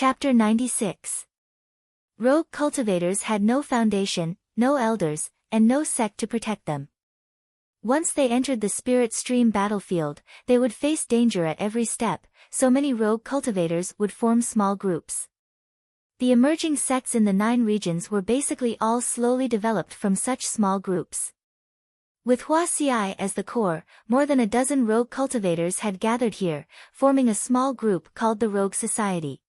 Chapter 96. Rogue cultivators had no foundation, no elders, and no sect to protect them. Once they entered the spirit stream battlefield, they would face danger at every step, so many rogue cultivators would form small groups. The emerging sects in the 9 regions were basically all slowly developed from such small groups. With Huaxi as the core, more than a dozen rogue cultivators had gathered here, forming a small group called the Rogue Society.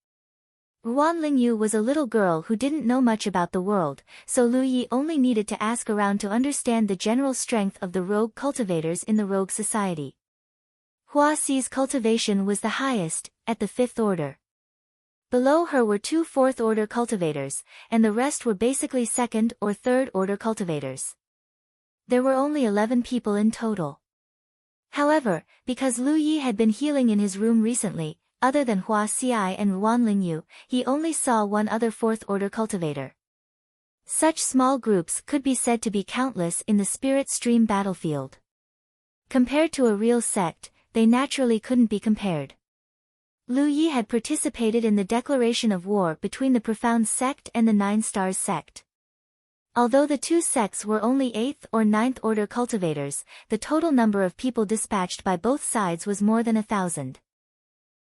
Ruan Lingyu was a little girl who didn't know much about the world, so Lu Yi only needed to ask around to understand the general strength of the rogue cultivators in the Rogue Society. Huaxi's cultivation was the highest, at the 5th order. Below her were 2 4th-order cultivators, and the rest were basically 2nd or 3rd order cultivators. There were only 11 people in total. However, because Lu Yi had been healing in his room recently, other than Huaxi and Ruan Lingyu, he only saw one other 4th-order cultivator. Such small groups could be said to be countless in the spirit stream battlefield. Compared to a real sect, they naturally couldn't be compared. Lu Yi had participated in the declaration of war between the Profound Sect and the 9 Stars Sect. Although the 2 sects were only 8th or 9th order cultivators, the total number of people dispatched by both sides was more than 1,000.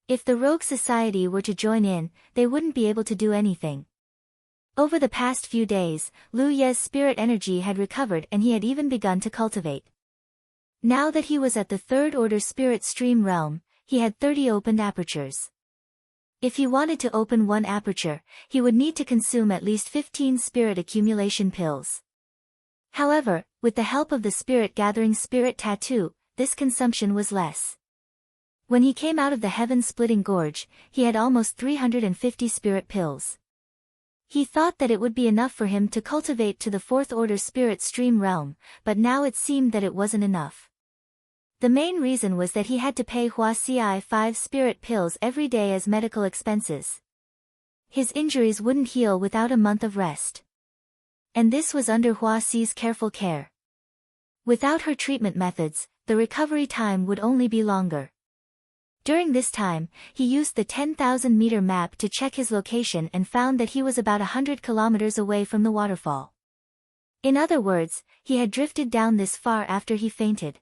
If the Rogue Society were to join in, they wouldn't be able to do anything. Over the past few days, Lu Ye's spirit energy had recovered and he had even begun to cultivate. Now that he was at the 3rd order spirit stream realm, he had 30 opened apertures. If he wanted to open one aperture, he would need to consume at least 15 spirit accumulation pills. However, with the help of the spirit gathering spirit tattoo, this consumption was less. When he came out of the heaven-splitting gorge, he had almost 350 spirit pills. He thought that it would be enough for him to cultivate to the 4th order spirit stream realm, but now it seemed that it wasn't enough. The main reason was that he had to pay Huaxi 5 spirit pills every day as medical expenses. His injuries wouldn't heal without a month of rest. And this was under Huaxi's careful care. Without her treatment methods, the recovery time would only be longer. During this time, he used the 10,000-meter map to check his location and found that he was about 100 kilometers away from the waterfall. In other words, he had drifted down this far after he fainted.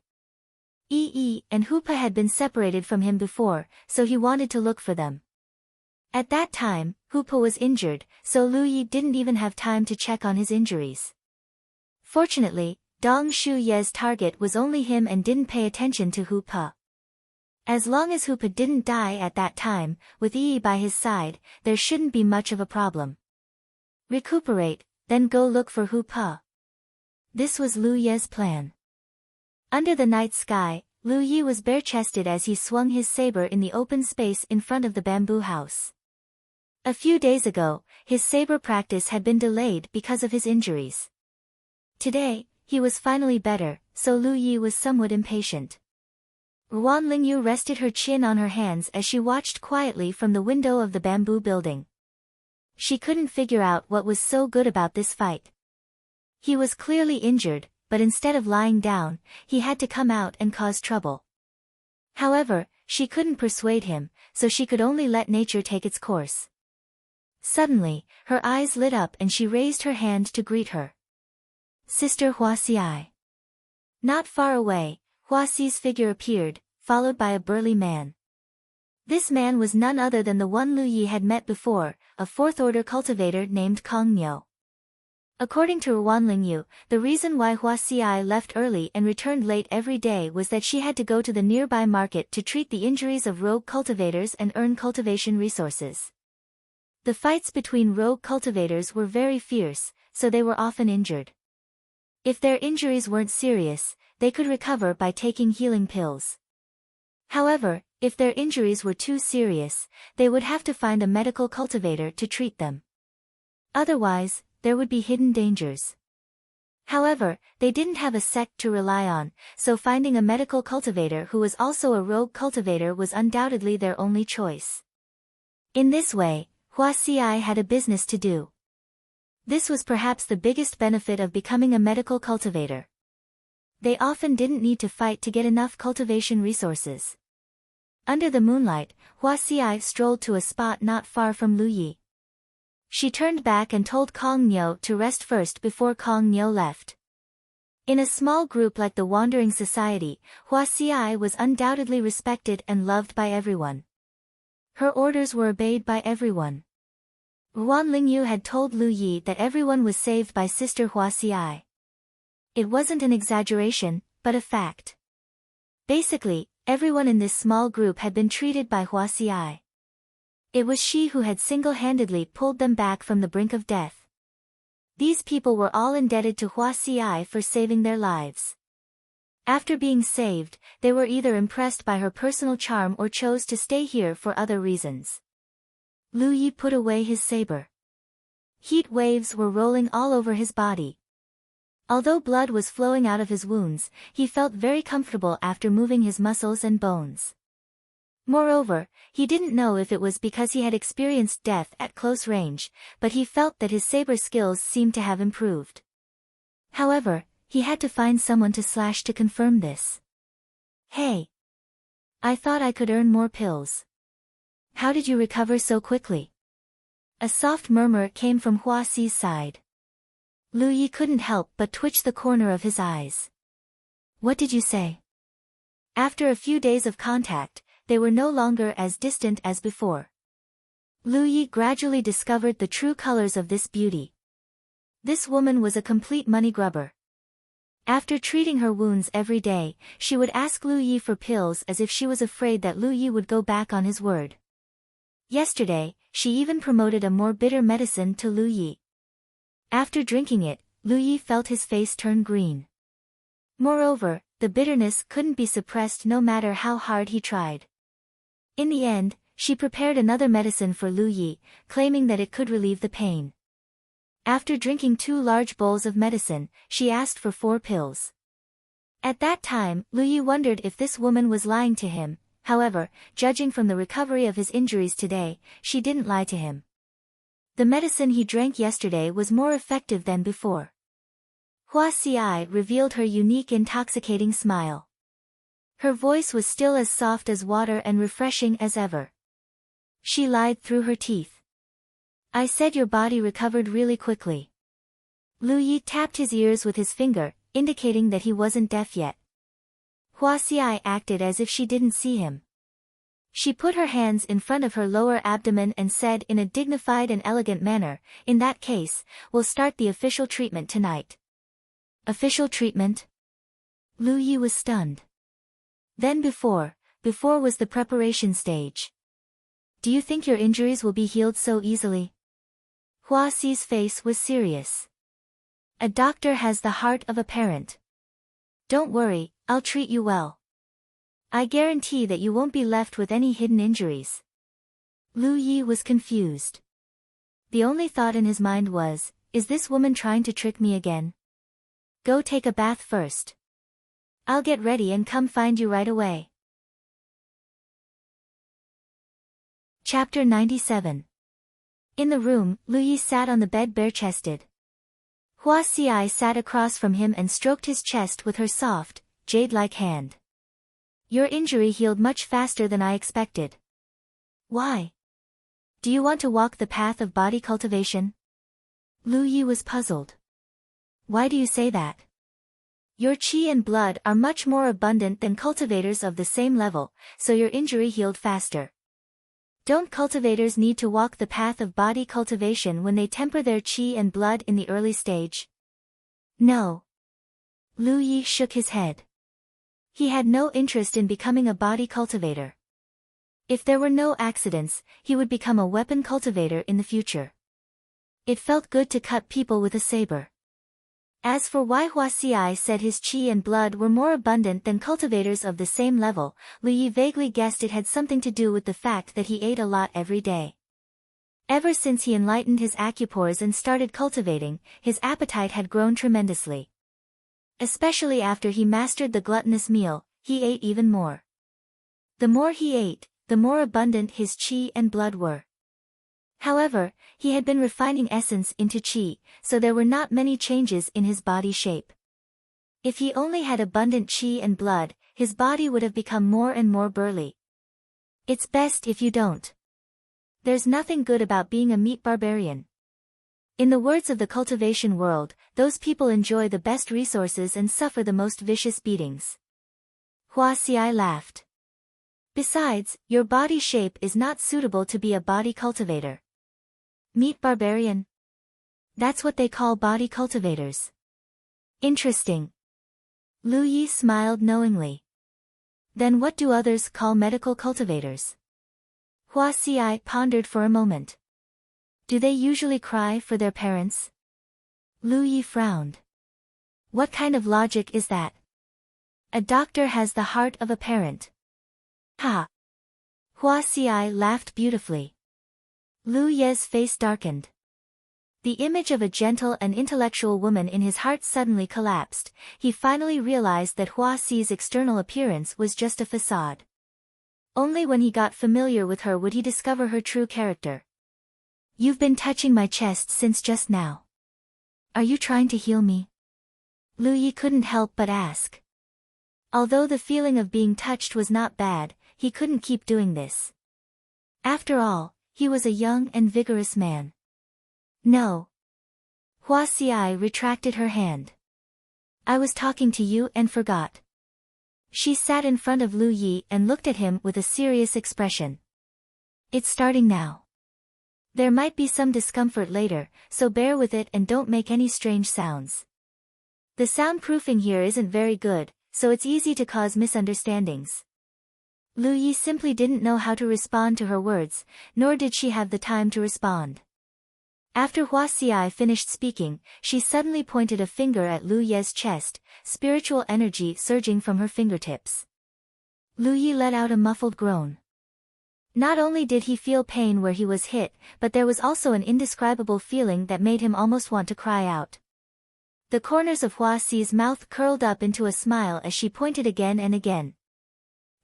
Yi and Hupa had been separated from him before, so he wanted to look for them. At that time, Hupa was injured, so Lu Yi didn't even have time to check on his injuries. Fortunately, Dong Shu Ye's target was only him and didn't pay attention to Hupa. As long as Hupa didn't die at that time, with Yi by his side, there shouldn't be much of a problem. Recuperate, then go look for Hupa. This was Lu Ye's plan. Under the night sky, Lu Yi was bare-chested as he swung his saber in the open space in front of the bamboo house. A few days ago, his saber practice had been delayed because of his injuries. Today, he was finally better, so Lu Yi was somewhat impatient. Ruan Lingyu rested her chin on her hands as she watched quietly from the window of the bamboo building. She couldn't figure out what was so good about this fight. He was clearly injured, but instead of lying down, he had to come out and cause trouble. However, she couldn't persuade him, so she could only let nature take its course. Suddenly, her eyes lit up and she raised her hand to greet her. Sister Huaxi. Not far away, Huaxi's figure appeared, followed by a burly man. This man was none other than the one Lu Yi had met before, a 4th-order cultivator named Kong Miao. According to Ruan Lingyu, the reason why Huaxi left early and returned late every day was that she had to go to the nearby market to treat the injuries of rogue cultivators and earn cultivation resources. The fights between rogue cultivators were very fierce, so they were often injured. If their injuries weren't serious, they could recover by taking healing pills. However, if their injuries were too serious, they would have to find a medical cultivator to treat them. Otherwise, there would be hidden dangers. However, they didn't have a sect to rely on, so finding a medical cultivator who was also a rogue cultivator was undoubtedly their only choice. In this way, Huaxi had a business to do. This was perhaps the biggest benefit of becoming a medical cultivator. They often didn't need to fight to get enough cultivation resources. Under the moonlight, Hua Xiai strolled to a spot not far from Lu Yi. She turned back and told Kong Niu to rest first before Kong Niu left. In a small group like the Wandering Society, Hua Xiai was undoubtedly respected and loved by everyone. Her orders were obeyed by everyone. Ruan Lingyu had told Lu Yi that everyone was saved by Sister Hua Xiai. It wasn't an exaggeration, but a fact. Basically, everyone in this small group had been treated by Hua Xiai. It was she who had single-handedly pulled them back from the brink of death. These people were all indebted to Hua Xiai for saving their lives. After being saved, they were either impressed by her personal charm or chose to stay here for other reasons. Lu Yi put away his saber. Heat waves were rolling all over his body. Although blood was flowing out of his wounds, he felt very comfortable after moving his muscles and bones. Moreover, he didn't know if it was because he had experienced death at close range, but he felt that his saber skills seemed to have improved. However, he had to find someone to slash to confirm this. Hey! I thought I could earn more pills. How did you recover so quickly? A soft murmur came from Hua Xi's side. Lu Yi couldn't help but twitch the corner of his eyes. What did you say? After a few days of contact, they were no longer as distant as before. Lu Yi gradually discovered the true colors of this beauty. This woman was a complete money grubber. After treating her wounds every day, she would ask Lu Yi for pills as if she was afraid that Lu Yi would go back on his word. Yesterday, she even promoted a more bitter medicine to Lu Yi. After drinking it, Lu Yi felt his face turn green. Moreover, the bitterness couldn't be suppressed no matter how hard he tried. In the end, she prepared another medicine for Lu Yi, claiming that it could relieve the pain. After drinking 2 large bowls of medicine, she asked for 4 pills. At that time, Lu Yi wondered if this woman was lying to him. However, judging from the recovery of his injuries today, she didn't lie to him. The medicine he drank yesterday was more effective than before. Hua Xiai revealed her unique intoxicating smile. Her voice was still as soft as water and refreshing as ever. She lied through her teeth. I said your body recovered really quickly. Lu Yi tapped his ears with his finger, indicating that he wasn't deaf yet. Hua Xiai acted as if she didn't see him. She put her hands in front of her lower abdomen and said in a dignified and elegant manner, in that case, we'll start the official treatment tonight. Official treatment? Lu Yi was stunned. Then before was the preparation stage. Do you think your injuries will be healed so easily? Hua Xi's face was serious. A doctor has the heart of a parent. Don't worry, I'll treat you well. I guarantee that you won't be left with any hidden injuries. Lu Yi was confused. The only thought in his mind was, is this woman trying to trick me again? Go take a bath first. I'll get ready and come find you right away. Chapter 97. In the room, Lu Yi sat on the bed bare-chested. Hua Xiai sat across from him and stroked his chest with her soft, jade-like hand. Your injury healed much faster than I expected. Why? Do you want to walk the path of body cultivation? Lu Yi was puzzled. Why do you say that? Your qi and blood are much more abundant than cultivators of the same level, so your injury healed faster. Don't cultivators need to walk the path of body cultivation when they temper their qi and blood in the early stage? No. Lu Yi shook his head. He had no interest in becoming a body cultivator. If there were no accidents, he would become a weapon cultivator in the future. It felt good to cut people with a saber. As for why Hua Xiai said his qi and blood were more abundant than cultivators of the same level, Lu Yi vaguely guessed it had something to do with the fact that he ate a lot every day. Ever since he enlightened his acupores and started cultivating, his appetite had grown tremendously. Especially after he mastered the gluttonous meal, he ate even more. The more he ate, the more abundant his qi and blood were. However, he had been refining essence into qi, so there were not many changes in his body shape. If he only had abundant qi and blood, his body would have become more and more burly. It's best if you don't. There's nothing good about being a meat barbarian. In the words of the cultivation world, those people enjoy the best resources and suffer the most vicious beatings. Hua Xiai laughed. Besides, your body shape is not suitable to be a body cultivator. Meat barbarian? That's what they call body cultivators. Interesting. Lu Yi smiled knowingly. Then what do others call medical cultivators? Hua Xiai pondered for a moment. Do they usually cry for their parents? Lu Yi frowned. What kind of logic is that? A doctor has the heart of a parent. Ha! Hua Xiai laughed beautifully. Lu Ye's face darkened. The image of a gentle and intellectual woman in his heart suddenly collapsed. He finally realized that Hua Xi's external appearance was just a facade. Only when he got familiar with her would he discover her true character. You've been touching my chest since just now. Are you trying to heal me? Lu Yi couldn't help but ask. Although the feeling of being touched was not bad, he couldn't keep doing this. After all, he was a young and vigorous man. No. Hua Xiai retracted her hand. I was talking to you and forgot. She sat in front of Lu Yi and looked at him with a serious expression. It's starting now. There might be some discomfort later, so bear with it and don't make any strange sounds. The soundproofing here isn't very good, so it's easy to cause misunderstandings. Lu Yi simply didn't know how to respond to her words, nor did she have the time to respond. After Hua Xiai finished speaking, she suddenly pointed a finger at Lu Ye's chest, spiritual energy surging from her fingertips. Lu Yi let out a muffled groan. Not only did he feel pain where he was hit, but there was also an indescribable feeling that made him almost want to cry out. The corners of Hua Xi's mouth curled up into a smile as she pointed again and again.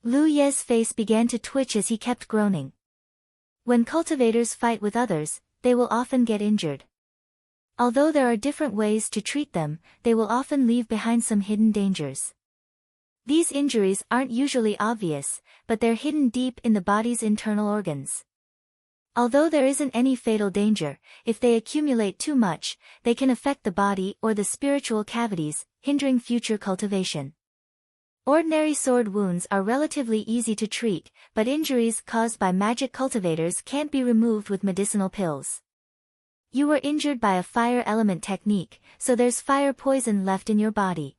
Lu Ye's face began to twitch as he kept groaning. When cultivators fight with others, they will often get injured. Although there are different ways to treat them, they will often leave behind some hidden dangers. These injuries aren't usually obvious, but they're hidden deep in the body's internal organs. Although there isn't any fatal danger, if they accumulate too much, they can affect the body or the spiritual cavities, hindering future cultivation. Ordinary sword wounds are relatively easy to treat, but injuries caused by magic cultivators can't be removed with medicinal pills. You were injured by a fire element technique, so there's fire poison left in your body.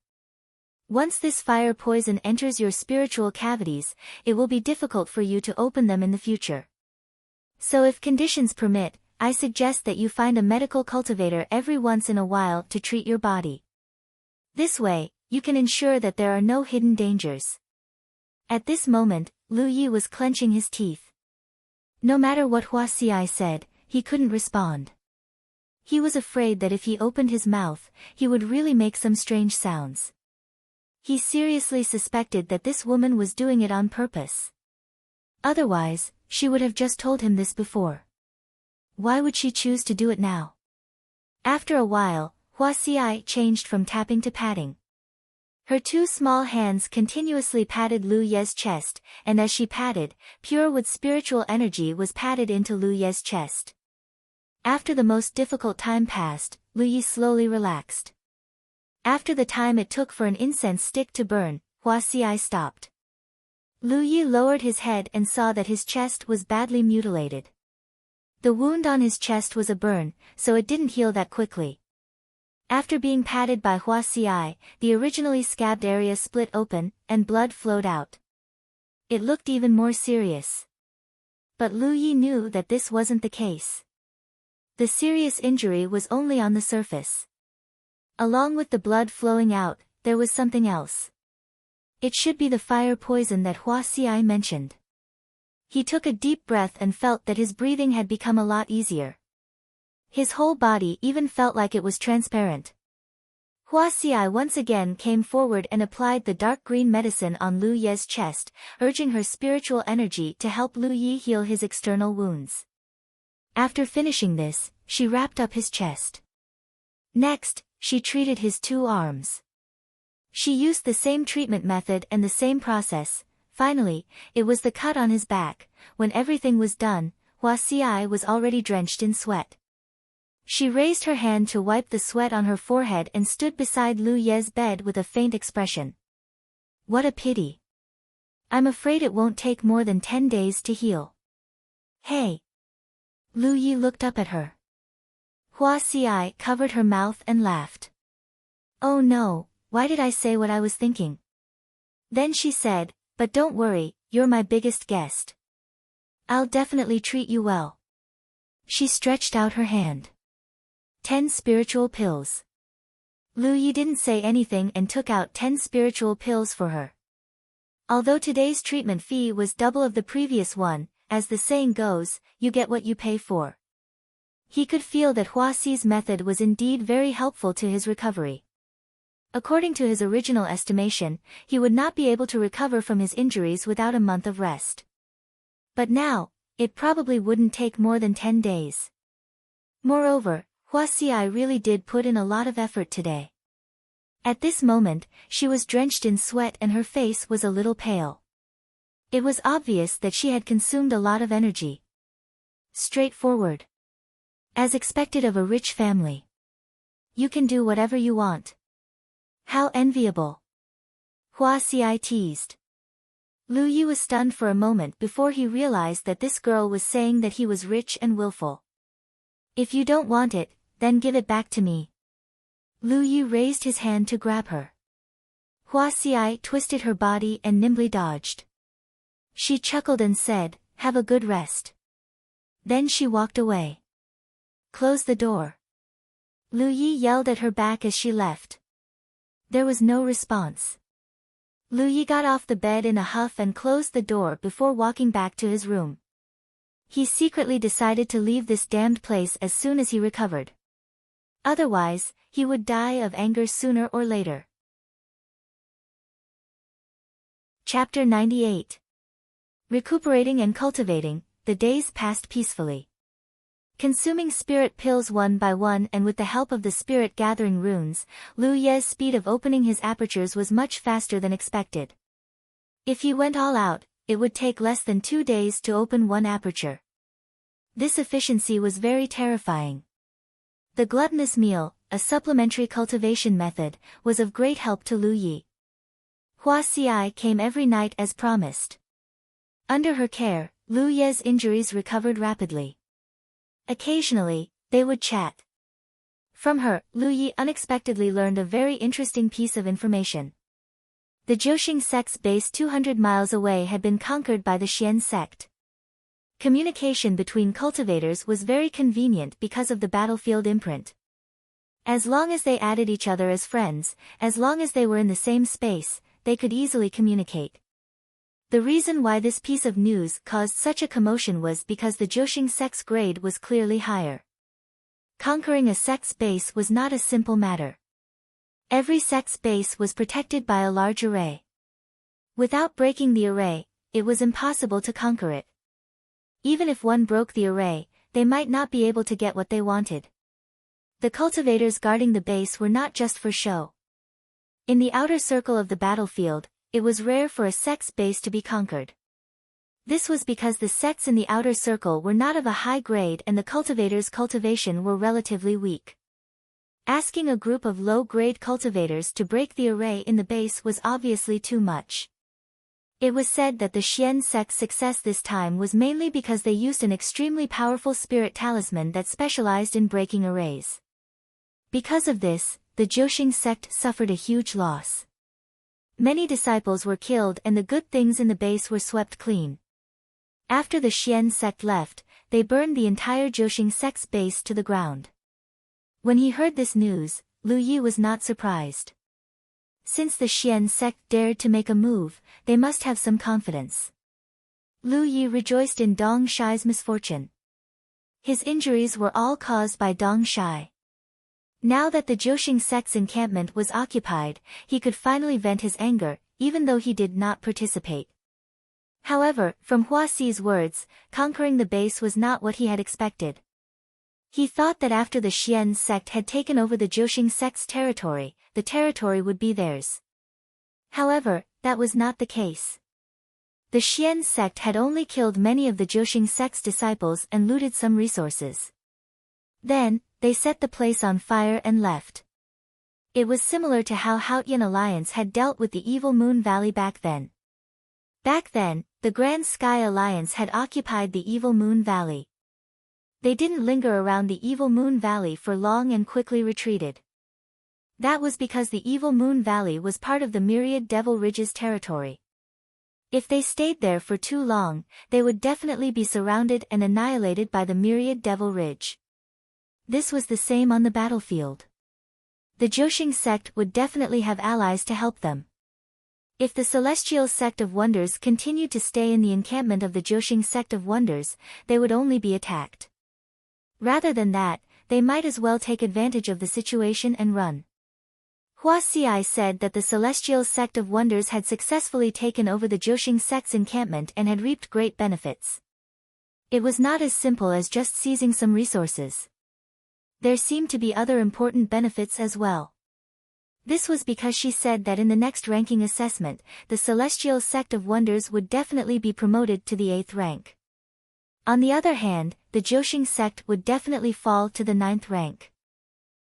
Once this fire poison enters your spiritual cavities, it will be difficult for you to open them in the future. So if conditions permit, I suggest that you find a medical cultivator every once in a while to treat your body. This way, you can ensure that there are no hidden dangers. At this moment, Lu Yi was clenching his teeth. No matter what Hua Xiai said, he couldn't respond. He was afraid that if he opened his mouth, he would really make some strange sounds. He seriously suspected that this woman was doing it on purpose. Otherwise, she would have just told him this before. Why would she choose to do it now? After a while, Hua Xiai changed from tapping to patting. Her two small hands continuously patted Lu Ye's chest, and as she patted, pure wood spiritual energy was patted into Lu Ye's chest. After the most difficult time passed, Lu Yi slowly relaxed. After the time it took for an incense stick to burn, Hua Xiai stopped. Lu Yi lowered his head and saw that his chest was badly mutilated. The wound on his chest was a burn, so it didn't heal that quickly. After being patted by Hua Xiai, the originally scabbed area split open, and blood flowed out. It looked even more serious. But Lu Yi knew that this wasn't the case. The serious injury was only on the surface. Along with the blood flowing out, there was something else. It should be the fire poison that Hua Xiai mentioned. He took a deep breath and felt that his breathing had become a lot easier. His whole body even felt like it was transparent. Hua Xiai once again came forward and applied the dark green medicine on Lu Ye's chest, urging her spiritual energy to help Lu Yi heal his external wounds. After finishing this, she wrapped up his chest. Next, she treated his two arms. She used the same treatment method and the same process, Finally, it was the cut on his back. When everything was done, Hua Xiai was already drenched in sweat. She raised her hand to wipe the sweat on her forehead and stood beside Lu Ye's bed with a faint expression. What a pity. I'm afraid it won't take more than 10 days to heal. Hey. Lu Yi looked up at her. Hua Xiai covered her mouth and laughed. Oh no, why did I say what I was thinking? Then she said, but don't worry, you're my biggest guest. I'll definitely treat you well. She stretched out her hand. 10 spiritual pills. Lu Yi didn't say anything and took out 10 spiritual pills for her. Although today's treatment fee was double of the previous one, as the saying goes, you get what you pay for. He could feel that Hua Xi's method was indeed very helpful to his recovery. According to his original estimation, he would not be able to recover from his injuries without a month of rest. But now, it probably wouldn't take more than 10 days. Moreover, Hua Xiai really did put in a lot of effort today. At this moment, she was drenched in sweat and her face was a little pale. It was obvious that she had consumed a lot of energy. Straightforward. As expected of a rich family. You can do whatever you want. How enviable. Hua Xiai teased. Lu Yi was stunned for a moment before he realized that this girl was saying that he was rich and willful. If you don't want it, then give it back to me. Lu Yi raised his hand to grab her. Hua Xiai twisted her body and nimbly dodged. She chuckled and said, have a good rest. Then she walked away. Close the door. Lu Yi yelled at her back as she left. There was no response. Lu Yi got off the bed in a huff and closed the door before walking back to his room. He secretly decided to leave this damned place as soon as he recovered. Otherwise, he would die of anger sooner or later. Chapter 98. Recuperating and cultivating, the days passed peacefully. Consuming spirit pills one by one and with the help of the spirit-gathering runes, Lu Ye's speed of opening his apertures was much faster than expected. If he went all out, it would take less than 2 days to open one aperture. This efficiency was very terrifying. The gluttonous meal, a supplementary cultivation method, was of great help to Lu Yi. Hua Xiai came every night as promised. Under her care, Lu Ye's injuries recovered rapidly. Occasionally, they would chat. From her, Lu Yi unexpectedly learned a very interesting piece of information. The Jiuxing sect's base 200 miles away had been conquered by the Xian sect. Communication between cultivators was very convenient because of the battlefield imprint. As long as they added each other as friends, as long as they were in the same space, they could easily communicate. The reason why this piece of news caused such a commotion was because the Jiuxing sect's grade was clearly higher. Conquering a sect's base was not a simple matter. Every sect's base was protected by a large array. Without breaking the array, it was impossible to conquer it. Even if one broke the array, they might not be able to get what they wanted. The cultivators guarding the base were not just for show. In the outer circle of the battlefield, it was rare for a sect's base to be conquered. This was because the sects in the outer circle were not of a high grade and the cultivators' cultivation were relatively weak. Asking a group of low-grade cultivators to break the array in the base was obviously too much. It was said that the Xian sect's success this time was mainly because they used an extremely powerful spirit talisman that specialized in breaking arrays. Because of this, the Jiuxing sect suffered a huge loss. Many disciples were killed and the good things in the base were swept clean. After the Xian sect left, they burned the entire Jiuxing sect's base to the ground. When he heard this news, Lu Yi was not surprised. Since the Xian sect dared to make a move, they must have some confidence. Lu Yi rejoiced in Dong Shai's misfortune. His injuries were all caused by Dong Shai. Now that the Jiuxing sect's encampment was occupied, he could finally vent his anger, even though he did not participate. However, from Hua Xi's words, conquering the base was not what he had expected. He thought that after the Xian sect had taken over the Jiuxing sect's territory, the territory would be theirs. However, that was not the case. The Xian sect had only killed many of the Joxing sect's disciples and looted some resources. Then, they set the place on fire and left. It was similar to how Haotian Alliance had dealt with the evil Moon Valley back then. Back then, the Grand Sky Alliance had occupied the evil Moon Valley. They didn't linger around the evil Moon Valley for long and quickly retreated. That was because the evil Moon Valley was part of the Myriad Devil Ridge's territory. If they stayed there for too long, they would definitely be surrounded and annihilated by the Myriad Devil Ridge. This was the same on the battlefield. The Joxing sect would definitely have allies to help them. If the Celestial Sect of Wonders continued to stay in the encampment of the Joxing Sect of Wonders, they would only be attacked. Rather than that, they might as well take advantage of the situation and run. Hua Xiai said that the Celestial Sect of Wonders had successfully taken over the Joxing sect's encampment and had reaped great benefits. It was not as simple as just seizing some resources. There seemed to be other important benefits as well. This was because she said that in the next ranking assessment, the Celestial Sect of Wonders would definitely be promoted to the 8th rank. On the other hand, the Joxing sect would definitely fall to the 9th rank.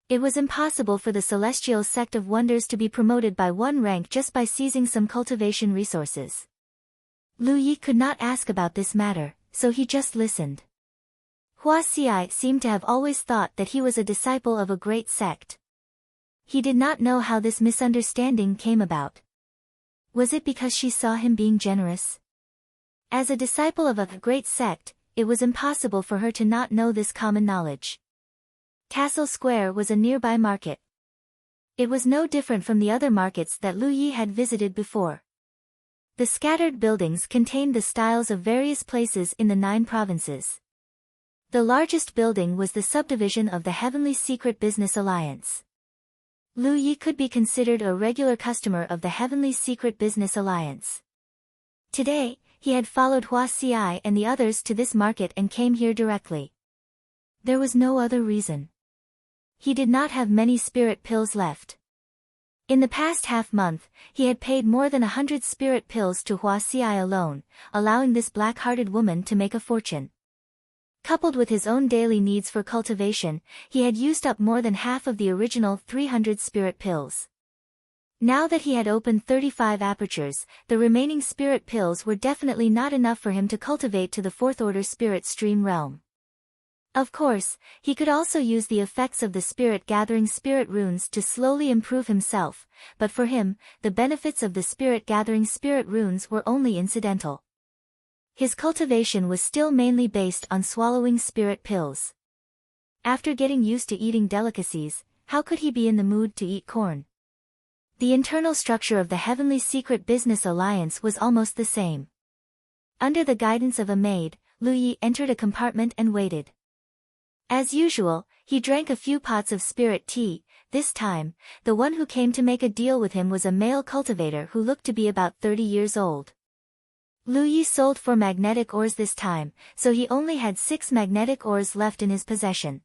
It was impossible for the Celestial Sect of Wonders to be promoted by 1 rank just by seizing some cultivation resources. Lu Yi could not ask about this matter, so he just listened. Hua Xiai seemed to have always thought that he was a disciple of a great sect. He did not know how this misunderstanding came about. Was it because she saw him being generous? As a disciple of a great sect, it was impossible for her to not know this common knowledge. Tassel Square was a nearby market. It was no different from the other markets that Lu Yi had visited before. The scattered buildings contained the styles of various places in the 9 provinces. The largest building was the subdivision of the Heavenly Secret Business Alliance. Lu Yi could be considered a regular customer of the Heavenly Secret Business Alliance. Today, he had followed Hua Xiai and the others to this market and came here directly. There was no other reason. He did not have many spirit pills left. In the past half-month, he had paid more than 100 spirit pills to Hua Xiai alone, allowing this black-hearted woman to make a fortune. Coupled with his own daily needs for cultivation, he had used up more than half of the original 300 spirit pills. Now that he had opened 35 apertures, the remaining spirit pills were definitely not enough for him to cultivate to the 4th order spirit stream realm. Of course, he could also use the effects of the spirit-gathering spirit runes to slowly improve himself, but for him, the benefits of the spirit-gathering spirit runes were only incidental. His cultivation was still mainly based on swallowing spirit pills. After getting used to eating delicacies, how could he be in the mood to eat corn? The internal structure of the Heavenly Secret Business Alliance was almost the same. Under the guidance of a maid, Lu Yi entered a compartment and waited. As usual, he drank a few pots of spirit tea. This time, the one who came to make a deal with him was a male cultivator who looked to be about 30 years old. Lu Yi sold 4 magnetic ores this time, so he only had 6 magnetic ores left in his possession.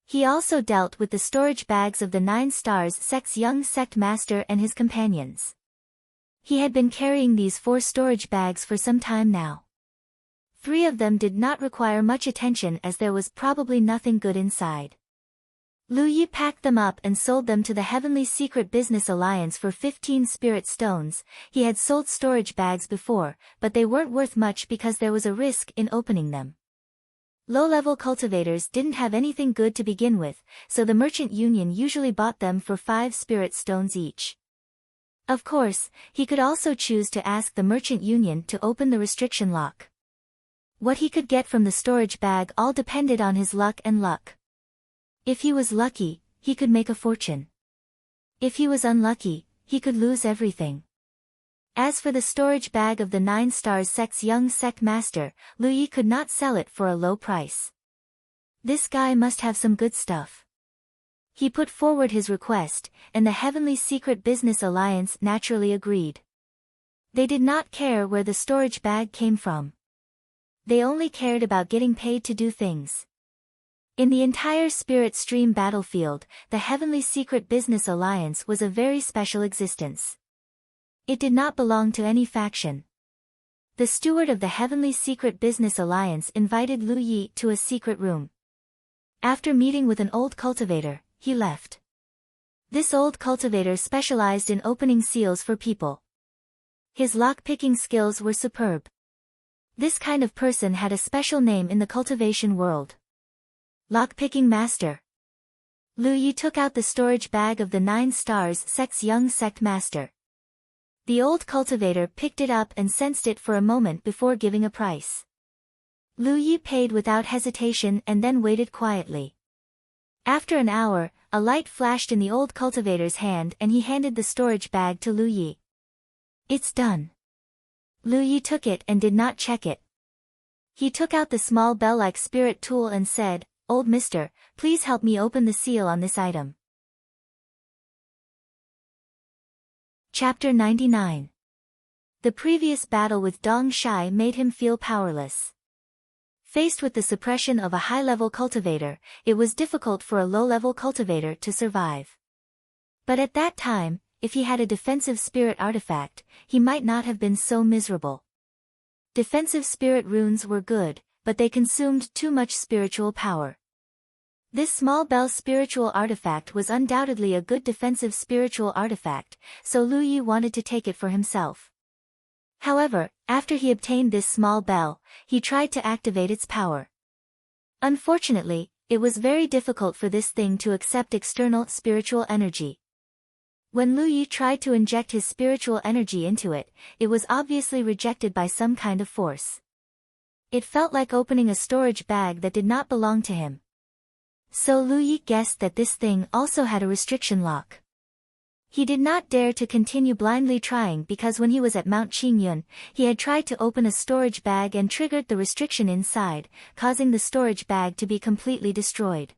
He also dealt with the storage bags of the 9 Stars sect's young sect master and his companions. He had been carrying these 4 storage bags for some time now. 3 of them did not require much attention as there was probably nothing good inside. Lu Yi packed them up and sold them to the Heavenly Secret Business Alliance for 15 spirit stones. He had sold storage bags before, but they weren't worth much because there was a risk in opening them. Low-level cultivators didn't have anything good to begin with, so the Merchant Union usually bought them for 5 spirit stones each. Of course, he could also choose to ask the Merchant Union to open the restriction lock. What he could get from the storage bag all depended on his luck and luck. If he was lucky, he could make a fortune. If he was unlucky, he could lose everything. As for the storage bag of the 9 Stars sect's young sect master, Lu Yi could not sell it for a low price. This guy must have some good stuff. He put forward his request, and the Heavenly Secret Business Alliance naturally agreed. They did not care where the storage bag came from. They only cared about getting paid to do things. In the entire Spirit Stream battlefield, the Heavenly Secret Business Alliance was a very special existence. It did not belong to any faction. The steward of the Heavenly Secret Business Alliance invited Lu Yi to a secret room. After meeting with an old cultivator, he left. This old cultivator specialized in opening seals for people. His lock-picking skills were superb. This kind of person had a special name in the cultivation world. Lock-picking master. Lu Yi took out the storage bag of the 9 stars sect's young sect master. The old cultivator picked it up and sensed it for a moment before giving a price. Lu Yi paid without hesitation and then waited quietly. After an hour, a light flashed in the old cultivator's hand and he handed the storage bag to Lu Yi. "It's done." Lu Yi took it and did not check it. He took out the small bell-like spirit tool and said, "Old mister, please help me open the seal on this item." Chapter 99. The previous battle with Dong Shai made him feel powerless. Faced with the suppression of a high-level cultivator, it was difficult for a low-level cultivator to survive. But at that time, if he had a defensive spirit artifact, he might not have been so miserable. Defensive spirit runes were good, but they consumed too much spiritual power. This small bell spiritual artifact was undoubtedly a good defensive spiritual artifact, so Lu Yi wanted to take it for himself. However, after he obtained this small bell, he tried to activate its power. Unfortunately, it was very difficult for this thing to accept external spiritual energy. When Lu Yi tried to inject his spiritual energy into it, it was obviously rejected by some kind of force. It felt like opening a storage bag that did not belong to him. So Lu Yi guessed that this thing also had a restriction lock. He did not dare to continue blindly trying because when he was at Mount Qingyun, he had tried to open a storage bag and triggered the restriction inside, causing the storage bag to be completely destroyed.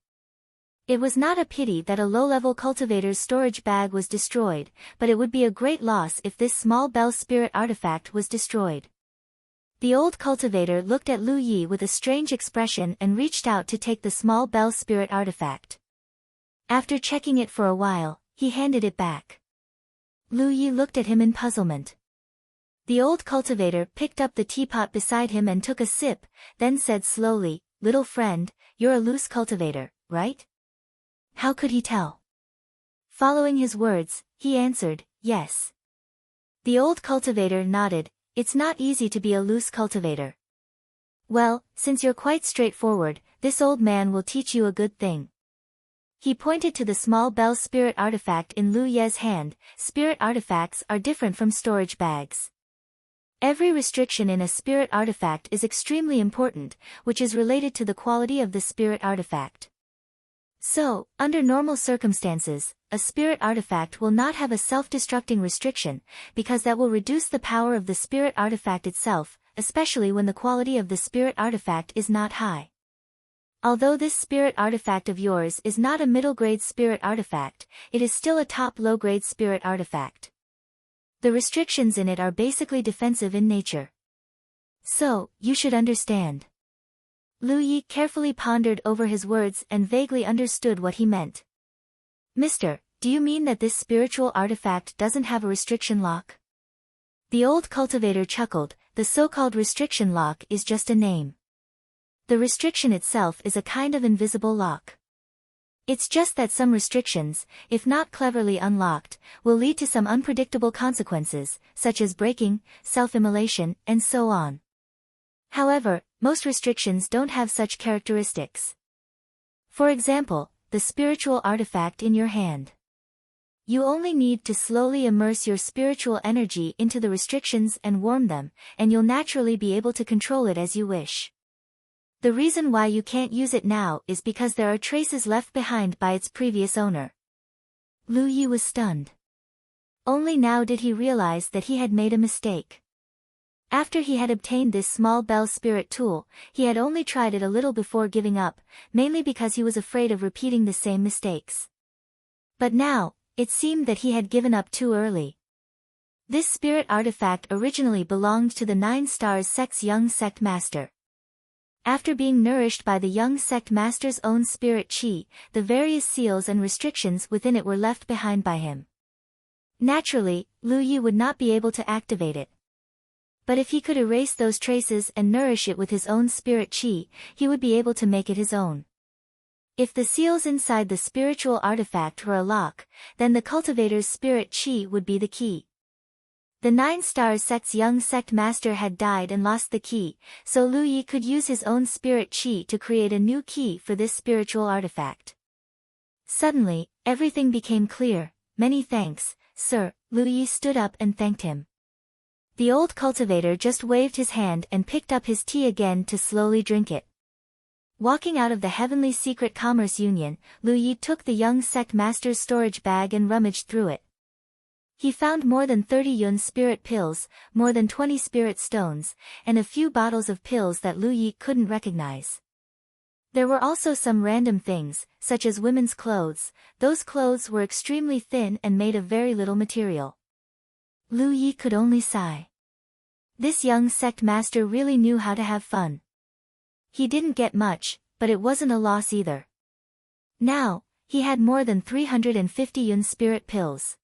It was not a pity that a low-level cultivator's storage bag was destroyed, but it would be a great loss if this small bell spirit artifact was destroyed. The old cultivator looked at Lu Yi with a strange expression and reached out to take the small bell spirit artifact. After checking it for a while, he handed it back. Lu Yi looked at him in puzzlement. The old cultivator picked up the teapot beside him and took a sip, then said slowly, "Little friend, you're a loose cultivator, right?" How could he tell? Following his words, he answered, "Yes." The old cultivator nodded. "It's not easy to be a loose cultivator." "Well, since you're quite straightforward, this old man will teach you a good thing." He pointed to the small bell spirit artifact in Lu Ye's hand. Spirit artifacts are different from storage bags. Every restriction in a spirit artifact is extremely important, which is related to the quality of the spirit artifact. So, under normal circumstances, a spirit artifact will not have a self-destructing restriction, because that will reduce the power of the spirit artifact itself, especially when the quality of the spirit artifact is not high. Although this spirit artifact of yours is not a middle-grade spirit artifact, it is still a top low-grade spirit artifact. The restrictions in it are basically defensive in nature. So, you should understand. Lu Yi carefully pondered over his words and vaguely understood what he meant. "Mister, do you mean that this spiritual artifact doesn't have a restriction lock?" The old cultivator chuckled. "The so-called restriction lock is just a name. The restriction itself is a kind of invisible lock. It's just that some restrictions, if not cleverly unlocked, will lead to some unpredictable consequences, such as breaking, self-immolation, and so on. However, most restrictions don't have such characteristics. For example, the spiritual artifact in your hand. You only need to slowly immerse your spiritual energy into the restrictions and warm them, and you'll naturally be able to control it as you wish. The reason why you can't use it now is because there are traces left behind by its previous owner." Lu Yi was stunned. Only now did he realize that he had made a mistake. After he had obtained this small bell spirit tool, he had only tried it a little before giving up, mainly because he was afraid of repeating the same mistakes. But now, it seemed that he had given up too early. This spirit artifact originally belonged to the 9 Stars sect's young sect master. After being nourished by the young sect master's own spirit chi, the various seals and restrictions within it were left behind by him. Naturally, Lu Yi would not be able to activate it. But if he could erase those traces and nourish it with his own spirit chi, he would be able to make it his own. If the seals inside the spiritual artifact were a lock, then the cultivator's spirit chi would be the key. The 9 Stars sect's young sect master had died and lost the key, so Lu Yi could use his own spirit chi to create a new key for this spiritual artifact. Suddenly, everything became clear. Many thanks, sir. Lu Yi stood up and thanked him. The old cultivator just waved his hand and picked up his tea again to slowly drink it. Walking out of the Heavenly Secret Commerce Union, Lu Yi took the young sect master's storage bag and rummaged through it. He found more than 30 yun spirit pills, more than 20 spirit stones, and a few bottles of pills that Lu Yi couldn't recognize. There were also some random things, such as women's clothes. Those clothes were extremely thin and made of very little material. Lu Yi could only sigh. This young sect master really knew how to have fun. He didn't get much, but it wasn't a loss either. Now, he had more than 350 yun spirit pills.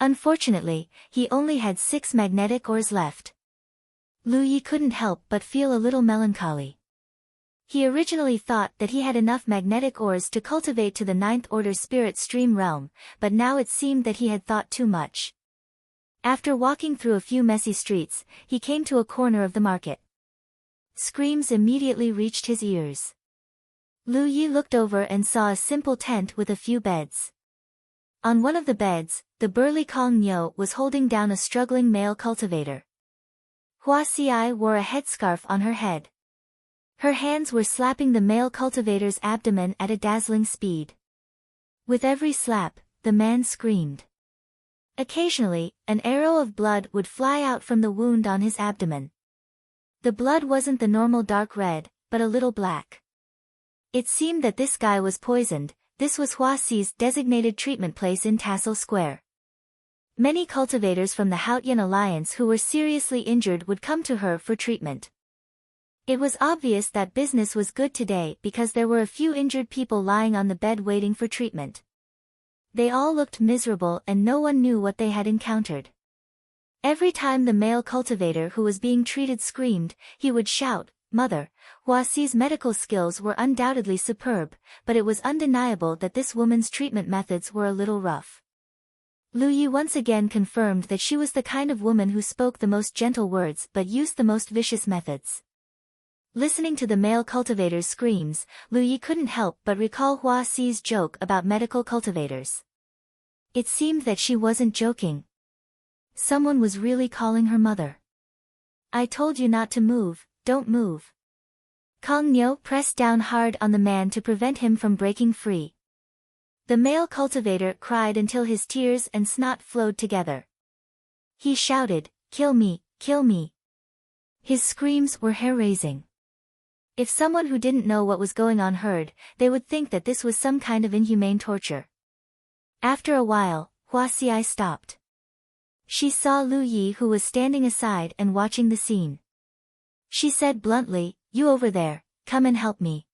Unfortunately, he only had 6 magnetic ores left. Lu Yi couldn't help but feel a little melancholy. He originally thought that he had enough magnetic ores to cultivate to the 9th order spirit stream realm, but now it seemed that he had thought too much. After walking through a few messy streets, he came to a corner of the market. Screams immediately reached his ears. Lu Yi looked over and saw a simple tent with a few beds. On one of the beds, the burly Kong Nyo was holding down a struggling male cultivator. Hua Xiai wore a headscarf on her head. Her hands were slapping the male cultivator's abdomen at a dazzling speed. With every slap, the man screamed. Occasionally, an arrow of blood would fly out from the wound on his abdomen. The blood wasn't the normal dark red, but a little black. It seemed that this guy was poisoned. This was Hua Xi's designated treatment place in Tassel Square. Many cultivators from the Haotian Alliance who were seriously injured would come to her for treatment. It was obvious that business was good today because there were a few injured people lying on the bed waiting for treatment. They all looked miserable and no one knew what they had encountered. Every time the male cultivator who was being treated screamed, he would shout, "Mother." Hua Xi's medical skills were undoubtedly superb, but it was undeniable that this woman's treatment methods were a little rough. Lu Yi once again confirmed that she was the kind of woman who spoke the most gentle words but used the most vicious methods. Listening to the male cultivator's screams, Lu Yi couldn't help but recall Hua Xi's joke about medical cultivators. It seemed that she wasn't joking. Someone was really calling her mother. "I told you not to move, don't move." Kong Nyo pressed down hard on the man to prevent him from breaking free. The male cultivator cried until his tears and snot flowed together. He shouted, "Kill me, kill me." His screams were hair-raising. If someone who didn't know what was going on heard, they would think that this was some kind of inhumane torture. After a while, Hua Xiai stopped. She saw Lu Yi who was standing aside and watching the scene. She said bluntly, "You over there, come and help me."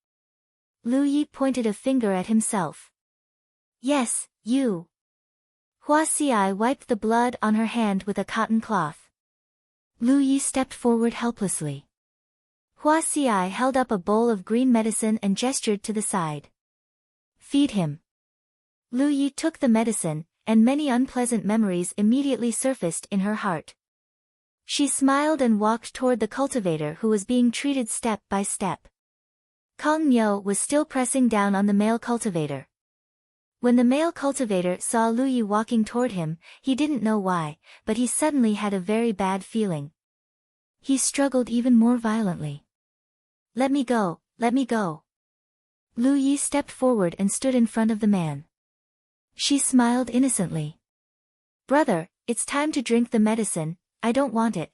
Lu Yi pointed a finger at himself. "Yes, you." Hua Xiai wiped the blood on her hand with a cotton cloth. Lu Yi stepped forward helplessly. Hua Xiai held up a bowl of green medicine and gestured to the side. "Feed him." Lu Yi took the medicine, and many unpleasant memories immediately surfaced in her heart. She smiled and walked toward the cultivator who was being treated step by step. Kong Nyo was still pressing down on the male cultivator. When the male cultivator saw Lu Yi walking toward him, he didn't know why, but he suddenly had a very bad feeling. He struggled even more violently. "Let me go, let me go." Lu Yi stepped forward and stood in front of the man. She smiled innocently. "Brother, it's time to drink the medicine, I don't want it."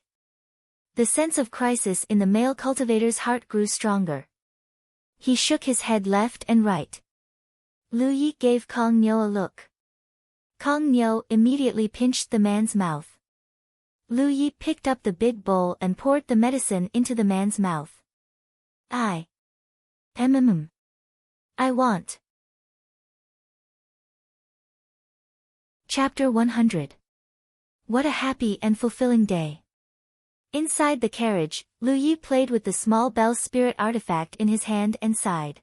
The sense of crisis in the male cultivator's heart grew stronger. He shook his head left and right. Lu Yi gave Kong Nyo a look. Kong Nyo immediately pinched the man's mouth. Lu Yi picked up the big bowl and poured the medicine into the man's mouth. I want. Chapter 100. What a happy and fulfilling day. Inside the carriage, Lu Yi played with the small bell spirit artifact in his hand and sighed.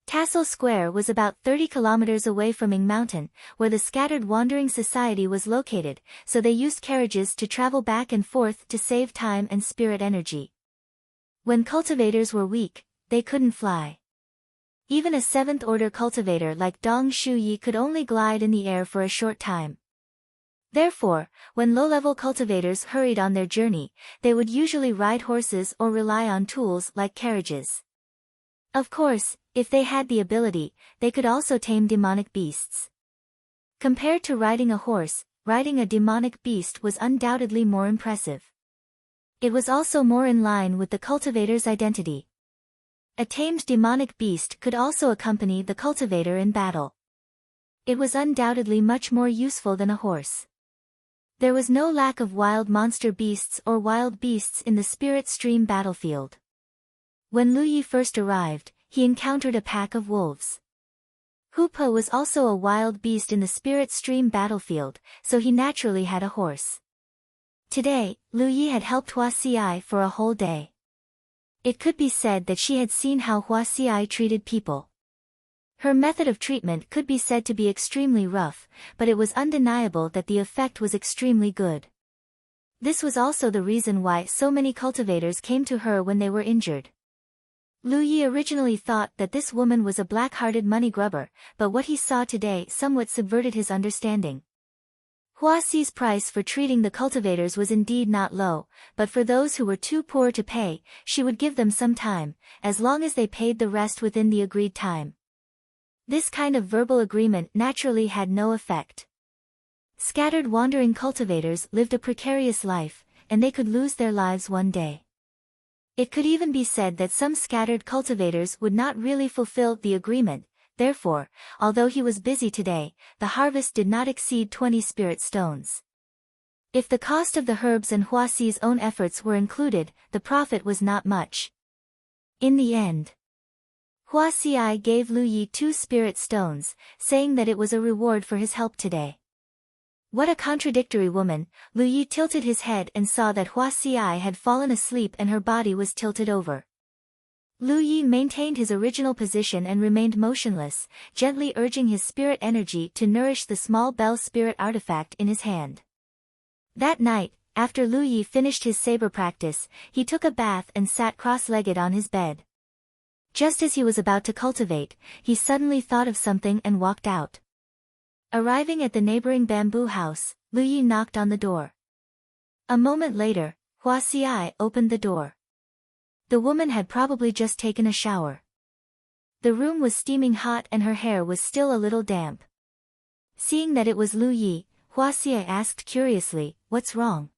Tassel Square was about 30 kilometers away from Ming Mountain, where the scattered wandering society was located, so they used carriages to travel back and forth to save time and spirit energy. When cultivators were weak, they couldn't fly. Even a 7th-order cultivator like Dong Shuyi could only glide in the air for a short time. Therefore, when low-level cultivators hurried on their journey, they would usually ride horses or rely on tools like carriages. Of course, if they had the ability, they could also tame demonic beasts. Compared to riding a horse, riding a demonic beast was undoubtedly more impressive. It was also more in line with the cultivator's identity. A tamed demonic beast could also accompany the cultivator in battle. It was undoubtedly much more useful than a horse. There was no lack of wild monster beasts or wild beasts in the spirit stream battlefield. When Lu Yi first arrived, he encountered a pack of wolves. Hoopa was also a wild beast in the spirit stream battlefield, so he naturally had a horse. Today, Lu Yi had helped Hua Xiai for a whole day. It could be said that she had seen how Hua Xiai treated people. Her method of treatment could be said to be extremely rough, but it was undeniable that the effect was extremely good. This was also the reason why so many cultivators came to her when they were injured. Lu Yi originally thought that this woman was a black-hearted money grubber, but what he saw today somewhat subverted his understanding. Hua Xi's price for treating the cultivators was indeed not low, but for those who were too poor to pay, she would give them some time, as long as they paid the rest within the agreed time. This kind of verbal agreement naturally had no effect. Scattered wandering cultivators lived a precarious life, and they could lose their lives one day. It could even be said that some scattered cultivators would not really fulfill the agreement, therefore, although he was busy today, the harvest did not exceed 20 spirit stones. If the cost of the herbs and Hua Xi's own efforts were included, the profit was not much. In the end, Hua Xiai gave Lu Yi 2 spirit stones, saying that it was a reward for his help today. What a contradictory woman. Lu Yi tilted his head and saw that Hua Xiai had fallen asleep and her body was tilted over. Lu Yi maintained his original position and remained motionless, gently urging his spirit energy to nourish the small bell spirit artifact in his hand. That night, after Lu Yi finished his saber practice, he took a bath and sat cross-legged on his bed. Just as he was about to cultivate, he suddenly thought of something and walked out. Arriving at the neighboring bamboo house, Lu Yi knocked on the door. A moment later, Hua Xiai opened the door. The woman had probably just taken a shower. The room was steaming hot and her hair was still a little damp. Seeing that it was Lu Yi, Hua Xiai asked curiously, "What's wrong?"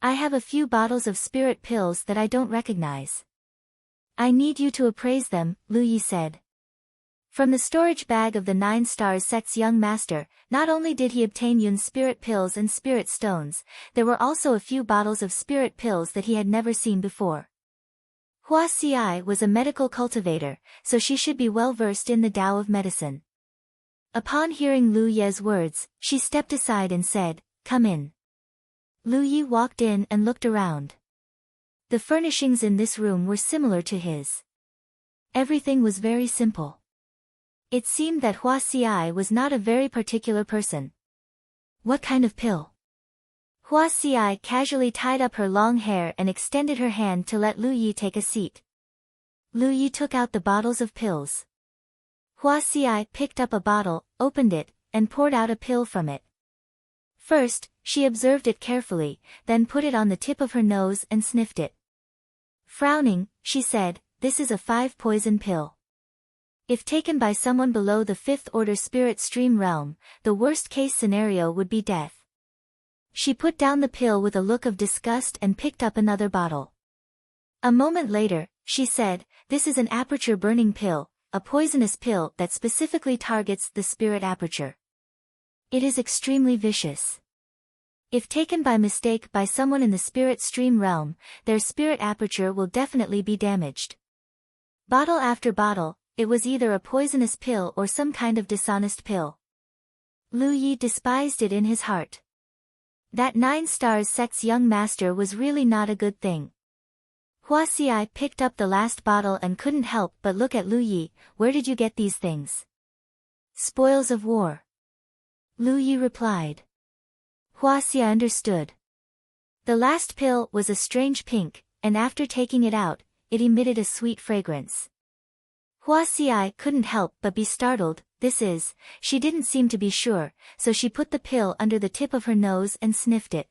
"I have a few bottles of spirit pills that I don't recognize." "I need you to appraise them," Lu Yi said. From the storage bag of the 9 Stars sect's young master, not only did he obtain Yun's spirit pills and spirit stones, there were also a few bottles of spirit pills that he had never seen before. Hua Xiai was a medical cultivator, so she should be well versed in the Tao of medicine. Upon hearing Lu Ye's words, she stepped aside and said, "Come in." Lu Yi walked in and looked around. The furnishings in this room were similar to his. Everything was very simple. It seemed that Hua Xiai was not a very particular person. "What kind of pill?" Hua Xiai casually tied up her long hair and extended her hand to let Lu Yi take a seat. Lu Yi took out the bottles of pills. Hua Xiai picked up a bottle, opened it, and poured out a pill from it. First, she observed it carefully, then put it on the tip of her nose and sniffed it. Frowning, she said, "This is a 5-poison pill. If taken by someone below the 5th-order spirit stream realm, the worst-case scenario would be death." She put down the pill with a look of disgust and picked up another bottle. A moment later, she said, "This is an aperture-burning pill, a poisonous pill that specifically targets the spirit aperture. It is extremely vicious. If taken by mistake by someone in the spirit stream realm, their spirit aperture will definitely be damaged." Bottle after bottle, it was either a poisonous pill or some kind of dishonest pill. Lu Yi despised it in his heart. That 9 stars sect's young master was really not a good thing. Hua Xiai picked up the last bottle and couldn't help but look at Lu Yi. Where did you get these things? Spoils of war. Lu Yi replied. Hua Xiai understood. The last pill was a strange pink, and after taking it out, it emitted a sweet fragrance. Hua Xiai couldn't help but be startled. She didn't seem to be sure, so she put the pill under the tip of her nose and sniffed it.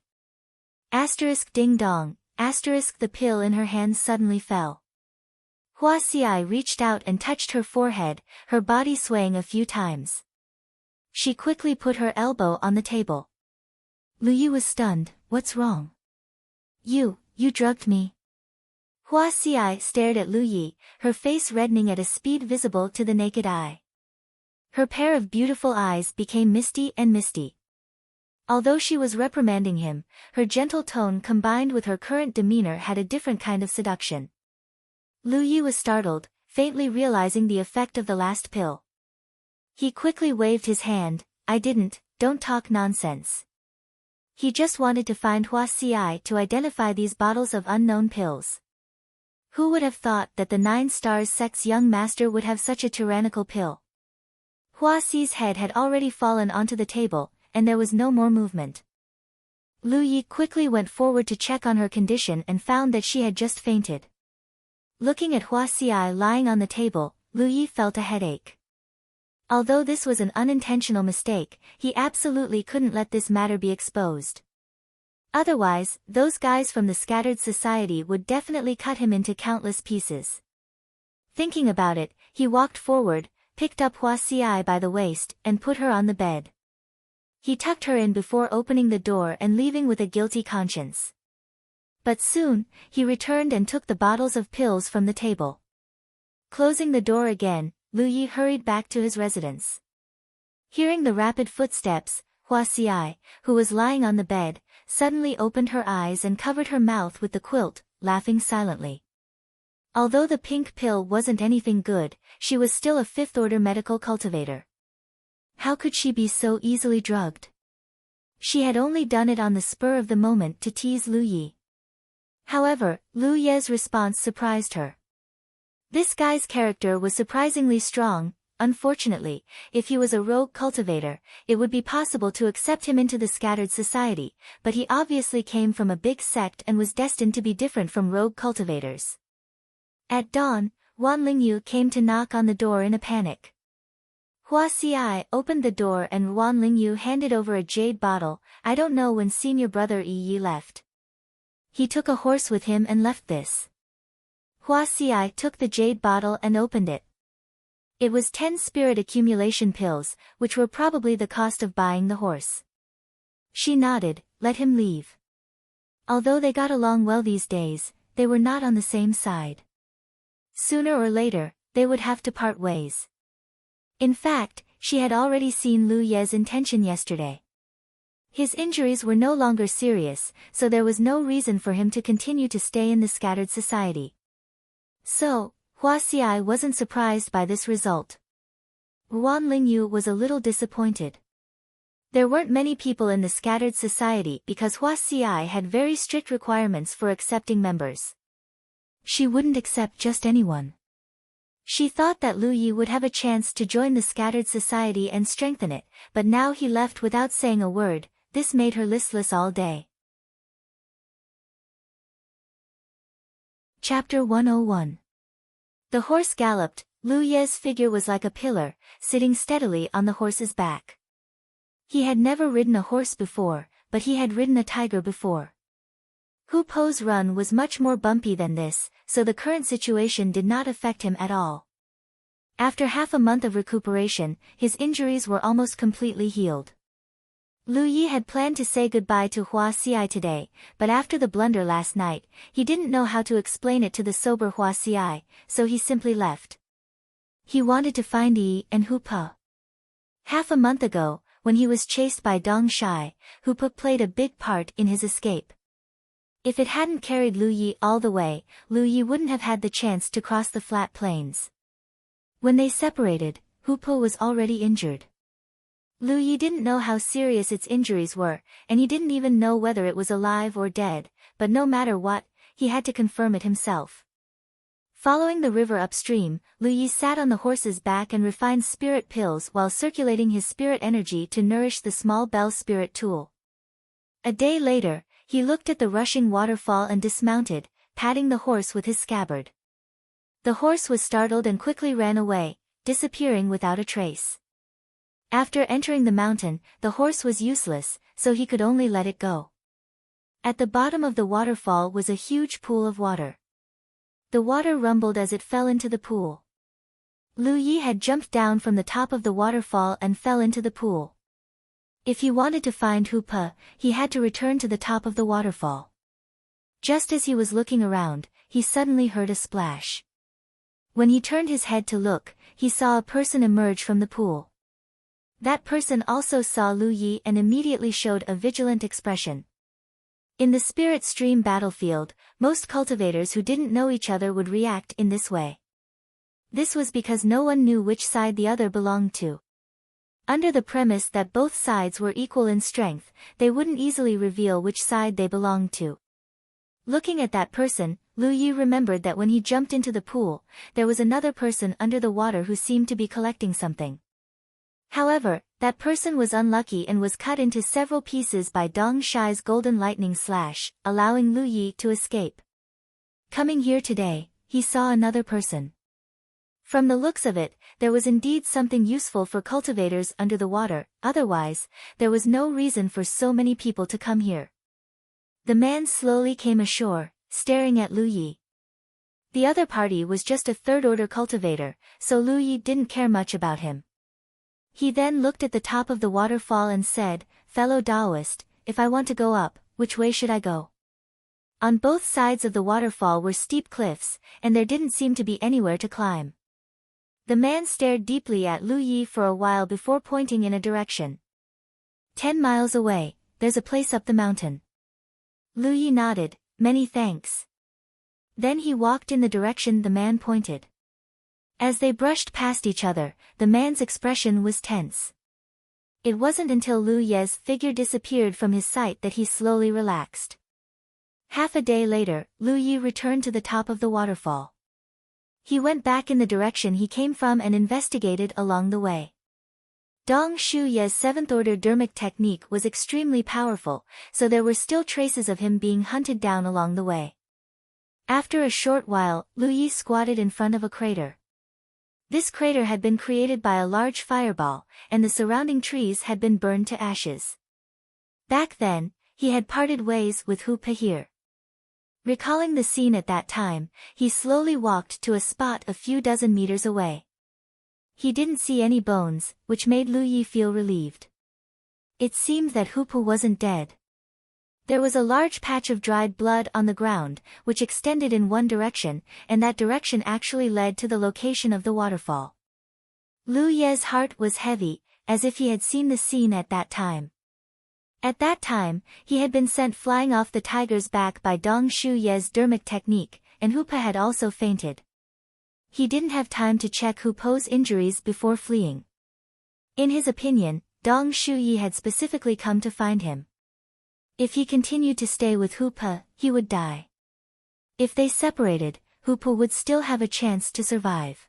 Asterisk ding dong, asterisk the pill in her hands suddenly fell. Hua Xiai reached out and touched her forehead, her body swaying a few times. She quickly put her elbow on the table. Lu Yi was stunned. What's wrong? You drugged me. Hua Xiai stared at Lu Yi, her face reddening at a speed visible to the naked eye. Her pair of beautiful eyes became misty and misty. Although she was reprimanding him, her gentle tone combined with her current demeanor had a different kind of seduction. Lu Yi was startled, faintly realizing the effect of the last pill. He quickly waved his hand. Don't talk nonsense. He just wanted to find Hua Xiai to identify these bottles of unknown pills. Who would have thought that the 9 stars sect's young master would have such a tyrannical pill? Hua Xi's head had already fallen onto the table, and there was no more movement. Lu Yi quickly went forward to check on her condition and found that she had just fainted. Looking at Hua Xiai lying on the table, Lu Yi felt a headache. Although this was an unintentional mistake, he absolutely couldn't let this matter be exposed. Otherwise, those guys from the scattered society would definitely cut him into countless pieces. Thinking about it, he walked forward, picked up Hua Xiai by the waist, and put her on the bed. He tucked her in before opening the door and leaving with a guilty conscience. But soon, he returned and took the bottles of pills from the table. Closing the door again, Lu Yi hurried back to his residence. Hearing the rapid footsteps, Hua Xiai, who was lying on the bed, suddenly opened her eyes and covered her mouth with the quilt, laughing silently. Although the pink pill wasn't anything good, she was still a fifth-order medical cultivator. How could she be so easily drugged? She had only done it on the spur of the moment to tease Lu Yi. However, Lu Ye's response surprised her. This guy's character was surprisingly strong. Unfortunately, if he was a rogue cultivator, it would be possible to accept him into the scattered society, but he obviously came from a big sect and was destined to be different from rogue cultivators. At dawn, Wan Lingyu came to knock on the door in a panic. Hua Xiai opened the door and Wan Lingyu handed over a jade bottle. I don't know when senior brother Yi left. He took a horse with him and left this. Hua Xiai took the jade bottle and opened it. It was 10 spirit accumulation pills, which were probably the cost of buying the horse. She nodded. Let him leave. Although they got along well these days, they were not on the same side. Sooner or later, they would have to part ways. In fact, she had already seen Lu Ye's intention yesterday. His injuries were no longer serious, so there was no reason for him to continue to stay in the scattered society. So, Hua Xiai wasn't surprised by this result. Wan Lingyu was a little disappointed. There weren't many people in the scattered society because Hua Xiai had very strict requirements for accepting members. She wouldn't accept just anyone. She thought that Lu Yi would have a chance to join the scattered society and strengthen it, but now he left without saying a word. This made her listless all day. Chapter 101. The horse galloped. Lu Ye's figure was like a pillar, sitting steadily on the horse's back. He had never ridden a horse before, but he had ridden a tiger before. Hu Po's run was much more bumpy than this, so the current situation did not affect him at all. After half a month of recuperation, his injuries were almost completely healed. Lu Yi had planned to say goodbye to Hua Xiai today, but after the blunder last night, he didn't know how to explain it to the sober Hua Xiai, so he simply left. He wanted to find Yi and Hu Po. Half a month ago, when he was chased by Dong Shai, Hu Po played a big part in his escape. If it hadn't carried Lu Yi all the way, Lu Yi wouldn't have had the chance to cross the flat plains. When they separated, Hu Po was already injured. Lu Yi didn't know how serious its injuries were, and he didn't even know whether it was alive or dead, but no matter what, he had to confirm it himself. Following the river upstream, Lu Yi sat on the horse's back and refined spirit pills while circulating his spirit energy to nourish the small bell spirit tool. A day later, he looked at the rushing waterfall and dismounted, patting the horse with his scabbard. The horse was startled and quickly ran away, disappearing without a trace. After entering the mountain, the horse was useless, so he could only let it go. At the bottom of the waterfall was a huge pool of water. The water rumbled as it fell into the pool. Lu Yi had jumped down from the top of the waterfall and fell into the pool. If he wanted to find Hu Pe, he had to return to the top of the waterfall. Just as he was looking around, he suddenly heard a splash. When he turned his head to look, he saw a person emerge from the pool. That person also saw Lu Yi and immediately showed a vigilant expression. In the spirit stream battlefield, most cultivators who didn't know each other would react in this way. This was because no one knew which side the other belonged to. Under the premise that both sides were equal in strength, they wouldn't easily reveal which side they belonged to. Looking at that person, Lu Yi remembered that when he jumped into the pool, there was another person under the water who seemed to be collecting something. However, that person was unlucky and was cut into several pieces by Dong Shai's golden lightning slash, allowing Lu Yi to escape. Coming here today, he saw another person. From the looks of it, there was indeed something useful for cultivators under the water, otherwise, there was no reason for so many people to come here. The man slowly came ashore, staring at Lu Yi. The other party was just a third-order cultivator, so Lu Yi didn't care much about him. He then looked at the top of the waterfall and said, "Fellow Taoist, if I want to go up, which way should I go?" On both sides of the waterfall were steep cliffs, and there didn't seem to be anywhere to climb. The man stared deeply at Lu Yi for a while before pointing in a direction. 10 miles away, there's a place up the mountain. Lu Yi nodded, "Many thanks." Then he walked in the direction the man pointed. As they brushed past each other, the man's expression was tense. It wasn't until Lu Ye's figure disappeared from his sight that he slowly relaxed. Half a day later, Lu Yi returned to the top of the waterfall. He went back in the direction he came from and investigated along the way. Dong Shu Ye's 7th-order dermic technique was extremely powerful, so there were still traces of him being hunted down along the way. After a short while, Lu Yi squatted in front of a crater. This crater had been created by a large fireball, and the surrounding trees had been burned to ashes. Back then, he had parted ways with Hu Pe here. Recalling the scene at that time, he slowly walked to a spot a few dozen meters away. He didn't see any bones, which made Lu Yi feel relieved. It seemed that Hu Pe wasn't dead. There was a large patch of dried blood on the ground, which extended in one direction, and that direction actually led to the location of the waterfall. Lu Ye's heart was heavy, as if he had seen the scene at that time. At that time, he had been sent flying off the tiger's back by Dong Shu Ye's dermic technique, and Hu Pe had also fainted. He didn't have time to check Hu Pe's injuries before fleeing. In his opinion, Dong Shu Yi had specifically come to find him. If he continued to stay with Hu Pe, he would die. If they separated, Hu Pe would still have a chance to survive.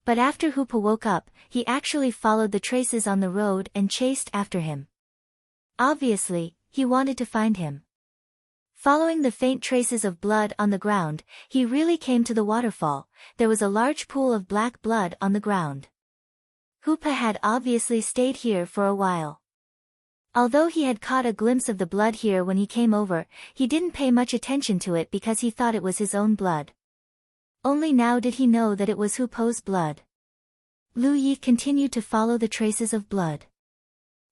But after Hu Pe woke up, he actually followed the traces on the road and chased after him. Obviously, he wanted to find him. Following the faint traces of blood on the ground, he really came to the waterfall. There was a large pool of black blood on the ground. Hu Pe had obviously stayed here for a while. Although he had caught a glimpse of the blood here when he came over, he didn't pay much attention to it because he thought it was his own blood. Only now did he know that it was Hu Pe's blood. Lu Yi continued to follow the traces of blood.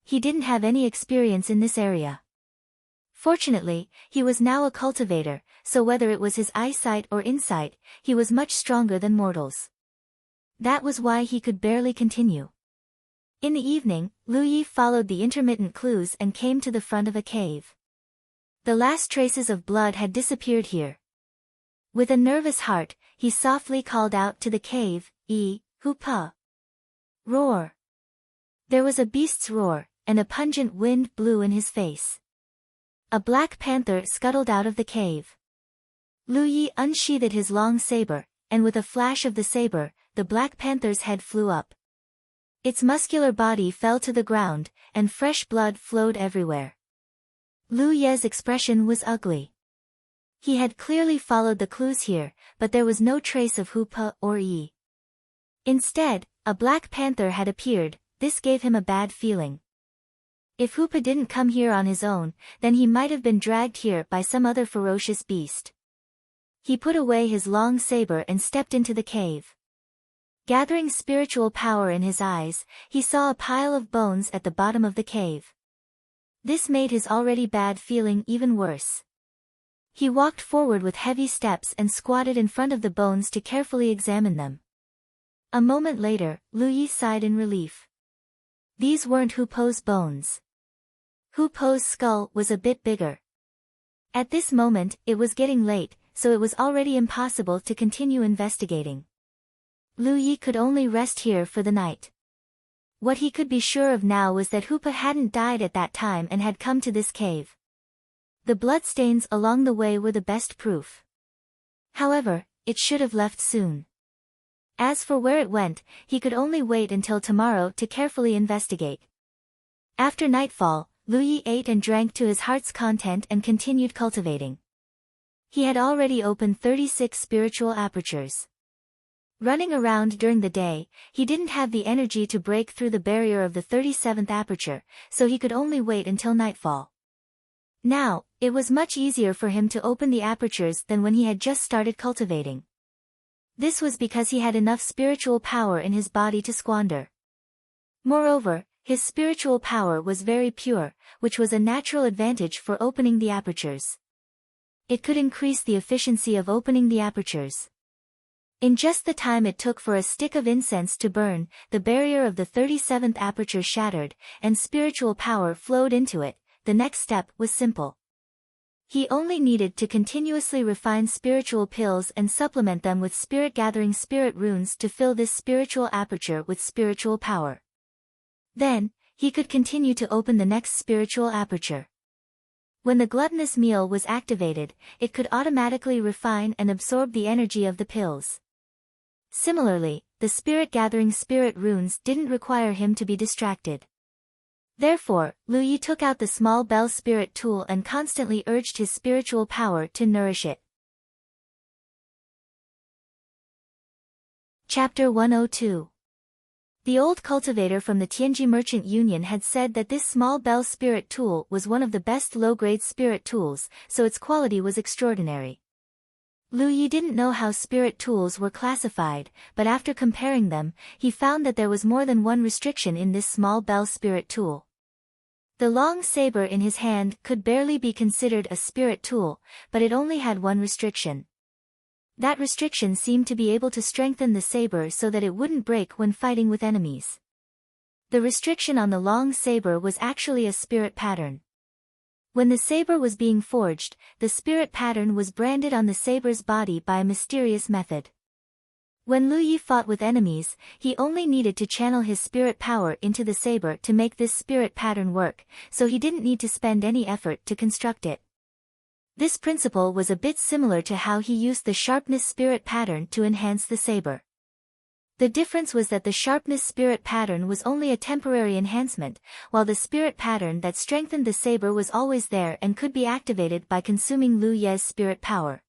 He didn't have any experience in this area. Fortunately, he was now a cultivator, so whether it was his eyesight or insight, he was much stronger than mortals. That was why he could barely continue. In the evening, Lu Yi followed the intermittent clues and came to the front of a cave. The last traces of blood had disappeared here. With a nervous heart, he softly called out to the cave, "Hu Pe." Roar. There was a beast's roar, and a pungent wind blew in his face. A black panther scuttled out of the cave. Lu Yi unsheathed his long saber, and with a flash of the saber, the black panther's head flew up. Its muscular body fell to the ground, and fresh blood flowed everywhere. Lu Ye's expression was ugly. He had clearly followed the clues here, but there was no trace of Hoopa or Yi. Instead, a black panther had appeared. This gave him a bad feeling. If Hoopa didn't come here on his own, then he might have been dragged here by some other ferocious beast. He put away his long saber and stepped into the cave. Gathering spiritual power in his eyes, he saw a pile of bones at the bottom of the cave. This made his already bad feeling even worse. He walked forward with heavy steps and squatted in front of the bones to carefully examine them. A moment later, Lu Yi sighed in relief. These weren't Hoopa's bones. Hoopa's skull was a bit bigger. At this moment, it was getting late, so it was already impossible to continue investigating. Lu Yi could only rest here for the night. What he could be sure of now was that Hoopa hadn't died at that time and had come to this cave. The bloodstains along the way were the best proof. However, it should have left soon. As for where it went, he could only wait until tomorrow to carefully investigate. After nightfall, Lu Yi ate and drank to his heart's content and continued cultivating. He had already opened 36 spiritual apertures. Running around during the day, he didn't have the energy to break through the barrier of the 37th aperture, so he could only wait until nightfall. Now, it was much easier for him to open the apertures than when he had just started cultivating. This was because he had enough spiritual power in his body to squander. Moreover, his spiritual power was very pure, which was a natural advantage for opening the apertures. It could increase the efficiency of opening the apertures. In just the time it took for a stick of incense to burn, the barrier of the 37th aperture shattered, and spiritual power flowed into it. The next step was simple. He only needed to continuously refine spiritual pills and supplement them with spirit-gathering spirit runes to fill this spiritual aperture with spiritual power. Then, he could continue to open the next spiritual aperture. When the gluttonous meal was activated, it could automatically refine and absorb the energy of the pills. Similarly, the spirit-gathering spirit runes didn't require him to be distracted. Therefore, Lu Yi took out the small bell spirit tool and constantly urged his spiritual power to nourish it. Chapter 102. The old cultivator from the Tianji Merchant Union had said that this small bell spirit tool was one of the best low-grade spirit tools, so its quality was extraordinary. Lu Yi didn't know how spirit tools were classified, but after comparing them, he found that there was more than one restriction in this small bell spirit tool. The long saber in his hand could barely be considered a spirit tool, but it only had one restriction. That restriction seemed to be able to strengthen the saber so that it wouldn't break when fighting with enemies. The restriction on the long saber was actually a spirit pattern. When the saber was being forged, the spirit pattern was branded on the saber's body by a mysterious method. When Lu Yi fought with enemies, he only needed to channel his spirit power into the saber to make this spirit pattern work, so he didn't need to spend any effort to construct it. This principle was a bit similar to how he used the sharpness spirit pattern to enhance the saber. The difference was that the sharpness spirit pattern was only a temporary enhancement, while the spirit pattern that strengthened the saber was always there and could be activated by consuming Lu Ye's spirit power.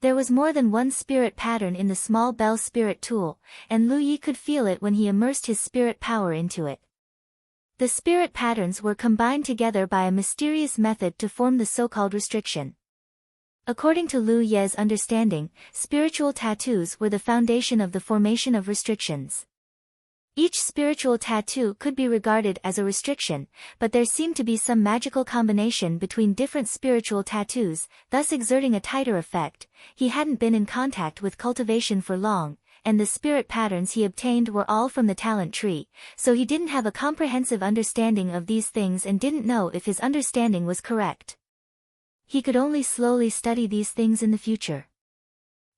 There was more than one spirit pattern in the small bell spirit tool, and Lu Yi could feel it when he immersed his spirit power into it. The spirit patterns were combined together by a mysterious method to form the so-called restriction. According to Lu Ye's understanding, spiritual tattoos were the foundation of the formation of restrictions. Each spiritual tattoo could be regarded as a restriction, but there seemed to be some magical combination between different spiritual tattoos, thus exerting a tighter effect. He hadn't been in contact with cultivation for long, and the spirit patterns he obtained were all from the talent tree, so he didn't have a comprehensive understanding of these things and didn't know if his understanding was correct. He could only slowly study these things in the future.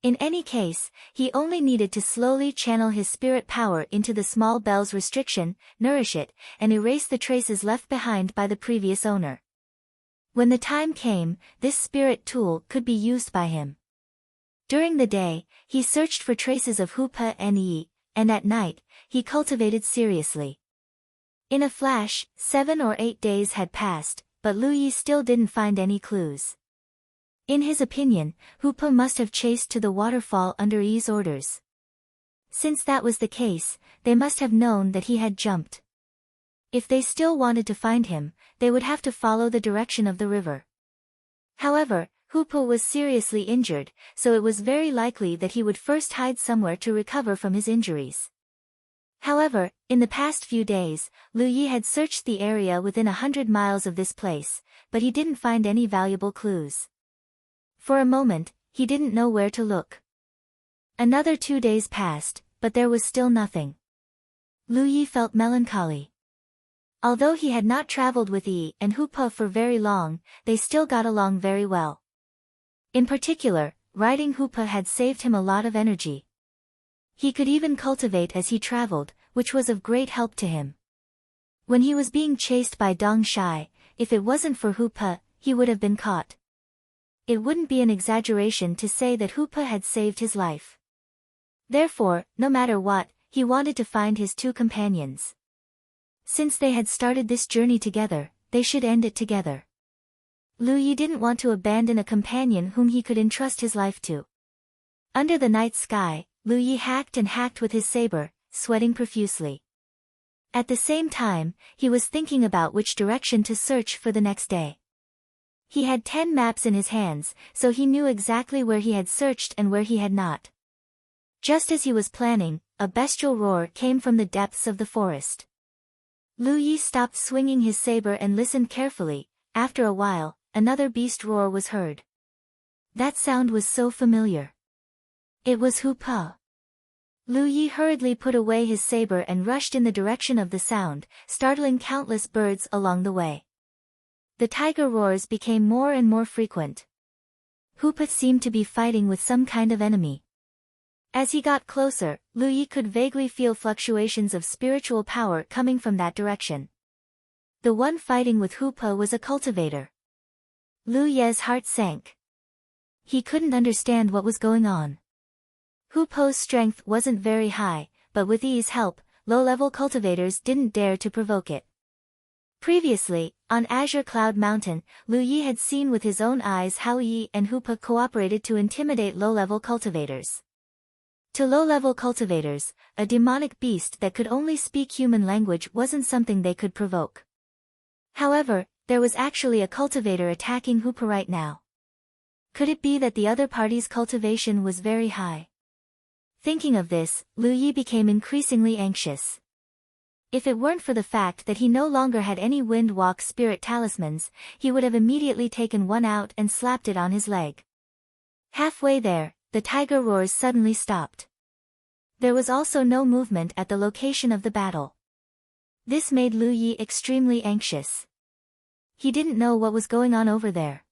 In any case, he only needed to slowly channel his spirit power into the small bell's restriction, nourish it, and erase the traces left behind by the previous owner. When the time came, this spirit tool could be used by him. During the day, he searched for traces of Hupa and Yi, and at night, he cultivated seriously. In a flash, 7 or 8 days had passed, but Lu Yi still didn't find any clues. In his opinion, Hupa must have chased to the waterfall under Yi's orders. Since that was the case, they must have known that he had jumped. If they still wanted to find him, they would have to follow the direction of the river. However, Hupa was seriously injured, so it was very likely that he would first hide somewhere to recover from his injuries. However, in the past few days, Lu Yi had searched the area within 100 miles of this place, but he didn't find any valuable clues. For a moment, he didn't know where to look. Another 2 days passed, but there was still nothing. Lu Yi felt melancholy. Although he had not traveled with Yi and Hupa for very long, they still got along very well. In particular, riding Hupa had saved him a lot of energy. He could even cultivate as he traveled, which was of great help to him. When he was being chased by Dong Shai, if it wasn't for Hupa, he would have been caught. It wouldn't be an exaggeration to say that Hupa had saved his life. Therefore, no matter what, he wanted to find his 2 companions. Since they had started this journey together, they should end it together. Lu Yi didn't want to abandon a companion whom he could entrust his life to. Under the night sky, Lu Yi hacked and hacked with his saber, sweating profusely. At the same time, he was thinking about which direction to search for the next day. He had 10 maps in his hands, so he knew exactly where he had searched and where he had not. Just as he was planning, a bestial roar came from the depths of the forest. Lu Yi stopped swinging his saber and listened carefully. After a while, another beast roar was heard. That sound was so familiar. It was Hupa. Lu Yi hurriedly put away his saber and rushed in the direction of the sound, startling countless birds along the way. The tiger roars became more and more frequent. Hupa seemed to be fighting with some kind of enemy. As he got closer, Lu Yi could vaguely feel fluctuations of spiritual power coming from that direction. The one fighting with Hupa was a cultivator. Lu Ye's heart sank. He couldn't understand what was going on. Hupa's strength wasn't very high, but with Yi's help, low-level cultivators didn't dare to provoke it. Previously, on Azure Cloud Mountain, Lu Yi had seen with his own eyes how Yi and Hupa cooperated to intimidate low-level cultivators. To low-level cultivators, a demonic beast that could only speak human language wasn't something they could provoke. However, there was actually a cultivator attacking Hupa right now. Could it be that the other party's cultivation was very high? Thinking of this, Lu Yi became increasingly anxious. If it weren't for the fact that he no longer had any Wind Walk spirit talismans, he would have immediately taken one out and slapped it on his leg. Halfway there, the tiger roars suddenly stopped. There was also no movement at the location of the battle. This made Lu Yi extremely anxious. He didn't know what was going on over there.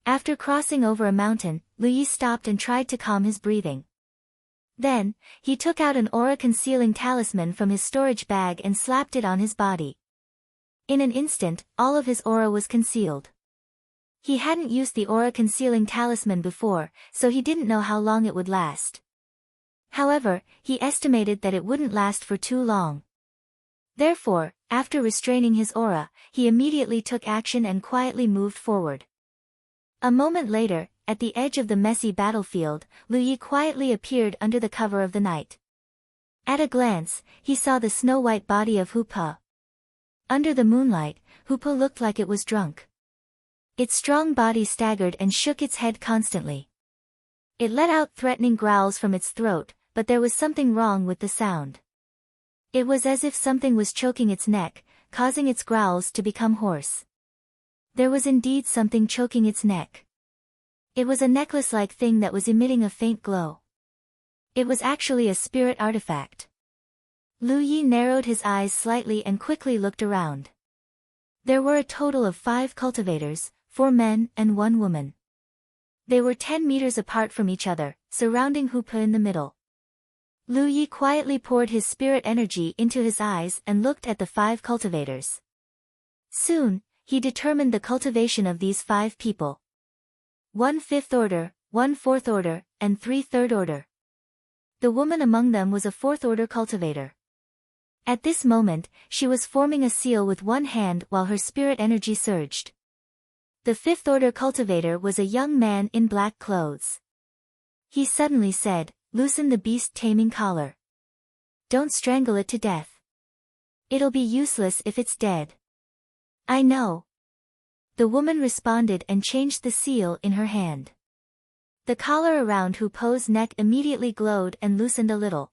After crossing over a mountain, Lu Yi stopped and tried to calm his breathing. Then, he took out an aura-concealing talisman from his storage bag and slapped it on his body. In an instant, all of his aura was concealed. He hadn't used the aura-concealing talisman before, so he didn't know how long it would last. However, he estimated that it wouldn't last for too long. Therefore, after restraining his aura, he immediately took action and quietly moved forward. A moment later, at the edge of the messy battlefield, Lu Yi quietly appeared under the cover of the night. At a glance, he saw the snow-white body of Hupa. Under the moonlight, Hupa looked like it was drunk. Its strong body staggered and shook its head constantly. It let out threatening growls from its throat, but there was something wrong with the sound. It was as if something was choking its neck, causing its growls to become hoarse. There was indeed something choking its neck. It was a necklace-like thing that was emitting a faint glow. It was actually a spirit artifact. Lu Yi narrowed his eyes slightly and quickly looked around. There were a total of 5 cultivators, 4 men and 1 woman. They were 10 meters apart from each other, surrounding Hoopa in the middle. Lu Yi quietly poured his spirit energy into his eyes and looked at the 5 cultivators. Soon, he determined the cultivation of these 5 people. 1 fifth order, 1 fourth order, and 3 third order. The woman among them was a 4th order cultivator. At this moment, she was forming a seal with one hand while her spirit energy surged. The 5th order cultivator was a young man in black clothes. He suddenly said, "Loosen the beast taming collar. Don't strangle it to death. It'll be useless if it's dead." "I know." The woman responded and changed the seal in her hand. The collar around Hoopa's neck immediately glowed and loosened a little.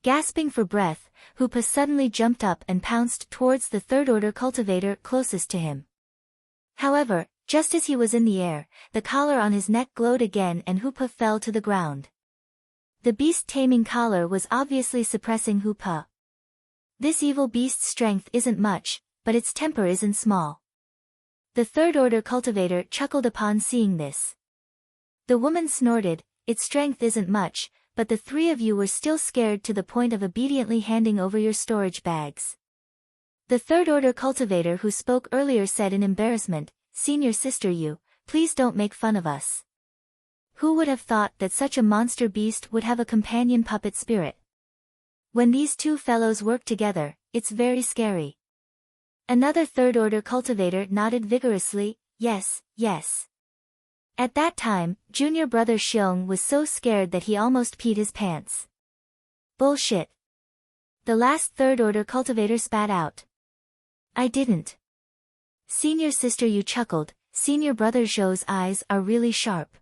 Gasping for breath, Hoopa suddenly jumped up and pounced towards the 3rd order cultivator closest to him. However, just as he was in the air, the collar on his neck glowed again and Hoopa fell to the ground. The beast taming collar was obviously suppressing Hoopa. This evil beast's strength isn't much, but its temper isn't small. The 3rd order cultivator chuckled upon seeing this. The woman snorted, "Its strength isn't much, but the 3 of you were still scared to the point of obediently handing over your storage bags." The 3rd order cultivator who spoke earlier said in embarrassment, "Senior sister, please don't make fun of us. Who would have thought that such a monster beast would have a companion puppet spirit? When these 2 fellows work together, it's very scary." Another 3rd order cultivator nodded vigorously, "Yes, yes." At that time, junior brother Xiong was so scared that he almost peed his pants. "Bullshit." The last 3rd order cultivator spat out. "I didn't." Senior sister Yu chuckled, "Senior brother Zhou's eyes are really sharp."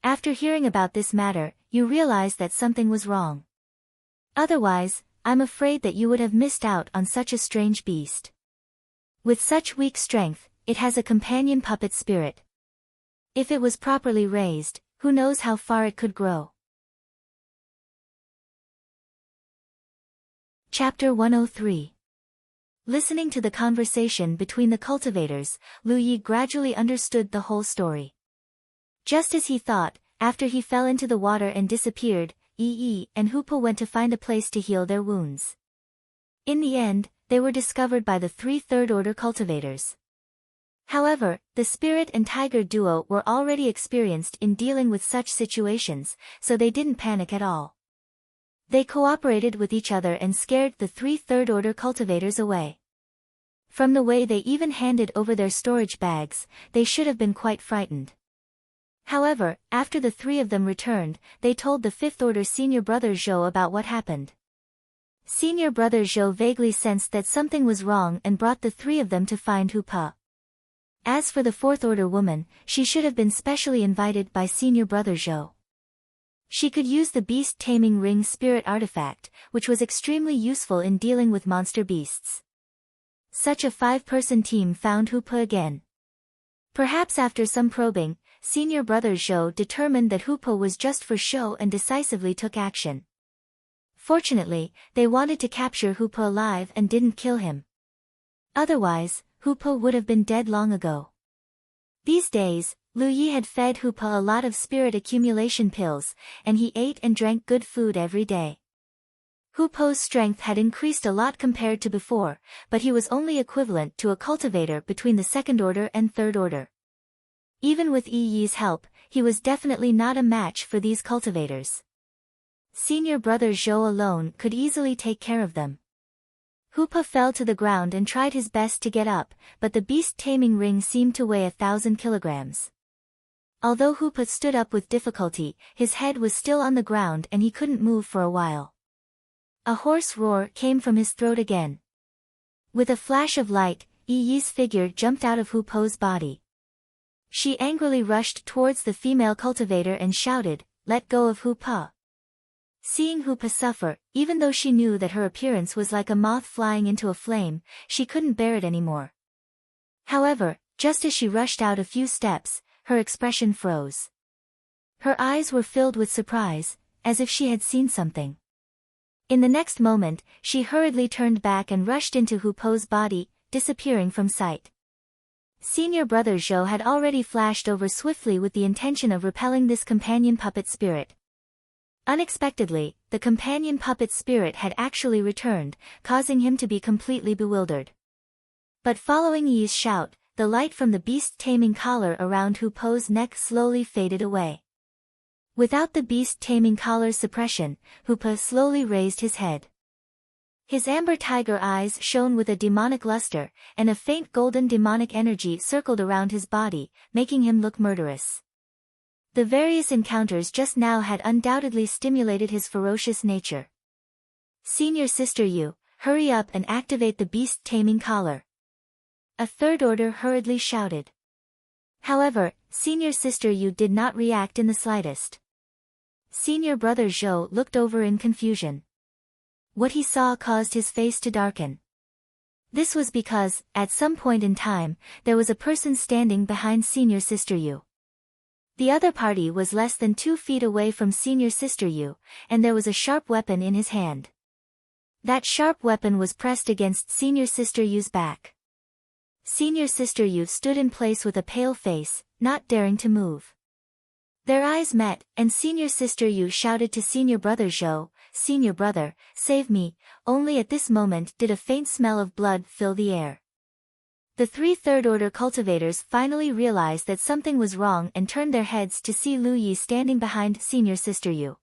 After hearing about this matter, you realized that something was wrong. Otherwise, I'm afraid that you would have missed out on such a strange beast. With such weak strength, it has a companion puppet spirit. If it was properly raised, who knows how far it could grow. Chapter 103. Listening to the conversation between the cultivators, Lu Yi gradually understood the whole story. Just as he thought, after he fell into the water and disappeared, Yi and Hoopa went to find a place to heal their wounds. In the end, they were discovered by the 3 third order cultivators. However, the spirit and tiger duo were already experienced in dealing with such situations, so they didn't panic at all. They cooperated with each other and scared the 3 third order cultivators away. From the way they even handed over their storage bags, they should have been quite frightened. However, after the 3 of them returned, they told the 5th order senior brother Zhou about what happened. Senior brother Zhou vaguely sensed that something was wrong and brought the 3 of them to find Hoopa. As for the 4th order woman, she should have been specially invited by senior brother Zhou. She could use the beast taming ring spirit artifact, which was extremely useful in dealing with monster beasts. Such a 5-person team found Hoopa again. Perhaps after some probing, senior brother Zhou determined that Hoopa was just for show and decisively took action. Fortunately, they wanted to capture Hoopa alive and didn't kill him. Otherwise, Hoopa would have been dead long ago. These days, Lu Yi had fed Hoopa a lot of spirit accumulation pills, and he ate and drank good food every day. Hoopa's strength had increased a lot compared to before, but he was only equivalent to a cultivator between the 2nd order and 3rd order. Even with Yi's help, he was definitely not a match for these cultivators. Senior brother Zhou alone could easily take care of them. Hoopa fell to the ground and tried his best to get up, but the beast taming ring seemed to weigh 1,000 kilograms. Although Hoopa stood up with difficulty, his head was still on the ground and he couldn't move for a while. A hoarse roar came from his throat again. With a flash of light, Yi's figure jumped out of Hoopa's body. She angrily rushed towards the female cultivator and shouted, "Let go of Hoopa." Seeing Hoopa suffer, even though she knew that her appearance was like a moth flying into a flame, she couldn't bear it anymore. However, just as she rushed out a few steps, her expression froze. Her eyes were filled with surprise, as if she had seen something. In the next moment, she hurriedly turned back and rushed into Hoopa's body, disappearing from sight. Senior brother Zhou had already flashed over swiftly with the intention of repelling this companion puppet spirit. Unexpectedly, the companion puppet spirit had actually returned, causing him to be completely bewildered. But following Yi's shout, the light from the beast-taming collar around Hu Po's neck slowly faded away. Without the beast-taming collar's suppression, Hu Po slowly raised his head. His amber tiger eyes shone with a demonic luster, and a faint golden demonic energy circled around his body, making him look murderous. The various encounters just now had undoubtedly stimulated his ferocious nature. Senior Sister Yu, hurry up and activate the beast-taming collar. A third order hurriedly shouted. However, Senior Sister Yu did not react in the slightest. Senior brother Zhou looked over in confusion. What he saw caused his face to darken. This was because, at some point in time, there was a person standing behind Senior Sister Yu. The other party was less than 2 feet away from Senior Sister Yu, and there was a sharp weapon in his hand. That sharp weapon was pressed against Senior Sister Yu's back. Senior Sister Yu stood in place with a pale face, not daring to move. Their eyes met, and Senior Sister Yu shouted to Senior Brother Zhou, "Senior brother, save me." Only at this moment did a faint smell of blood fill the air. The 3 third-order cultivators finally realized that something was wrong and turned their heads to see Lu Yi standing behind Senior Sister Yu.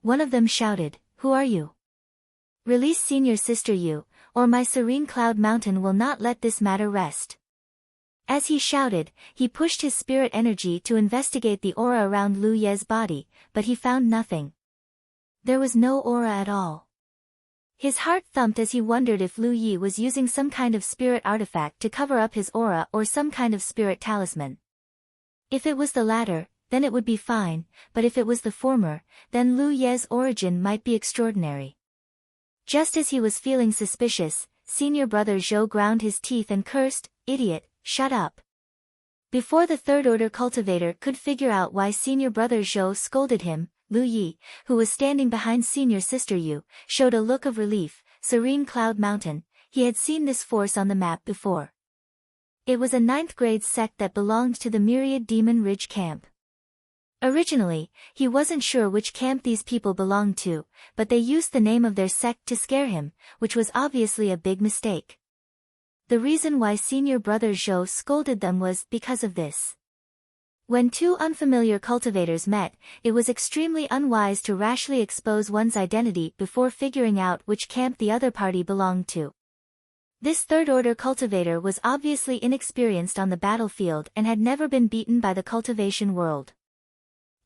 One of them shouted, "Who are you? Release Senior Sister Yu, or my serene cloud mountain will not let this matter rest." As he shouted, he pushed his spirit energy to investigate the aura around Lu Ye's body, but he found nothing. There was no aura at all. His heart thumped as he wondered if Lu Yi was using some kind of spirit artifact to cover up his aura or some kind of spirit talisman. If it was the latter, then it would be fine, but if it was the former, then Lu Ye's origin might be extraordinary. Just as he was feeling suspicious, Senior Brother Zhou ground his teeth and cursed, "Idiot, shut up." Before the third-order cultivator could figure out why Senior Brother Zhou scolded him, Lu Yi, who was standing behind Senior Sister Yu, showed a look of relief. Serene Cloud Mountain, he had seen this force on the map before. It was a 9th-grade sect that belonged to the Myriad Demon Ridge camp. Originally, he wasn't sure which camp these people belonged to, but they used the name of their sect to scare him, which was obviously a big mistake. The reason why Senior Brother Zhou scolded them was because of this. When 2 unfamiliar cultivators met, it was extremely unwise to rashly expose one's identity before figuring out which camp the other party belonged to. This third-order cultivator was obviously inexperienced on the battlefield and had never been beaten by the cultivation world.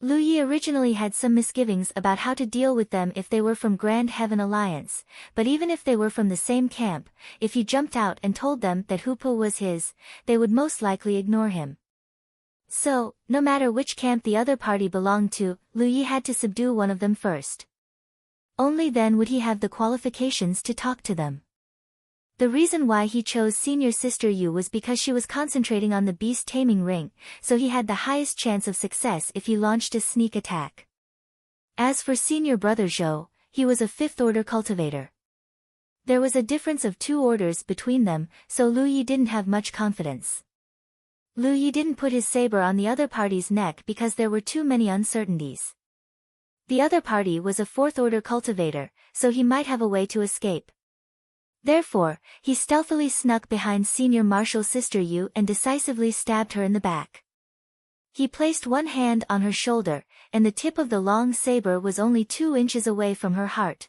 Lu Yi originally had some misgivings about how to deal with them if they were from Grand Heaven Alliance, but even if they were from the same camp, if he jumped out and told them that Hu Po was his, they would most likely ignore him. So, no matter which camp the other party belonged to, Lu Yi had to subdue one of them first. Only then would he have the qualifications to talk to them. The reason why he chose Senior Sister Yu was because she was concentrating on the beast-taming ring, so he had the highest chance of success if he launched a sneak attack. As for Senior Brother Zhou, he was a 5th-order cultivator. There was a difference of 2 orders between them, so Lu Yi didn't have much confidence. Lu Yi didn't put his saber on the other party's neck because there were too many uncertainties. The other party was a 4th-order cultivator, so he might have a way to escape. Therefore, he stealthily snuck behind Senior Martial Sister Yu and decisively stabbed her in the back. He placed one hand on her shoulder, and the tip of the long saber was only 2 inches away from her heart.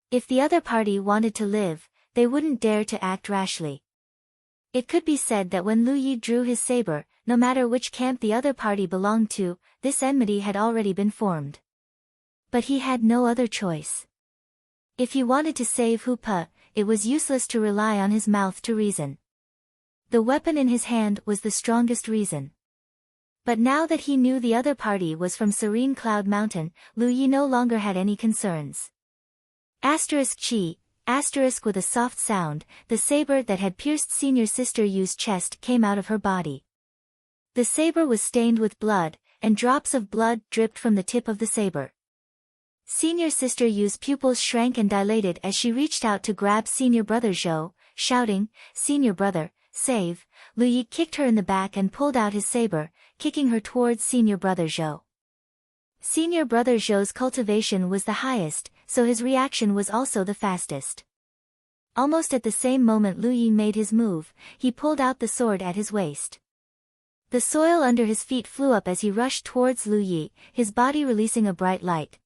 If the other party wanted to live, they wouldn't dare to act rashly. It could be said that when Lu Yi drew his saber, no matter which camp the other party belonged to, this enmity had already been formed. But he had no other choice. If he wanted to save Hu Po, it was useless to rely on his mouth to reason. The weapon in his hand was the strongest reason. But now that he knew the other party was from Serene Cloud Mountain, Lu Yi no longer had any concerns. Chi. With a soft sound, the saber that had pierced Senior Sister Yu's chest came out of her body. The saber was stained with blood, and drops of blood dripped from the tip of the saber. Senior Sister Yu's pupils shrank and dilated as she reached out to grab Senior Brother Zhou, shouting, "Senior brother, Save, Lu Yi kicked her in the back and pulled out his saber, kicking her towards senior brother Zhou. Senior brother Zhou's cultivation was the highest, so his reaction was also the fastest. Almost at the same moment Lu Yi made his move, he pulled out the sword at his waist. The soil under his feet flew up as he rushed towards Lu Yi, his body releasing a bright light.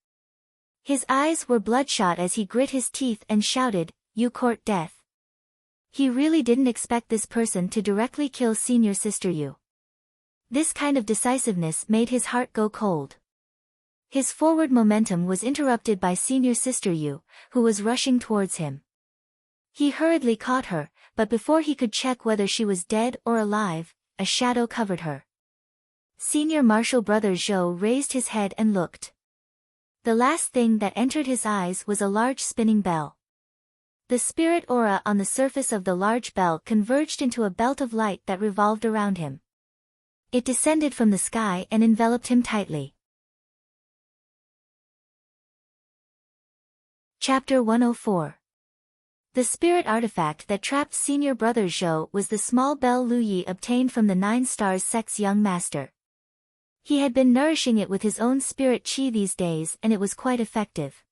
His eyes were bloodshot as he grit his teeth and shouted, "You court death." He really didn't expect this person to directly kill senior sister Yu. This kind of decisiveness made his heart go cold. His forward momentum was interrupted by senior sister Yu, who was rushing towards him. He hurriedly caught her, but before he could check whether she was dead or alive, a shadow covered her. Senior martial brother Zhou raised his head and looked. The last thing that entered his eyes was a large spinning bell. The spirit aura on the surface of the large bell converged into a belt of light that revolved around him. It descended from the sky and enveloped him tightly. Chapter 104. The spirit artifact that trapped senior brother Zhou was the small bell Lu Yi obtained from the 9 Stars sect's young master. He had been nourishing it with his own spirit chi these days and it was quite effective.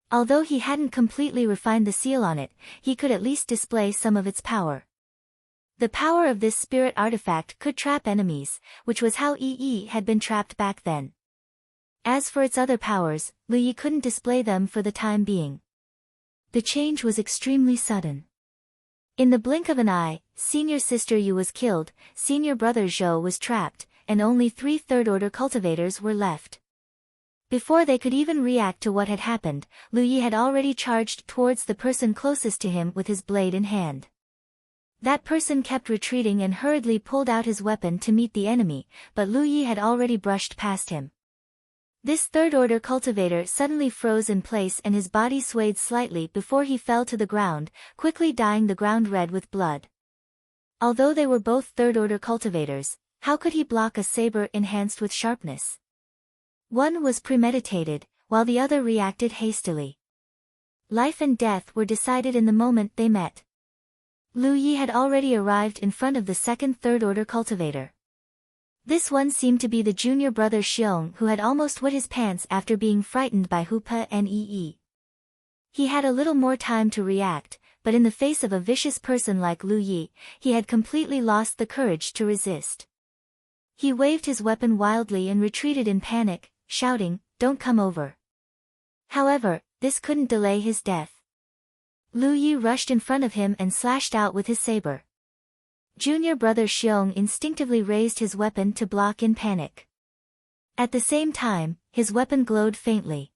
Although he hadn't completely refined the seal on it, he could at least display some of its power. The power of this spirit artifact could trap enemies, which was how Yi had been trapped back then. As for its other powers, Lu Yi couldn't display them for the time being. The change was extremely sudden. In the blink of an eye, senior sister Yu was killed, senior brother Zhou was trapped, and only 3 third-order cultivators were left. Before they could even react to what had happened, Lu Yi had already charged towards the person closest to him with his blade in hand. That person kept retreating and hurriedly pulled out his weapon to meet the enemy, but Lu Yi had already brushed past him. This third-order cultivator suddenly froze in place and his body swayed slightly before he fell to the ground, quickly dyeing the ground red with blood. Although they were both third-order cultivators, how could he block a saber enhanced with sharpness? One was premeditated, while the other reacted hastily. Life and death were decided in the moment they met. Lu Yi had already arrived in front of the second third-order cultivator. This one seemed to be the junior brother Xiong who had almost wet his pants after being frightened by Hupa and Yi. He had a little more time to react, but in the face of a vicious person like Lu Yi, he had completely lost the courage to resist. He waved his weapon wildly and retreated in panic, shouting, "Don't come over." However, this couldn't delay his death. Lu Yi rushed in front of him and slashed out with his saber. Junior brother Xiong instinctively raised his weapon to block in panic. At the same time, his weapon glowed faintly.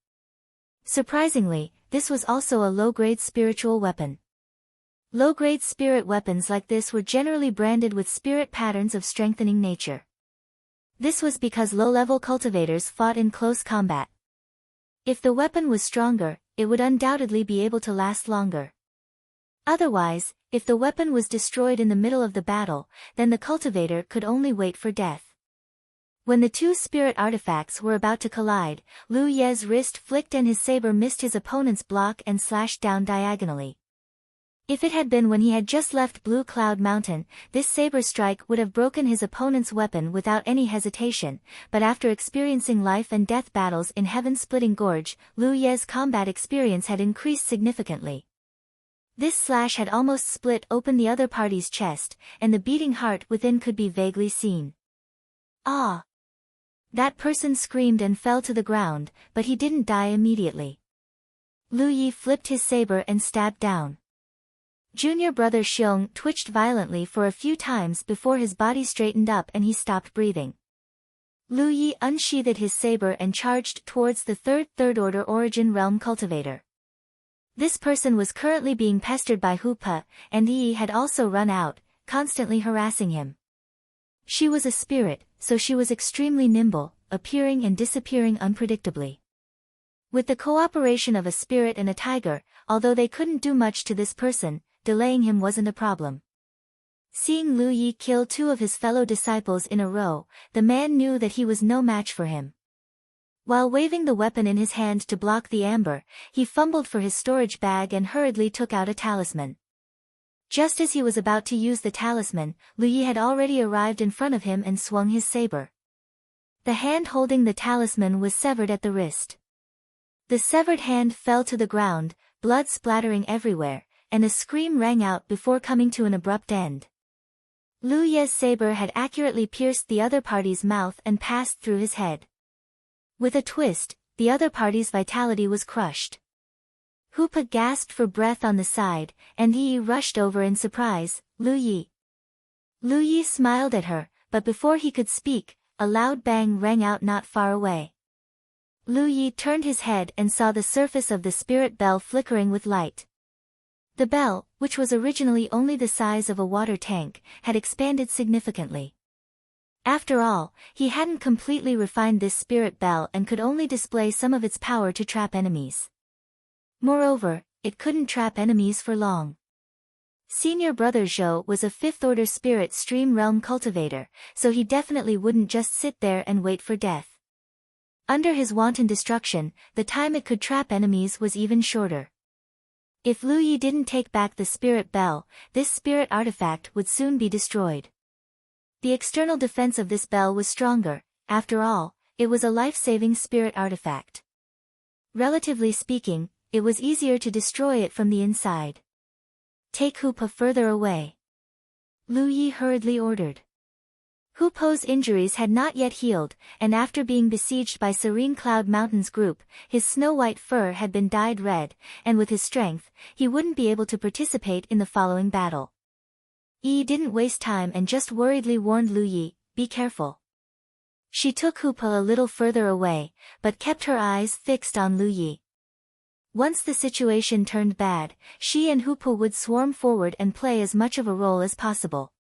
Surprisingly, this was also a low-grade spiritual weapon. Low-grade spirit weapons like this were generally branded with spirit patterns of strengthening nature. This was because low-level cultivators fought in close combat. If the weapon was stronger, it would undoubtedly be able to last longer. Otherwise, if the weapon was destroyed in the middle of the battle, then the cultivator could only wait for death. When the 2 spirit artifacts were about to collide, Lu Ye's wrist flicked and his saber missed his opponent's block and slashed down diagonally. If it had been when he had just left Blue Cloud Mountain, this saber strike would have broken his opponent's weapon without any hesitation, but after experiencing life and death battles in Heaven-Splitting Gorge, Lu Ye's combat experience had increased significantly. This slash had almost split open the other party's chest, and the beating heart within could be vaguely seen. Ah! That person screamed and fell to the ground, but he didn't die immediately. Lu Yi flipped his saber and stabbed down. Junior brother Xiong twitched violently for a few times before his body straightened up and he stopped breathing. Lu Yi unsheathed his saber and charged towards the third-order origin realm cultivator. This person was currently being pestered by Hupa, and Yi had also run out, constantly harassing him. She was a spirit, so she was extremely nimble, appearing and disappearing unpredictably. With the cooperation of a spirit and a tiger, although they couldn't do much to this person, delaying him wasn't a problem. Seeing Lu Yi kill 2 of his fellow disciples in a row, the man knew that he was no match for him. While waving the weapon in his hand to block the amber, he fumbled for his storage bag and hurriedly took out a talisman. Just as he was about to use the talisman, Lu Yi had already arrived in front of him and swung his saber. The hand holding the talisman was severed at the wrist. The severed hand fell to the ground, blood splattering everywhere, and a scream rang out before coming to an abrupt end. Lu Ye's saber had accurately pierced the other party's mouth and passed through his head. With a twist, the other party's vitality was crushed. Hoopa gasped for breath on the side, and Yi rushed over in surprise. Lu Yi. Lu Yi smiled at her, but before he could speak, a loud bang rang out not far away. Lu Yi turned his head and saw the surface of the spirit bell flickering with light. The bell, which was originally only the size of a water tank, had expanded significantly. After all, he hadn't completely refined this spirit bell and could only display some of its power to trap enemies. Moreover, it couldn't trap enemies for long. Senior brother Zhou was a fifth-order spirit stream realm cultivator, so he definitely wouldn't just sit there and wait for death. Under his wanton destruction, the time it could trap enemies was even shorter. If Lu Yi didn't take back the spirit bell, this spirit artifact would soon be destroyed. The external defense of this bell was stronger. After all, it was a life-saving spirit artifact. Relatively speaking, it was easier to destroy it from the inside. Take Hoopa further away. Lu Yi hurriedly ordered. Hoopo's injuries had not yet healed, and after being besieged by Serene Cloud Mountain's group, his snow-white fur had been dyed red, and with his strength, he wouldn't be able to participate in the following battle. Yi didn't waste time and just worriedly warned Lu Yi, "Be careful." She took Hoopa a little further away, but kept her eyes fixed on Lu Yi. Once the situation turned bad, she and Hoopa would swarm forward and play as much of a role as possible.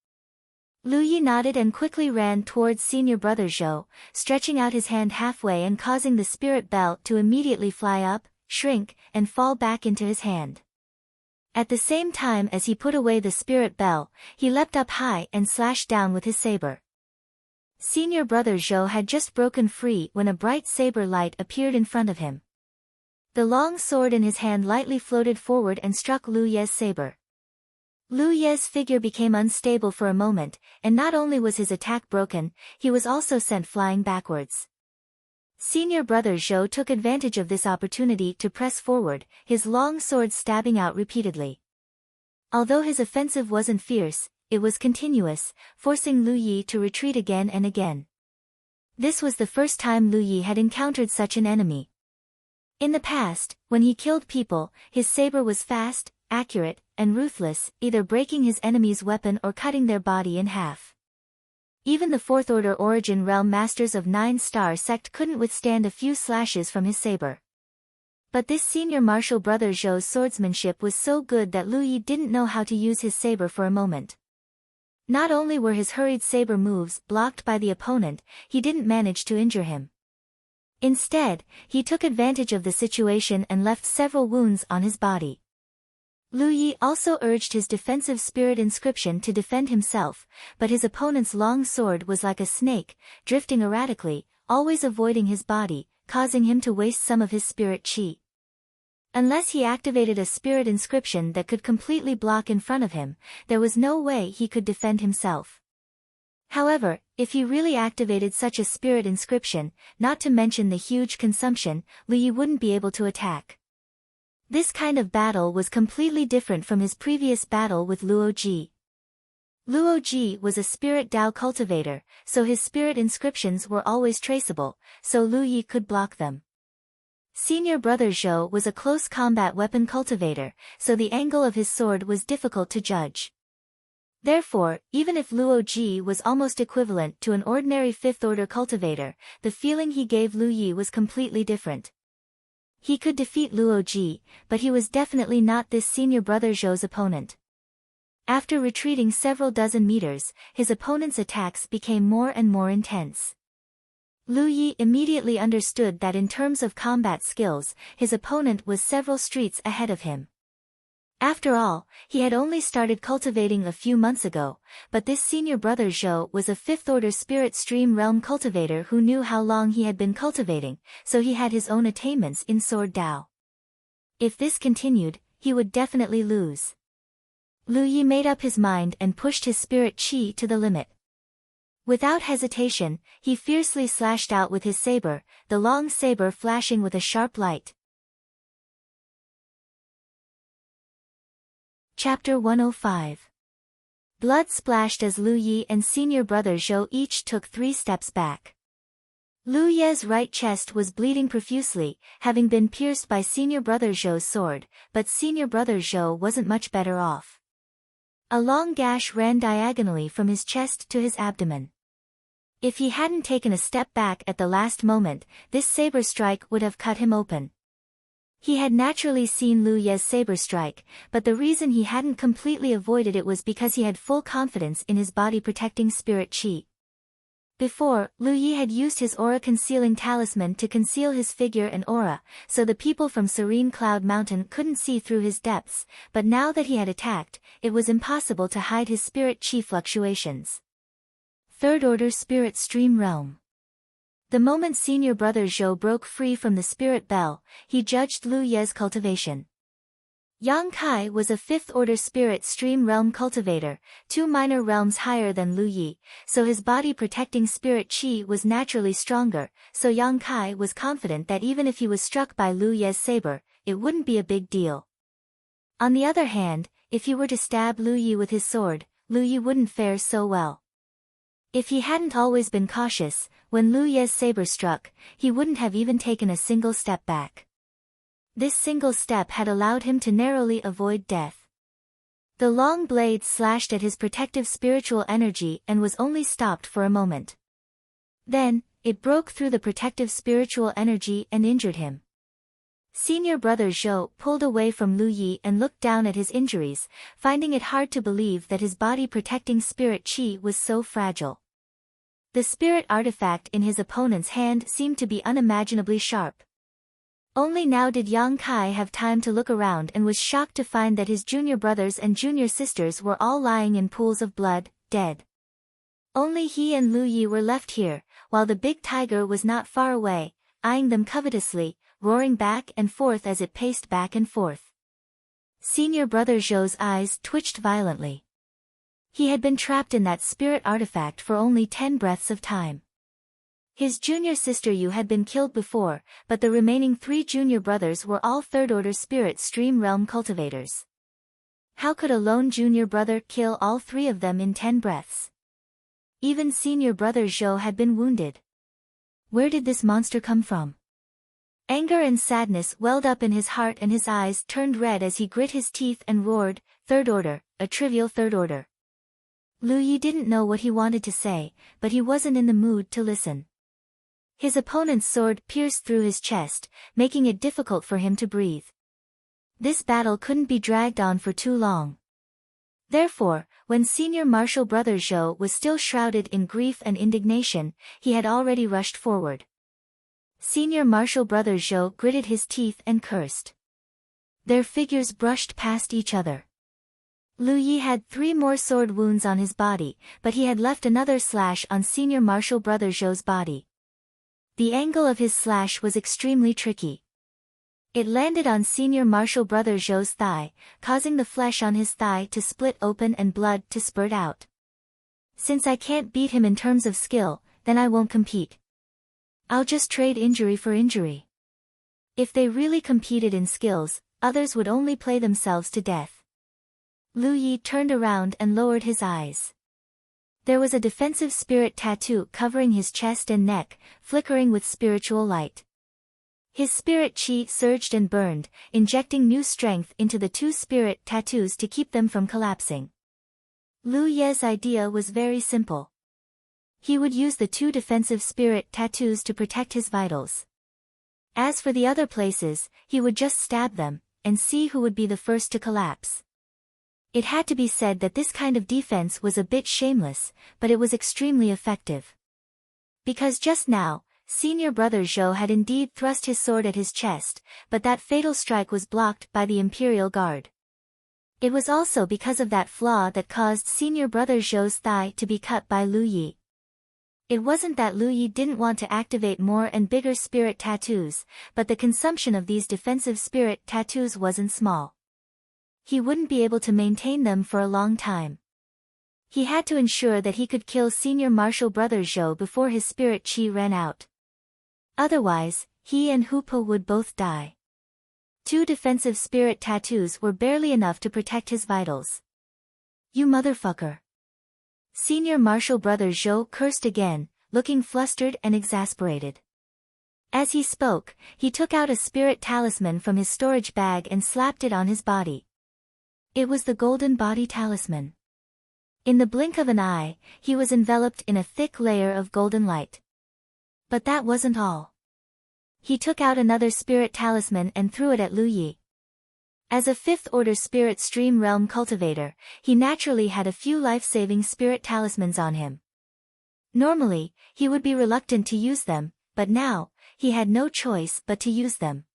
Lu Yi nodded and quickly ran towards senior brother Zhou, stretching out his hand halfway and causing the spirit bell to immediately fly up, shrink, and fall back into his hand. At the same time as he put away the spirit bell, he leapt up high and slashed down with his saber. Senior brother Zhou had just broken free when a bright saber light appeared in front of him. The long sword in his hand lightly floated forward and struck Lu Ye's saber. Lu Ye's figure became unstable for a moment, and not only was his attack broken, he was also sent flying backwards. Senior brother Zhou took advantage of this opportunity to press forward, his long sword stabbing out repeatedly. Although his offensive wasn't fierce, it was continuous, forcing Lu Yi to retreat again and again. This was the first time Lu Yi had encountered such an enemy. In the past, when he killed people, his saber was fast, accurate, and ruthless, either breaking his enemy's weapon or cutting their body in half. Even the fourth-order origin realm masters of 9-star sect couldn't withstand a few slashes from his saber. But this senior martial brother Zhou's swordsmanship was so good that Lu Yi didn't know how to use his saber for a moment. Not only were his hurried saber moves blocked by the opponent, he didn't manage to injure him. Instead, he took advantage of the situation and left several wounds on his body. Lu Yi also urged his defensive spirit inscription to defend himself, but his opponent's long sword was like a snake, drifting erratically, always avoiding his body, causing him to waste some of his spirit chi. Unless he activated a spirit inscription that could completely block in front of him, there was no way he could defend himself. However, if he really activated such a spirit inscription, not to mention the huge consumption, Lu Yi wouldn't be able to attack. This kind of battle was completely different from his previous battle with Luo Ji. Luo Ji was a spirit Dao cultivator, so his spirit inscriptions were always traceable, so Lu Yi could block them. Senior brother Zhou was a close combat weapon cultivator, so the angle of his sword was difficult to judge. Therefore, even if Luo Ji was almost equivalent to an ordinary fifth-order cultivator, the feeling he gave Lu Yi was completely different. He could defeat Luo Ji, but he was definitely not this senior brother Zhou's opponent. After retreating several dozen meters, his opponent's attacks became more and more intense. Lu Yi immediately understood that in terms of combat skills, his opponent was several streets ahead of him. After all, he had only started cultivating a few months ago, but this senior brother Zhou was a fifth-order spirit stream realm cultivator who knew how long he had been cultivating, so he had his own attainments in Sword Dao. If this continued, he would definitely lose. Lu Yi made up his mind and pushed his spirit chi to the limit. Without hesitation, he fiercely slashed out with his saber, the long saber flashing with a sharp light. Chapter 105. Blood splashed as Lu Yi and senior brother Zhou each took 3 steps back. Lu Ye's right chest was bleeding profusely, having been pierced by senior brother Zhou's sword, but senior brother Zhou wasn't much better off. A long gash ran diagonally from his chest to his abdomen. If he hadn't taken a step back at the last moment, this saber strike would have cut him open. He had naturally seen Lu Ye's saber strike, but the reason he hadn't completely avoided it was because he had full confidence in his body-protecting spirit chi. Before, Lu Yi had used his aura-concealing talisman to conceal his figure and aura, so the people from Serene Cloud Mountain couldn't see through his depths, but now that he had attacked, it was impossible to hide his spirit chi fluctuations. Third Order Spirit Stream Realm. The moment senior brother Zhou broke free from the spirit bell, he judged Lu Ye's cultivation. Yang Kai was a 5th Order Spirit Stream Realm cultivator, 2 minor realms higher than Lu Yi, so his body-protecting spirit chi was naturally stronger, so Yang Kai was confident that even if he was struck by Lu Ye's saber, it wouldn't be a big deal. On the other hand, if he were to stab Lu Yi with his sword, Lu Yi wouldn't fare so well. If he hadn't always been cautious, when Lu Ye's saber struck, he wouldn't have even taken a single step back. This single step had allowed him to narrowly avoid death. The long blade slashed at his protective spiritual energy and was only stopped for a moment. Then, it broke through the protective spiritual energy and injured him. Senior brother Zhou pulled away from Lu Yi and looked down at his injuries, finding it hard to believe that his body-protecting spirit chi was so fragile. The spirit artifact in his opponent's hand seemed to be unimaginably sharp. Only now did Yang Kai have time to look around and was shocked to find that his junior brothers and junior sisters were all lying in pools of blood, dead. Only he and Lu Yi were left here, while the big tiger was not far away, eyeing them covetously, roaring back and forth as it paced back and forth. Senior brother Zhou's eyes twitched violently. He had been trapped in that spirit artifact for only 10 breaths of time. His junior sister Yu had been killed before, but the remaining 3 junior brothers were all 3rd Order Spirit Stream Realm cultivators. How could a lone junior brother kill all 3 of them in 10 breaths? Even senior brother Zhou had been wounded. Where did this monster come from? Anger and sadness welled up in his heart and his eyes turned red as he grit his teeth and roared, "Third Order, a trivial Third Order." Lu Yi didn't know what he wanted to say, but he wasn't in the mood to listen. His opponent's sword pierced through his chest, making it difficult for him to breathe. This battle couldn't be dragged on for too long. Therefore, when senior martial brother Zhou was still shrouded in grief and indignation, he had already rushed forward. Senior martial brother Zhou gritted his teeth and cursed. Their figures brushed past each other. Lu Yi had 3 more sword wounds on his body, but he had left another slash on senior martial brother Zhou's body. The angle of his slash was extremely tricky. It landed on senior martial brother Zhou's thigh, causing the flesh on his thigh to split open and blood to spurt out. Since I can't beat him in terms of skill, then I won't compete. I'll just trade injury for injury. If they really competed in skills, others would only play themselves to death. Lu Yi turned around and lowered his eyes. There was a defensive spirit tattoo covering his chest and neck, flickering with spiritual light. His spirit chi surged and burned, injecting new strength into the 2 spirit tattoos to keep them from collapsing. Lu Ye's idea was very simple. He would use the 2 defensive spirit tattoos to protect his vitals. As for the other places, he would just stab them, and see who would be the first to collapse. It had to be said that this kind of defense was a bit shameless, but it was extremely effective. Because just now, senior brother Zhou had indeed thrust his sword at his chest, but that fatal strike was blocked by the Imperial Guard. It was also because of that flaw that caused senior brother Zhou's thigh to be cut by Lu Yi. It wasn't that Lu Yi didn't want to activate more and bigger spirit tattoos, but the consumption of these defensive spirit tattoos wasn't small. He wouldn't be able to maintain them for a long time. He had to ensure that he could kill Senior Martial Brother Zhou before his spirit chi ran out. Otherwise, he and Hupo would both die. 2 defensive spirit tattoos were barely enough to protect his vitals. You motherfucker. Senior Martial Brother Zhou cursed again, looking flustered and exasperated. As he spoke, he took out a spirit talisman from his storage bag and slapped it on his body. It was the golden body talisman. In the blink of an eye, he was enveloped in a thick layer of golden light. But that wasn't all. He took out another spirit talisman and threw it at Lu Yi. As a 5th-order spirit stream realm cultivator, he naturally had a few life-saving spirit talismans on him. Normally, he would be reluctant to use them, but now, he had no choice but to use them.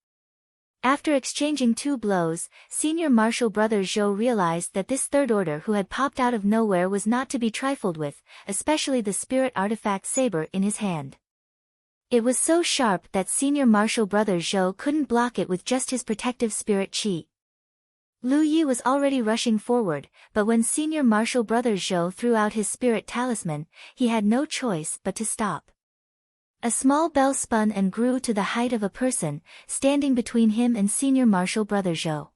After exchanging 2 blows, Senior Martial Brother Zhou realized that this 3rd order who had popped out of nowhere was not to be trifled with, especially the spirit artifact saber in his hand. It was so sharp that Senior Martial Brother Zhou couldn't block it with just his protective spirit chi. Lu Yi was already rushing forward, but when Senior Martial Brother Zhou threw out his spirit talisman, he had no choice but to stop. A small bell spun and grew to the height of a person, standing between him and Senior Martial Brother Zhou.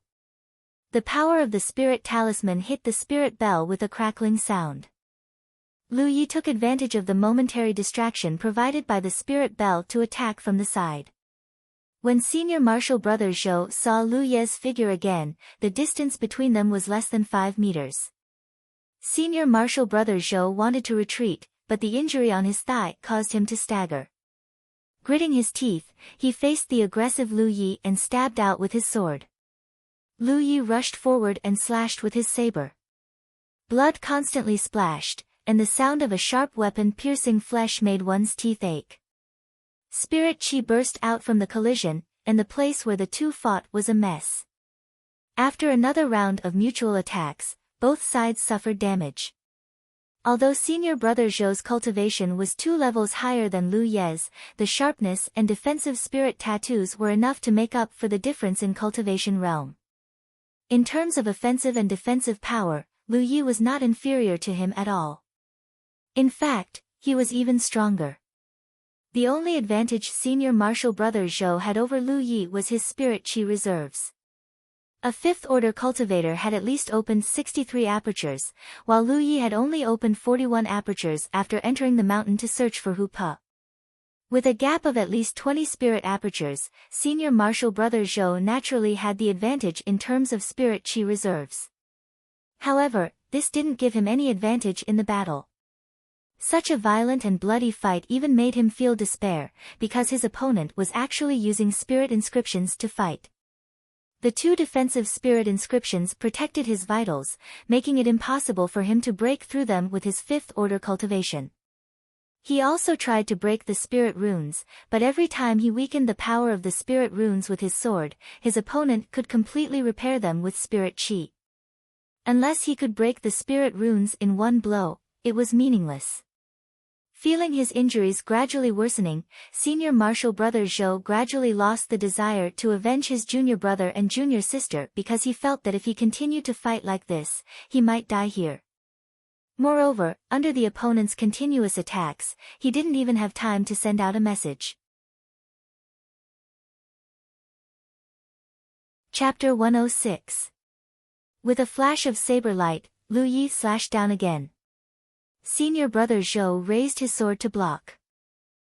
The power of the spirit talisman hit the spirit bell with a crackling sound. Lu Yi took advantage of the momentary distraction provided by the spirit bell to attack from the side. When Senior Martial Brother Zhou saw Lu Ye's figure again, the distance between them was less than 5 meters. Senior Martial Brother Zhou wanted to retreat, but the injury on his thigh caused him to stagger. Gritting his teeth, he faced the aggressive Lu Yi and stabbed out with his sword. Lu Yi rushed forward and slashed with his saber. Blood constantly splashed, and the sound of a sharp weapon piercing flesh made one's teeth ache. Spirit chi burst out from the collision, and the place where the 2 fought was a mess. After another round of mutual attacks, both sides suffered damage. Although Senior Brother Zhou's cultivation was 2 levels higher than Lu Ye's, the sharpness and defensive spirit tattoos were enough to make up for the difference in cultivation realm. In terms of offensive and defensive power, Lu Yi was not inferior to him at all. In fact, he was even stronger. The only advantage Senior Martial Brother Zhou had over Lu Yi was his spirit chi reserves. A 5th-order cultivator had at least opened 63 apertures, while Lu Yi had only opened 41 apertures after entering the mountain to search for Hu Pa. With a gap of at least 20 spirit apertures, Senior Martial Brother Zhou naturally had the advantage in terms of spirit chi reserves. However, this didn't give him any advantage in the battle. Such a violent and bloody fight even made him feel despair, because his opponent was actually using spirit inscriptions to fight. The 2 defensive spirit inscriptions protected his vitals, making it impossible for him to break through them with his 5th-order cultivation. He also tried to break the spirit runes, but every time he weakened the power of the spirit runes with his sword, his opponent could completely repair them with spirit chi. Unless he could break the spirit runes in one blow, it was meaningless. Feeling his injuries gradually worsening, Senior Martial Brother Zhou gradually lost the desire to avenge his junior brother and junior sister because he felt that if he continued to fight like this, he might die here. Moreover, under the opponent's continuous attacks, he didn't even have time to send out a message. Chapter 106. With a flash of saber light, Lu Yi slashed down again. Senior Brother Zhou raised his sword to block.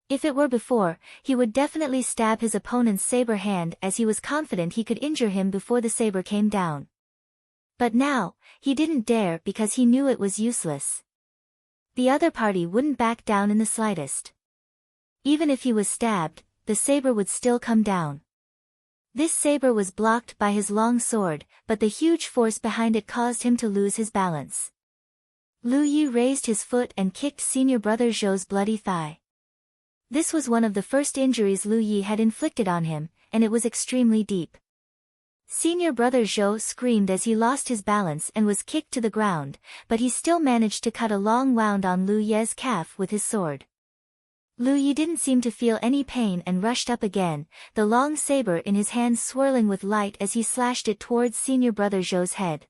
If it were before, he would definitely stab his opponent's saber hand as he was confident he could injure him before the saber came down. But now, he didn't dare because he knew it was useless. The other party wouldn't back down in the slightest. Even if he was stabbed, the saber would still come down. This saber was blocked by his long sword, but the huge force behind it caused him to lose his balance. Lu Yi raised his foot and kicked Senior Brother Zhou's bloody thigh. This was one of the first injuries Lu Yi had inflicted on him, and it was extremely deep. Senior Brother Zhou screamed as he lost his balance and was kicked to the ground, but he still managed to cut a long wound on Lu Ye's calf with his sword. Lu Yi didn't seem to feel any pain and rushed up again, the long saber in his hands swirling with light as he slashed it towards senior brother Zhou's head.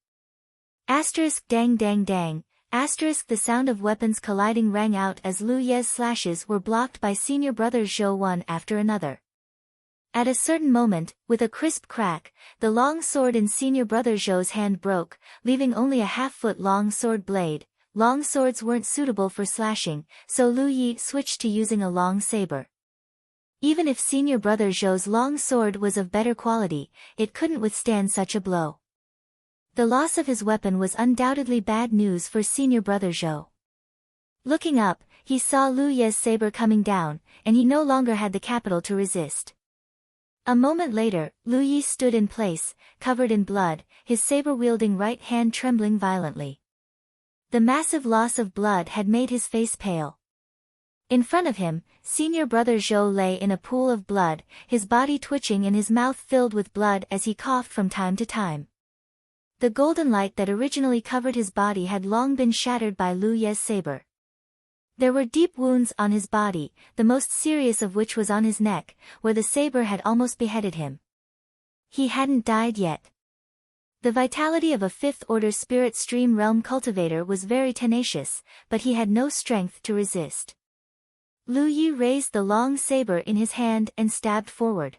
Asterisk dang dang dang, asterisk the sound of weapons colliding rang out as Lu Ye's slashes were blocked by senior brother Zhou one after another. At a certain moment, with a crisp crack, the long sword in senior brother Zhou's hand broke, leaving only a half-foot long sword blade. Long swords weren't suitable for slashing, so Lu Yi switched to using a long saber. Even if senior brother Zhou's long sword was of better quality, it couldn't withstand such a blow. The loss of his weapon was undoubtedly bad news for senior brother Zhou. Looking up, he saw Lu Ye's saber coming down, and he no longer had the capital to resist. A moment later, Lu Yi stood in place, covered in blood, his saber-wielding right hand trembling violently. The massive loss of blood had made his face pale. In front of him, senior brother Zhou lay in a pool of blood, his body twitching and his mouth filled with blood as he coughed from time to time. The golden light that originally covered his body had long been shattered by Lu Ye's saber. There were deep wounds on his body, the most serious of which was on his neck, where the saber had almost beheaded him. He hadn't died yet. The vitality of a fifth-order spirit stream realm cultivator was very tenacious, but he had no strength to resist. Lu Yi raised the long saber in his hand and stabbed forward.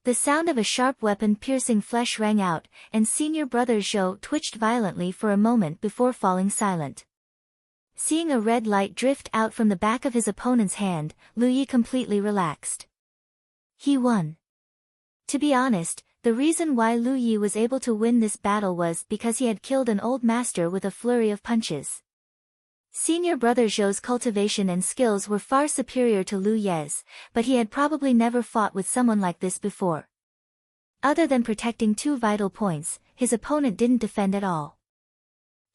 The sound of a sharp weapon piercing flesh rang out, and senior brother Zhou twitched violently for a moment before falling silent. Seeing a red light drift out from the back of his opponent's hand, Lu Yi completely relaxed. He won. To be honest, the reason why Lu Yi was able to win this battle was because he had killed an old master with a flurry of punches. Senior brother Zhou's cultivation and skills were far superior to Lu Ye's, but he had probably never fought with someone like this before. Other than protecting two vital points, his opponent didn't defend at all.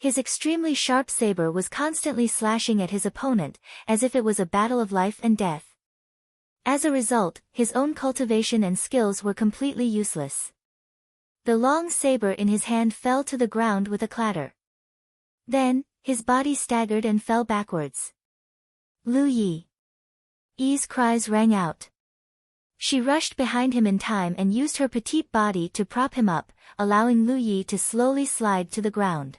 His extremely sharp saber was constantly slashing at his opponent, as if it was a battle of life and death. As a result, his own cultivation and skills were completely useless. The long saber in his hand fell to the ground with a clatter. Then, his body staggered and fell backwards. Lu Yi's cries rang out. She rushed behind him in time and used her petite body to prop him up, allowing Lu Yi to slowly slide to the ground.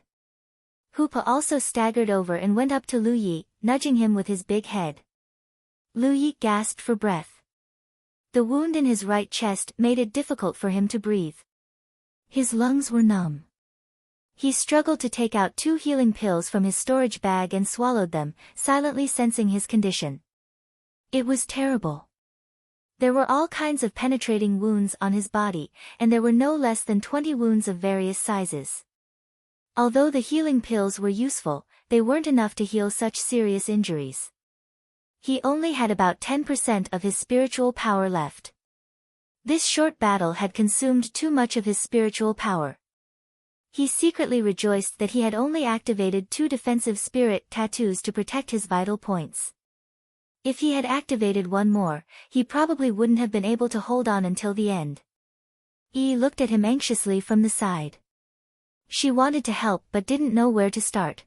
Hoopa also staggered over and went up to Lu Yi, nudging him with his big head. Lu Yi gasped for breath. The wound in his right chest made it difficult for him to breathe. His lungs were numb. He struggled to take out 2 healing pills from his storage bag and swallowed them, silently sensing his condition. It was terrible. There were all kinds of penetrating wounds on his body, and there were no less than 20 wounds of various sizes. Although the healing pills were useful, they weren't enough to heal such serious injuries. He only had about 10% of his spiritual power left. This short battle had consumed too much of his spiritual power. He secretly rejoiced that he had only activated 2 defensive spirit tattoos to protect his vital points. If he had activated one more, he probably wouldn't have been able to hold on until the end. Yi looked at him anxiously from the side. She wanted to help but didn't know where to start.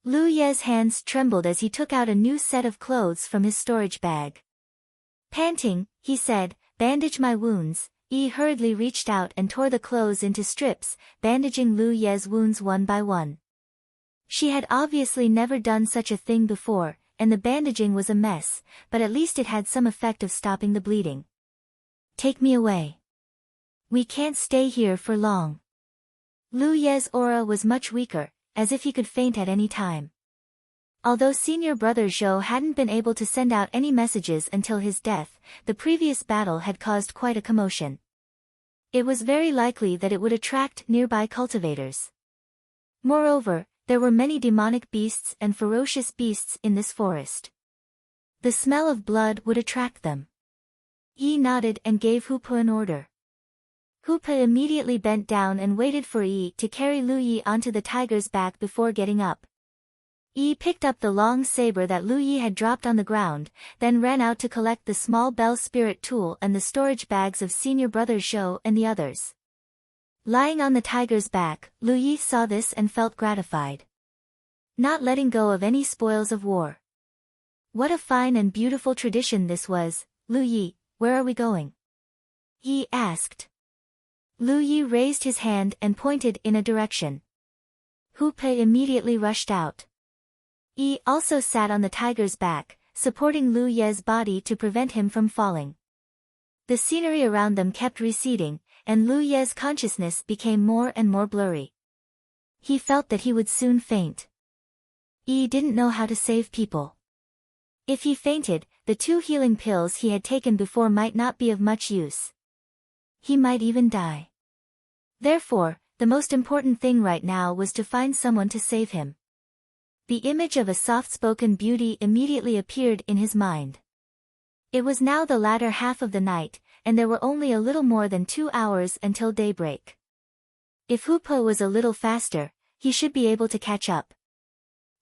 Lu Ye's hands trembled as he took out a new set of clothes from his storage bag. Panting, he said, "Bandage my wounds." Yi hurriedly reached out and tore the clothes into strips, bandaging Lu Ye's wounds one by one. She had obviously never done such a thing before, and the bandaging was a mess, but at least it had some effect of stopping the bleeding. "Take me away. We can't stay here for long." Lu Ye's aura was much weaker, as if he could faint at any time. Although senior brother Zhou hadn't been able to send out any messages until his death, the previous battle had caused quite a commotion. It was very likely that it would attract nearby cultivators. Moreover, there were many demonic beasts and ferocious beasts in this forest. The smell of blood would attract them. Yi nodded and gave Hoopa an order. Hoopa immediately bent down and waited for Yi to carry Lu Yi onto the tiger's back before getting up. Yi picked up the long saber that Lu Yi had dropped on the ground, then ran out to collect the small bell spirit tool and the storage bags of senior brother Zhou and the others. Lying on the tiger's back, Lu Yi saw this and felt gratified. Not letting go of any spoils of war. What a fine and beautiful tradition this was. Lu Yi, where are we going? Yi asked. Lu Yi raised his hand and pointed in a direction. Hu Pei immediately rushed out. Yi also sat on the tiger's back, supporting Lu Ye's body to prevent him from falling. The scenery around them kept receding, and Lu Ye's consciousness became more and more blurry. He felt that he would soon faint. Yi didn't know how to save people. If he fainted, the 2 healing pills he had taken before might not be of much use. He might even die. Therefore, the most important thing right now was to find someone to save him. The image of a soft-spoken beauty immediately appeared in his mind. It was now the latter half of the night, and there were only a little more than 2 hours until daybreak. If Hu Po was a little faster, he should be able to catch up.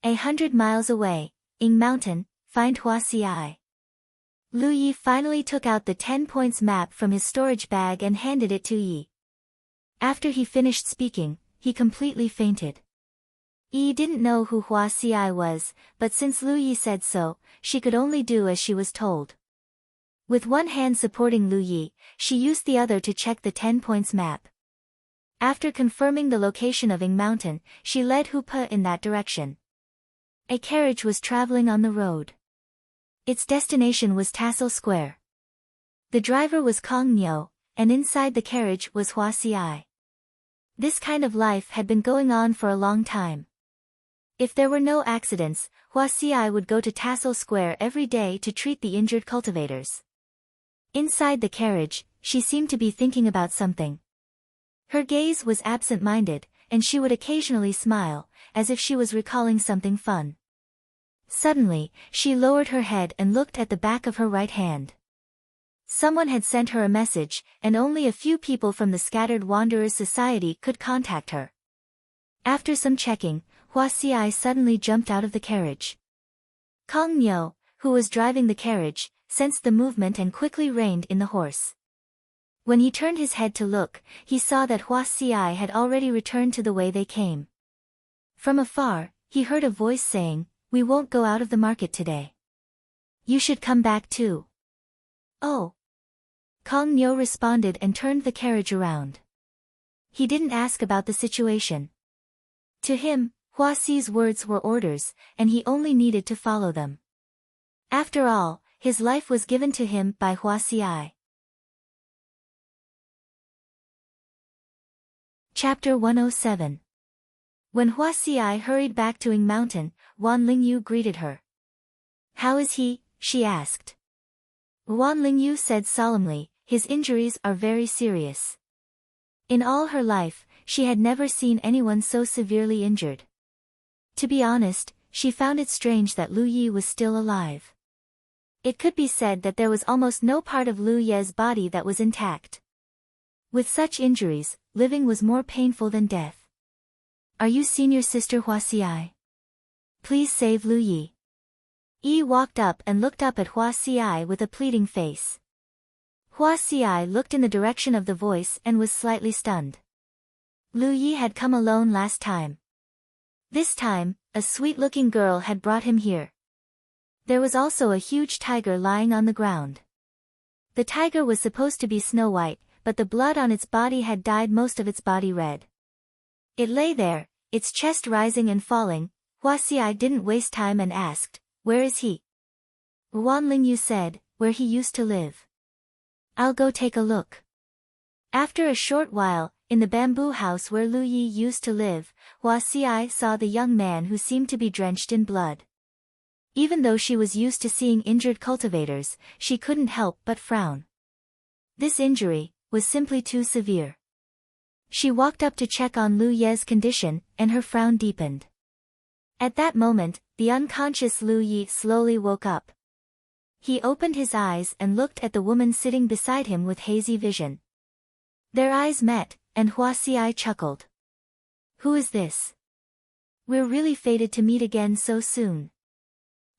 100 miles away, Ying Mountain, find Hua Xi. Lu Yi finally took out the 10 points map from his storage bag and handed it to Yi. After he finished speaking, he completely fainted. Yi didn't know who Hua Xi was, but since Lu Yi said so, she could only do as she was told. With one hand supporting Lu Yi, she used the other to check the 10 points map. After confirming the location of Ying Mountain, she led Hu Pe in that direction. A carriage was traveling on the road. Its destination was Tassel Square. The driver was Kong Niu, and inside the carriage was Hua Xi. This kind of life had been going on for a long time. If there were no accidents, Hua Xi would go to Tassel Square every day to treat the injured cultivators. Inside the carriage, she seemed to be thinking about something. Her gaze was absent-minded, and she would occasionally smile, as if she was recalling something fun. Suddenly, she lowered her head and looked at the back of her right hand. Someone had sent her a message, and only a few people from the Scattered Wanderers Society could contact her. After some checking, Hua Xi suddenly jumped out of the carriage. Kong Niu, who was driving the carriage, sensed the movement and quickly reined in the horse. When he turned his head to look, he saw that Hua Xi had already returned to the way they came. From afar, he heard a voice saying, "We won't go out of the market today. You should come back too." "Oh." Kong Niu responded and turned the carriage around. He didn't ask about the situation. To him, Hua Xi's words were orders, and he only needed to follow them. After all, his life was given to him by Hua Xi. Chapter 107. When Hua Xi hurried back to Ying Mountain, Wan Lingyu greeted her. "How is he?" she asked. Wan Lingyu said solemnly, "His injuries are very serious." In all her life, she had never seen anyone so severely injured. To be honest, she found it strange that Lu Yi was still alive. It could be said that there was almost no part of Lu Ye's body that was intact. With such injuries, living was more painful than death. "Are you senior sister Hua Xi? Please save Lu Yi." Yi walked up and looked up at Hua Xi with a pleading face. Hua Xi looked in the direction of the voice and was slightly stunned. Lu Yi had come alone last time. This time, a sweet-looking girl had brought him here. There was also a huge tiger lying on the ground. The tiger was supposed to be snow white, but the blood on its body had dyed most of its body red. It lay there, its chest rising and falling. Hua Xi didn't waste time and asked, "Where is he?" Wan Lingyu said, "Where he used to live." "I'll go take a look." After a short while, in the bamboo house where Lu Yi used to live, Hua Xi saw the young man who seemed to be drenched in blood. Even though she was used to seeing injured cultivators, she couldn't help but frown. This injury was simply too severe. She walked up to check on Lu Ye's condition, and her frown deepened. At that moment, the unconscious Lu Yi slowly woke up. He opened his eyes and looked at the woman sitting beside him with hazy vision. Their eyes met, and Hua Xi chuckled. "Who is this? We're really fated to meet again so soon."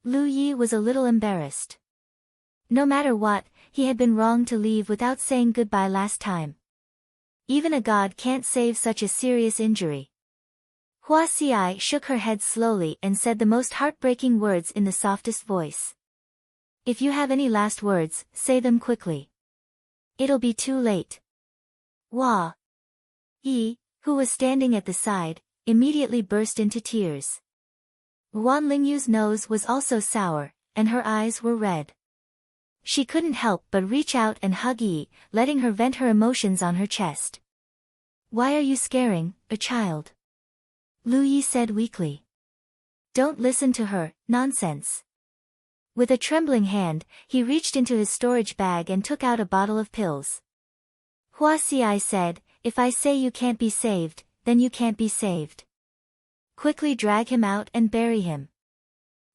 Lu Yi was a little embarrassed. No matter what, he had been wrong to leave without saying goodbye last time. Even a god can't save such a serious injury. Hua Xi shook her head slowly and said the most heartbreaking words in the softest voice. If you have any last words, say them quickly. It'll be too late. Wah! Yi, who was standing at the side, immediately burst into tears. Wan Lingyu's nose was also sour, and her eyes were red. She couldn't help but reach out and hug Yi, letting her vent her emotions on her chest. Why are you scaring, a child? Lu Yi said weakly. Don't listen to her, nonsense. With a trembling hand, he reached into his storage bag and took out a bottle of pills. Hua Xiai said, if I say you can't be saved, then you can't be saved. Quickly drag him out and bury him.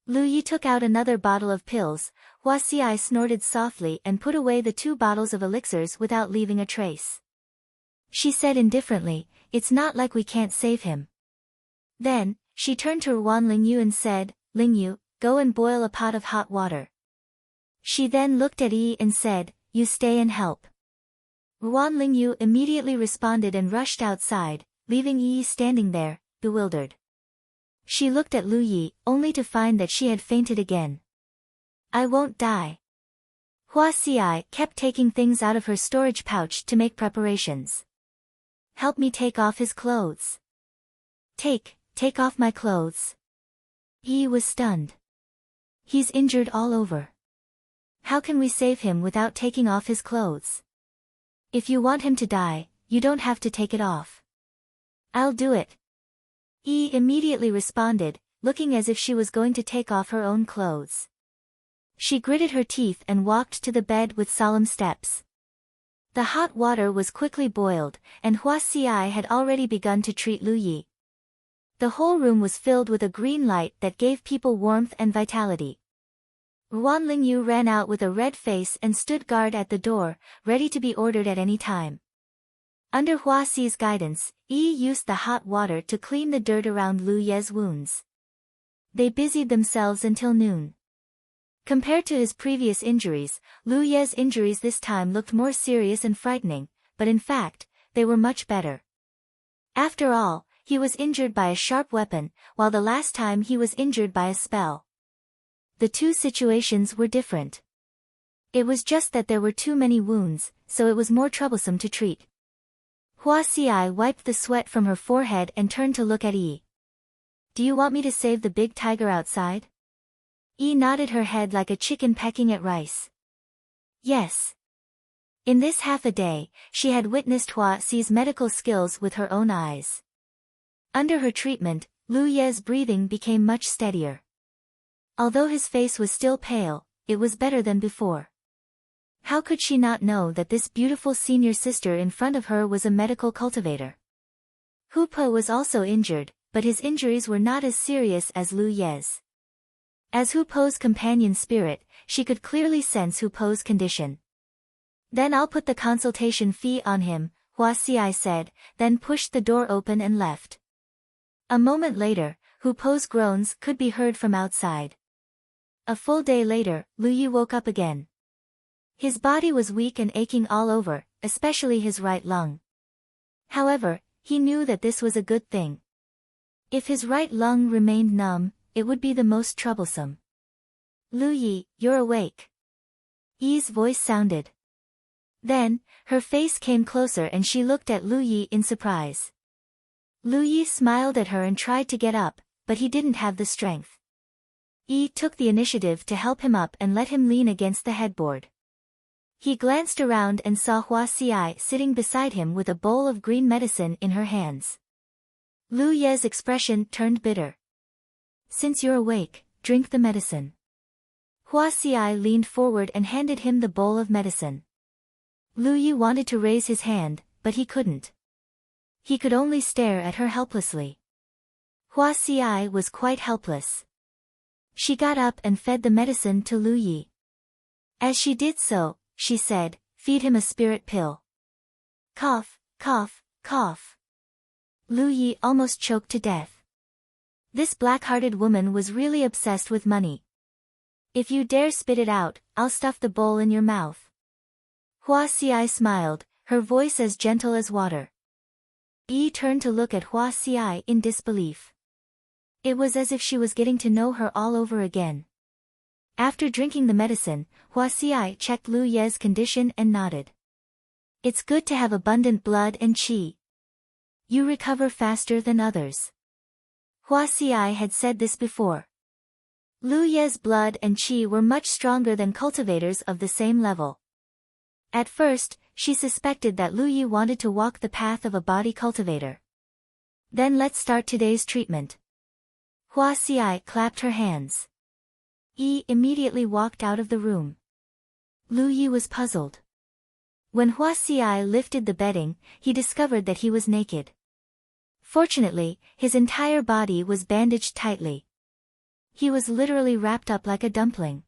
Lu Yi took out another bottle of pills. Hua Xiai snorted softly and put away the 2 bottles of elixirs without leaving a trace. She said indifferently, it's not like we can't save him. Then, she turned to Wan Lingyu and said, Lingyu, go and boil a pot of hot water. She then looked at Yi and said, you stay and help. Wan Lingyu immediately responded and rushed outside, leaving Yi standing there, bewildered. She looked at Lu Yi, only to find that she had fainted again. I won't die. Hua Xiai kept taking things out of her storage pouch to make preparations. Help me take off his clothes. Take off my clothes. Yi was stunned. He's injured all over. How can we save him without taking off his clothes? If you want him to die, you don't have to take it off. I'll do it. Yi immediately responded, looking as if she was going to take off her own clothes. She gritted her teeth and walked to the bed with solemn steps. The hot water was quickly boiled, and Hua Xiai had already begun to treat Lu Yi. The whole room was filled with a green light that gave people warmth and vitality. Wan Lingyu ran out with a red face and stood guard at the door, ready to be ordered at any time. Under Hua Xi's guidance, Yi used the hot water to clean the dirt around Lu Ye's wounds. They busied themselves until noon. Compared to his previous injuries, Lu Ye's injuries this time looked more serious and frightening, but in fact, they were much better. After all, he was injured by a sharp weapon, while the last time he was injured by a spell. The 2 situations were different. It was just that there were too many wounds, so it was more troublesome to treat. Hua Xiai wiped the sweat from her forehead and turned to look at Yi. Do you want me to save the big tiger outside? Yi nodded her head like a chicken pecking at rice. Yes. In this half a day, she had witnessed Hua Xi's medical skills with her own eyes. Under her treatment, Lu Ye's breathing became much steadier. Although his face was still pale, it was better than before. How could she not know that this beautiful senior sister in front of her was a medical cultivator? Hu Po was also injured, but his injuries were not as serious as Lu Ye's. As Hu Po's companion spirit, she could clearly sense Hu Po's condition. Then I'll put the consultation fee on him, Hua Xiai said, then pushed the door open and left. A moment later, Hu Po's groans could be heard from outside. A full day later, Lu Yi woke up again. His body was weak and aching all over, especially his right lung. However, he knew that this was a good thing. If his right lung remained numb, it would be the most troublesome. Lu Yi, you're awake. Yi's voice sounded. Then, her face came closer and she looked at Lu Yi in surprise. Lu Yi smiled at her and tried to get up, but he didn't have the strength. Yi took the initiative to help him up and let him lean against the headboard. He glanced around and saw Hua Xiai sitting beside him with a bowl of green medicine in her hands. Lu Ye's expression turned bitter. Since you're awake, drink the medicine. Hua Xiai leaned forward and handed him the bowl of medicine. Lu Yi wanted to raise his hand, but he couldn't. He could only stare at her helplessly. Hua Xiai was quite helpless. She got up and fed the medicine to Lu Yi. As she did so, she said, feed him a spirit pill. Cough, cough, cough. Lu Yi almost choked to death. This black-hearted woman was really obsessed with money. If you dare spit it out, I'll stuff the bowl in your mouth. Hua Xiai smiled, her voice as gentle as water. Yi turned to look at Hua Xiai in disbelief. It was as if she was getting to know her all over again. After drinking the medicine, Hua Xiai checked Lu Ye's condition and nodded. It's good to have abundant blood and qi. You recover faster than others. Hua Xiai had said this before. Lu Ye's blood and qi were much stronger than cultivators of the same level. At first, she suspected that Lu Yi wanted to walk the path of a body cultivator. Then let's start today's treatment. Hua Xiai clapped her hands. Yi immediately walked out of the room. Lu Yi was puzzled. When Hua Xiai lifted the bedding, he discovered that he was naked. Fortunately, his entire body was bandaged tightly. He was literally wrapped up like a dumpling.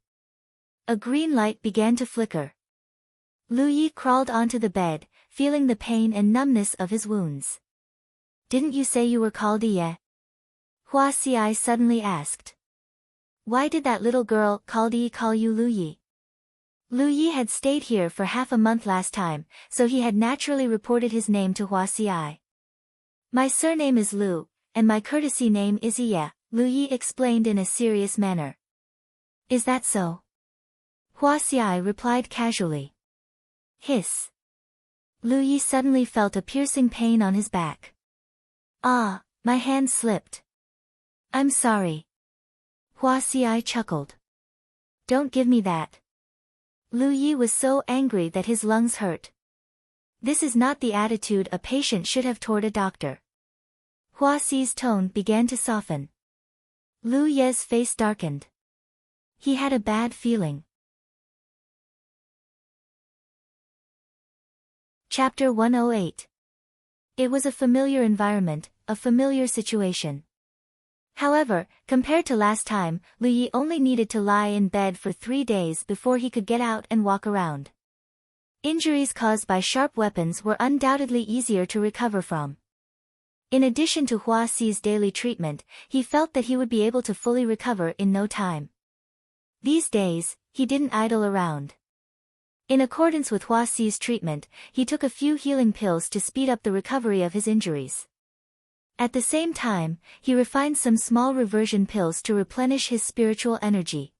A green light began to flicker. Lu Yi crawled onto the bed, feeling the pain and numbness of his wounds. Didn't you say you were called Ye? Hua Xiai suddenly asked. Why did that little girl called Yi call you Lu Yi? Lu Yi had stayed here for half a month last time, so he had naturally reported his name to Hua Xiai. My surname is Lu, and my courtesy name is Ye, Lu Yi explained in a serious manner. Is that so? Hua Xiai replied casually. Hiss. Lu Yi suddenly felt a piercing pain on his back. Ah, my hand slipped. I'm sorry. Hua Xiai chuckled. Don't give me that. Lu Yi was so angry that his lungs hurt. This is not the attitude a patient should have toward a doctor. Hua Xi's tone began to soften. Lu Ye's face darkened. He had a bad feeling. Chapter 108. It was a familiar environment, a familiar situation. However, compared to last time, Lu Yi only needed to lie in bed for 3 days before he could get out and walk around. Injuries caused by sharp weapons were undoubtedly easier to recover from. In addition to Hua Xi's daily treatment, he felt that he would be able to fully recover in no time. These days, he didn't idle around. In accordance with Hua Xi's treatment, he took a few healing pills to speed up the recovery of his injuries. At the same time, he refined some small reversion pills to replenish his spiritual energy.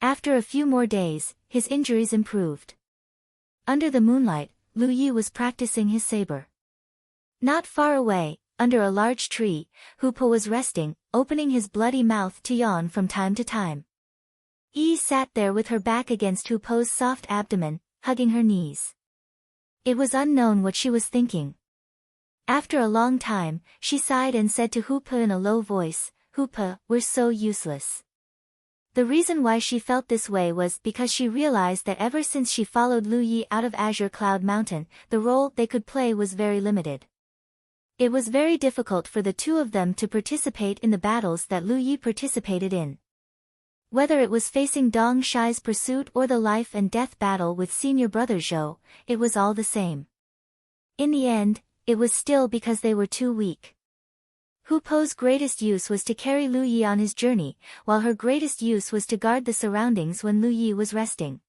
After a few more days, his injuries improved. Under the moonlight, Lu Yi was practicing his saber. Not far away, under a large tree, Hupa was resting, opening his bloody mouth to yawn from time to time. Yi sat there with her back against Hupo's soft abdomen, hugging her knees. It was unknown what she was thinking. After a long time, she sighed and said to Hupa in a low voice, Hupa, we're so useless. The reason why she felt this way was because she realized that ever since she followed Lu Yi out of Azure Cloud Mountain, the role they could play was very limited. It was very difficult for the two of them to participate in the battles that Lu Yi participated in. Whether it was facing Dong Shai's pursuit or the life and death battle with senior brother Zhou, it was all the same. In the end, it was still because they were too weak. Hupo's greatest use was to carry Lu Yi on his journey, while her greatest use was to guard the surroundings when Lu Yi was resting.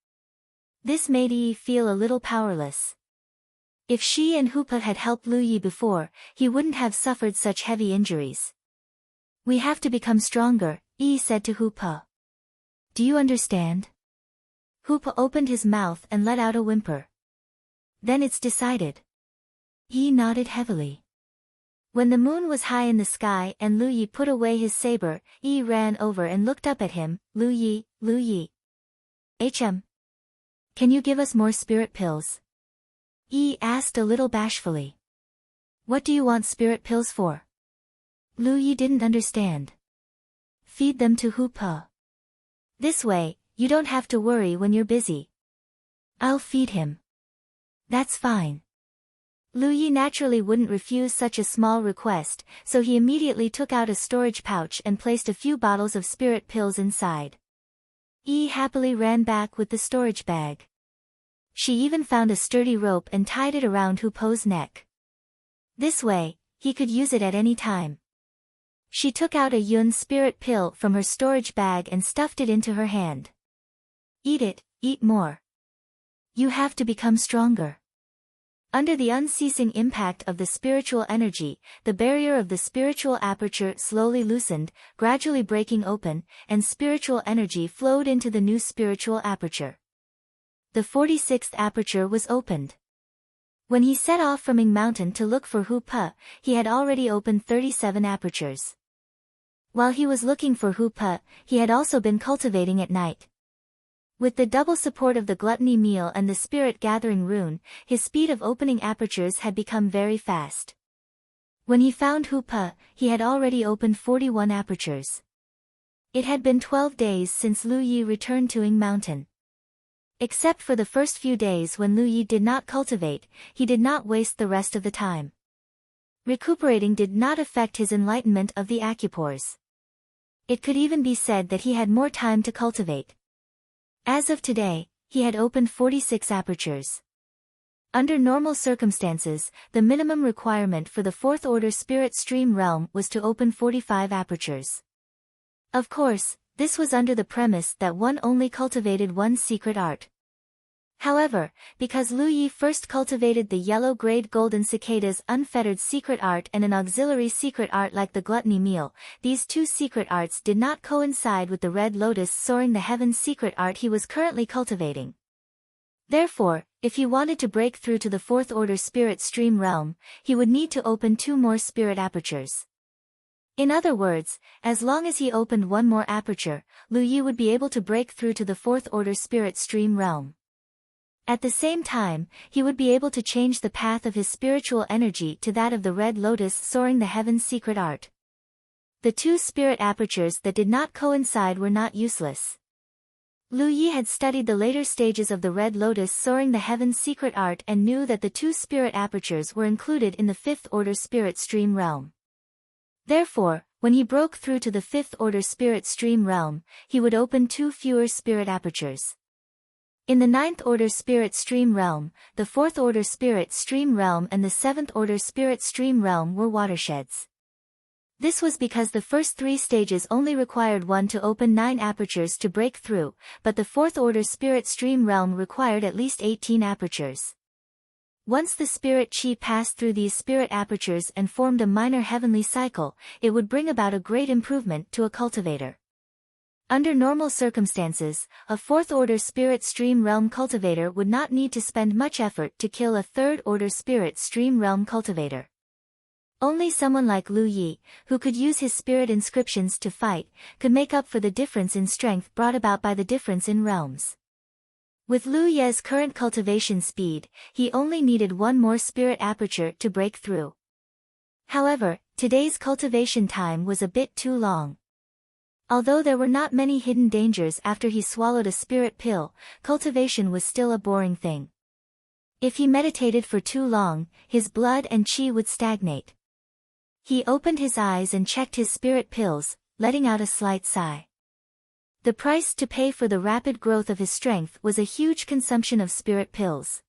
This made Yi feel a little powerless. If she and Hupa had helped Lu Yi before, he wouldn't have suffered such heavy injuries. We have to become stronger, Yi said to Hupa. Do you understand? Hupa opened his mouth and let out a whimper. Then it's decided. Yi nodded heavily. When the moon was high in the sky and Lu Yi put away his saber, Yi ran over and looked up at him. Lu Yi. Can you give us more spirit pills? Yi asked a little bashfully. What do you want spirit pills for? Lu Yi didn't understand. Feed them to Hupa. This way, you don't have to worry when you're busy. I'll feed him. That's fine. Lu Yi naturally wouldn't refuse such a small request, so he immediately took out a storage pouch and placed a few bottles of spirit pills inside. Yi happily ran back with the storage bag. She even found a sturdy rope and tied it around Hupo's neck. This way, he could use it at any time. She took out a yun spirit pill from her storage bag and stuffed it into her hand. Eat it, eat more. You have to become stronger. Under the unceasing impact of the spiritual energy, the barrier of the spiritual aperture slowly loosened, gradually breaking open, and spiritual energy flowed into the new spiritual aperture. The 46th aperture was opened. When he set off from Ing Mountain to look for Hu Pe, he had already opened 37 apertures. While he was looking for Hu Pe, he had also been cultivating at night. With the double support of the gluttony meal and the spirit-gathering rune, his speed of opening apertures had become very fast. When he found Hu Pe, he had already opened 41 apertures. It had been 12 days since Lu Yi returned to Ing Mountain. Except for the first few days when Lu Yi did not cultivate, he did not waste the rest of the time. Recuperating did not affect his enlightenment of the acupores. It could even be said that he had more time to cultivate. As of today, he had opened 46 apertures. Under normal circumstances, the minimum requirement for the fourth-order spirit stream realm was to open 45 apertures. Of course, this was under the premise that one only cultivated one secret art. However, because Lu Yi first cultivated the yellow-grade golden cicada's unfettered secret art and an auxiliary secret art like the gluttony meal, these two secret arts did not coincide with the red lotus soaring the heavens secret art he was currently cultivating. Therefore, if he wanted to break through to the fourth-order spirit stream realm, he would need to open 2 more spirit apertures. In other words, as long as he opened 1 more aperture, Lu Yi would be able to break through to the fourth-order spirit stream realm. At the same time, he would be able to change the path of his spiritual energy to that of the red lotus soaring the heavens secret art. The 2 spirit apertures that did not coincide were not useless. Lu Yi had studied the later stages of the red lotus soaring the heavens secret art and knew that the 2 spirit apertures were included in the 5th-order spirit stream realm. Therefore, when he broke through to the 5th-order spirit stream realm, he would open 2 fewer spirit apertures. In the 9th-order spirit stream realm, the 4th-order spirit stream realm and the 7th-order spirit stream realm were watersheds. This was because the first 3 stages only required one to open 9 apertures to break through, but the 4th-order spirit stream realm required at least 18 apertures. Once the spirit chi passed through these spirit apertures and formed a minor heavenly cycle, it would bring about a great improvement to a cultivator. Under normal circumstances, a 4th-order spirit stream realm cultivator would not need to spend much effort to kill a 3rd-order spirit stream realm cultivator. Only someone like Lu Yi, who could use his spirit inscriptions to fight, could make up for the difference in strength brought about by the difference in realms. With Lu Ye's current cultivation speed, he only needed 1 more spirit aperture to break through. However, today's cultivation time was a bit too long. Although there were not many hidden dangers after he swallowed a spirit pill, cultivation was still a boring thing. If he meditated for too long, his blood and chi would stagnate. He opened his eyes and checked his spirit pills, letting out a slight sigh. The price to pay for the rapid growth of his strength was a huge consumption of spirit pills.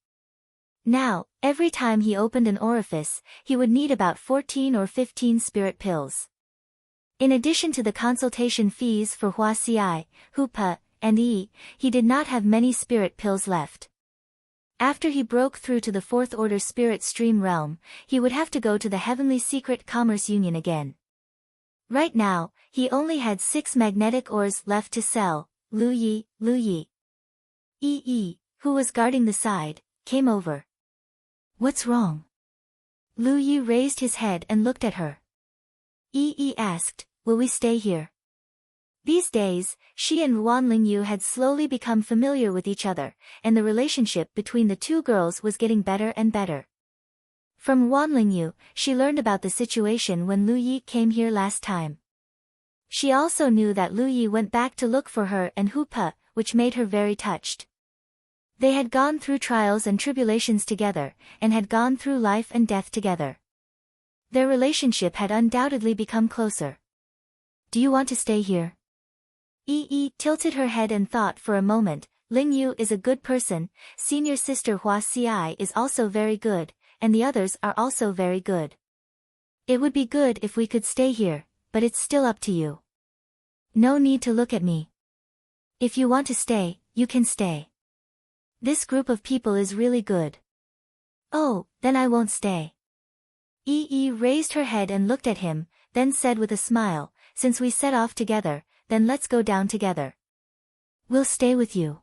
Now, every time he opened an orifice, he would need about 14 or 15 spirit pills. In addition to the consultation fees for Hua Xi, Hu Pe, and Yi, he did not have many spirit pills left. After he broke through to the 4th-order spirit stream realm, he would have to go to the Heavenly Secret Commerce Union again. Right now, he only had 6 magnetic ores left to sell. Lu Yi. Yi, who was guarding the side, came over. "What's wrong?" Lu Yi raised his head and looked at her. Yi asked, "Will we stay here?" These days, she and Wan Lingyu had slowly become familiar with each other, and the relationship between the 2 girls was getting better and better. From Wan Lingyu, she learned about the situation when Lu Yi came here last time. She also knew that Lu Yi went back to look for her and Hu Pe, which made her very touched. They had gone through trials and tribulations together, and had gone through life and death together. Their relationship had undoubtedly become closer. "Do you want to stay here?" Yi tilted her head and thought for a moment. Lingyu is a good person, senior sister Hua Xi is also very good, and the others are also very good. It would be good if we could stay here, but it's still up to you. No need to look at me. If you want to stay, you can stay. This group of people is really good. Oh, then I won't stay. Yi raised her head and looked at him, then said with a smile, since we set off together, then let's go down together. We'll stay with you.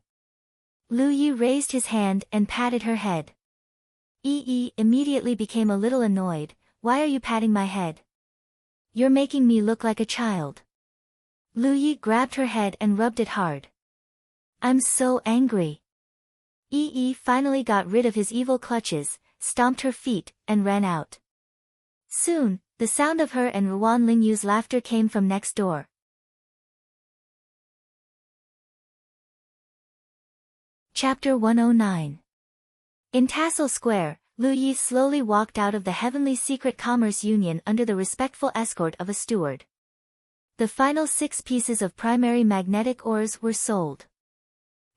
Lu Yi raised his hand and patted her head. Yi immediately became a little annoyed. Why are you patting my head? You're making me look like a child. Lu Yi grabbed her head and rubbed it hard. I'm so angry. Yi finally got rid of his evil clutches, stomped her feet, and ran out. Soon, the sound of her and Ruan Lingyu's laughter came from next door. Chapter 109. In Tassel Square, Lu Yi slowly walked out of the Heavenly Secret Commerce Union under the respectful escort of a steward. The final 6 pieces of primary magnetic ores were sold.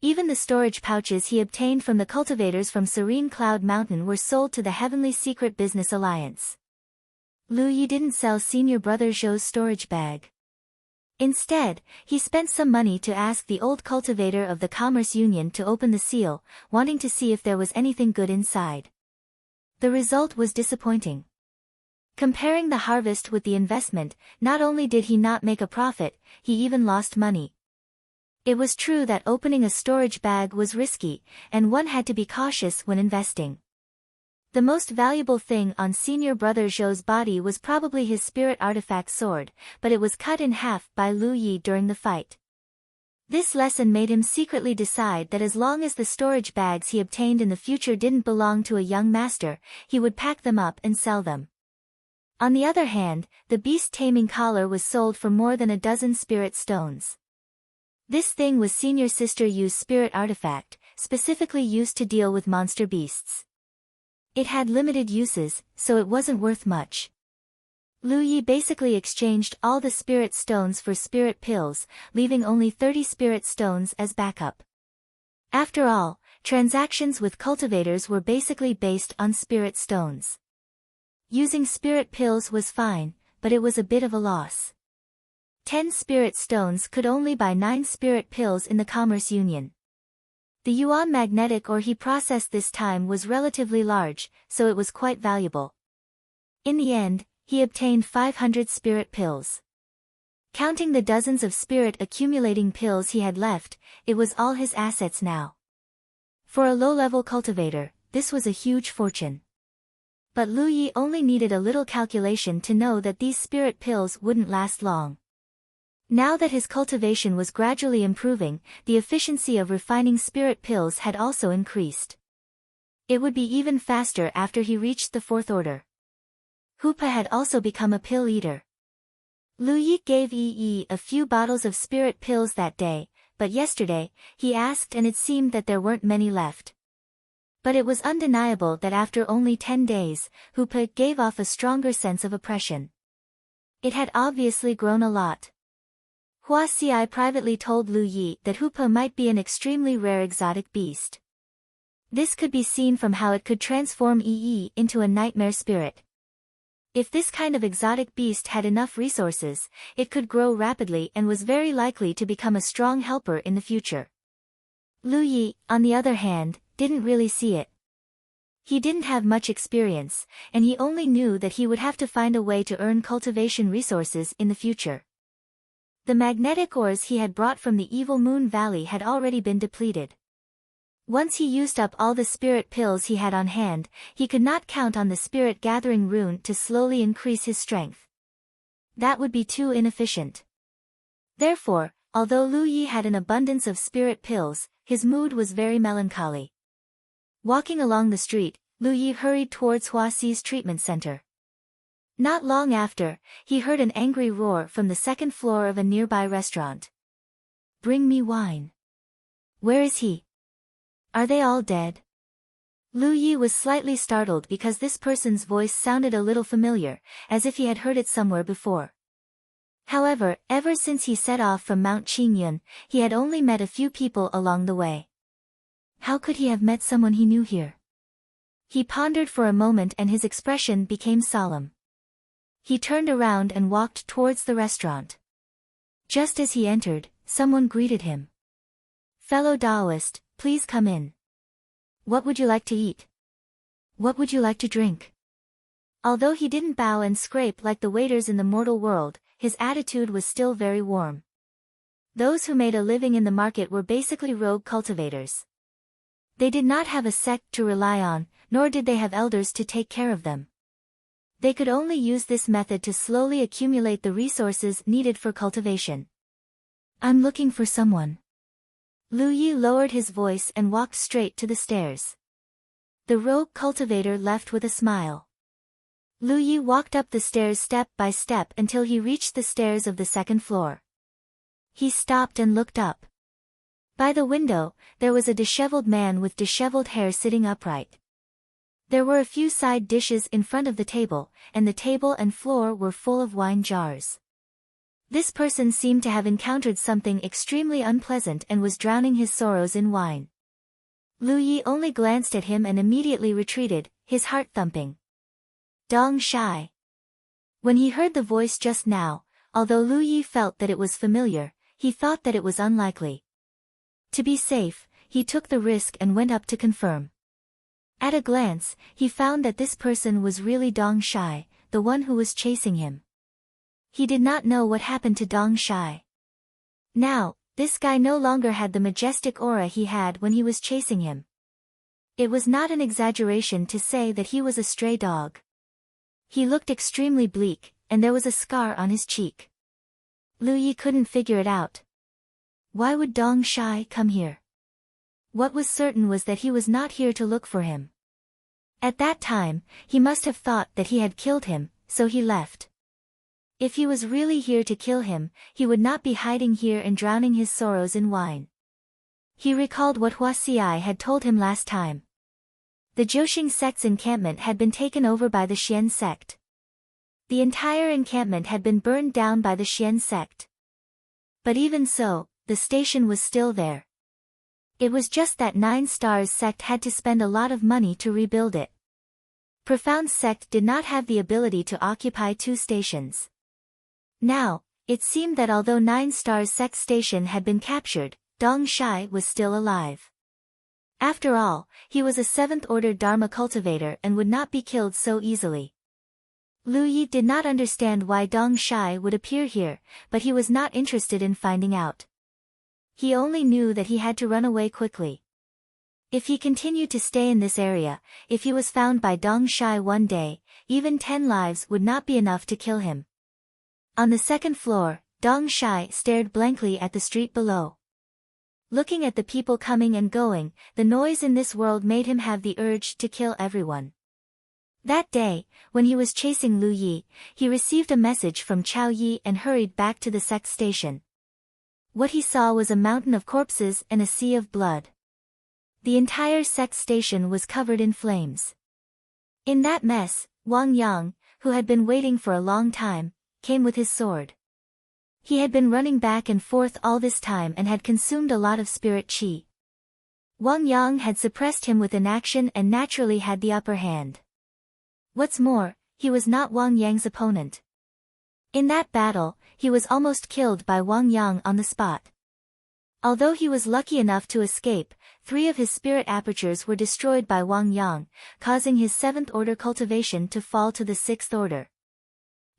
Even the storage pouches he obtained from the cultivators from Serene Cloud Mountain were sold to the Heavenly Secret Business Alliance. Lu Yi didn't sell Senior Brother Zhou's storage bag. Instead, he spent some money to ask the old cultivator of the Commerce Union to open the seal, wanting to see if there was anything good inside. The result was disappointing. Comparing the harvest with the investment, not only did he not make a profit, he even lost money. It was true that opening a storage bag was risky, and one had to be cautious when investing. The most valuable thing on Senior Brother Zhou's body was probably his spirit artifact sword, but it was cut in half by Lu Yi during the fight. This lesson made him secretly decide that as long as the storage bags he obtained in the future didn't belong to a young master, he would pack them up and sell them. On the other hand, the beast-taming collar was sold for more than a dozen spirit stones. This thing was Senior Sister Yu's spirit artifact, specifically used to deal with monster beasts. It had limited uses, so it wasn't worth much. Lu Yi basically exchanged all the spirit stones for spirit pills, leaving only 30 spirit stones as backup. After all, transactions with cultivators were basically based on spirit stones. Using spirit pills was fine, but it was a bit of a loss. 10 spirit stones could only buy 9 spirit pills in the Commerce Union. The yuan magnetic ore he processed this time was relatively large, so it was quite valuable. In the end, he obtained 500 spirit pills. Counting the dozens of spirit accumulating pills he had left, it was all his assets now. For a low-level cultivator, this was a huge fortune. But Lu Yi only needed a little calculation to know that these spirit pills wouldn't last long. Now that his cultivation was gradually improving, the efficiency of refining spirit pills had also increased. It would be even faster after he reached the 4th order. Hoopa had also become a pill eater. Lu Yi gave Yi a few bottles of spirit pills that day, but yesterday, he asked and it seemed that there weren't many left. But it was undeniable that after only 10 days, Hoopa gave off a stronger sense of oppression. It had obviously grown a lot. Hua Xi privately told Lu Yi that Hoopa might be an extremely rare exotic beast. This could be seen from how it could transform Yi into a nightmare spirit. If this kind of exotic beast had enough resources, it could grow rapidly and was very likely to become a strong helper in the future. Lu Yi, on the other hand, didn't really see it. He didn't have much experience, and he only knew that he would have to find a way to earn cultivation resources in the future. The magnetic ores he had brought from the Evil Moon Valley had already been depleted. Once he used up all the spirit pills he had on hand, he could not count on the spirit gathering rune to slowly increase his strength. That would be too inefficient. Therefore, although Lu Yi had an abundance of spirit pills, his mood was very melancholy. Walking along the street, Lu Yi hurried towards Hua Xi's treatment center. Not long after, he heard an angry roar from the 2nd floor of a nearby restaurant. Bring me wine. Where is he? Are they all dead? Lu Yi was slightly startled because this person's voice sounded a little familiar, as if he had heard it somewhere before. However, ever since he set off from Mount Qingyun, he had only met a few people along the way. How could he have met someone he knew here? He pondered for a moment and his expression became solemn. He turned around and walked towards the restaurant. Just as he entered, someone greeted him. Fellow Taoist, please come in. What would you like to eat? What would you like to drink? Although he didn't bow and scrape like the waiters in the mortal world, his attitude was still very warm. Those who made a living in the market were basically rogue cultivators. They did not have a sect to rely on, nor did they have elders to take care of them. They could only use this method to slowly accumulate the resources needed for cultivation. I'm looking for someone. Lu Yi lowered his voice and walked straight to the stairs. The rogue cultivator left with a smile. Lu Yi walked up the stairs step by step until he reached the stairs of the second floor. He stopped and looked up. By the window, there was a disheveled man with disheveled hair sitting upright. There were a few side dishes in front of the table, and the table and floor were full of wine jars. This person seemed to have encountered something extremely unpleasant and was drowning his sorrows in wine. Lu Yi only glanced at him and immediately retreated, his heart thumping. Dong Shai. When he heard the voice just now, although Lu Yi felt that it was familiar, he thought that it was unlikely. To be safe, he took the risk and went up to confirm. At a glance, he found that this person was really Dong Shai, the one who was chasing him. He did not know what happened to Dong Shai. Now, this guy no longer had the majestic aura he had when he was chasing him. It was not an exaggeration to say that he was a stray dog. He looked extremely bleak, and there was a scar on his cheek. Lu Yi couldn't figure it out. Why would Dong Shai come here? What was certain was that he was not here to look for him. At that time, he must have thought that he had killed him, so he left. If he was really here to kill him, he would not be hiding here and drowning his sorrows in wine. He recalled what Hua Xiai had told him last time. The Jiuxing sect's encampment had been taken over by the Xian sect. The entire encampment had been burned down by the Xian sect. But even so, the station was still there. It was just that 9 Stars sect had to spend a lot of money to rebuild it. Profound sect did not have the ability to occupy 2 stations. Now, it seemed that although 9 Stars sect station had been captured, Dong Shai was still alive. After all, he was a 7th-order Dharma cultivator and would not be killed so easily. Lu Yi did not understand why Dong Shai would appear here, but he was not interested in finding out. He only knew that he had to run away quickly. If he continued to stay in this area, if he was found by Dong Shai one day, even 10 lives would not be enough to kill him. On the second floor, Dong Shai stared blankly at the street below. Looking at the people coming and going, the noise in this world made him have the urge to kill everyone. That day, when he was chasing Lu Yi, he received a message from Chao Yi and hurried back to the sect station. What he saw was a mountain of corpses and a sea of blood. The entire sect station was covered in flames. In that mess, Wang Yang, who had been waiting for a long time, came with his sword. He had been running back and forth all this time and had consumed a lot of spirit qi. Wang Yang had suppressed him with inaction and naturally had the upper hand. What's more, he was not Wang Yang's opponent. In that battle, he was almost killed by Wang Yang on the spot. Although he was lucky enough to escape, 3 of his spirit apertures were destroyed by Wang Yang, causing his 7th-order cultivation to fall to the 6th order.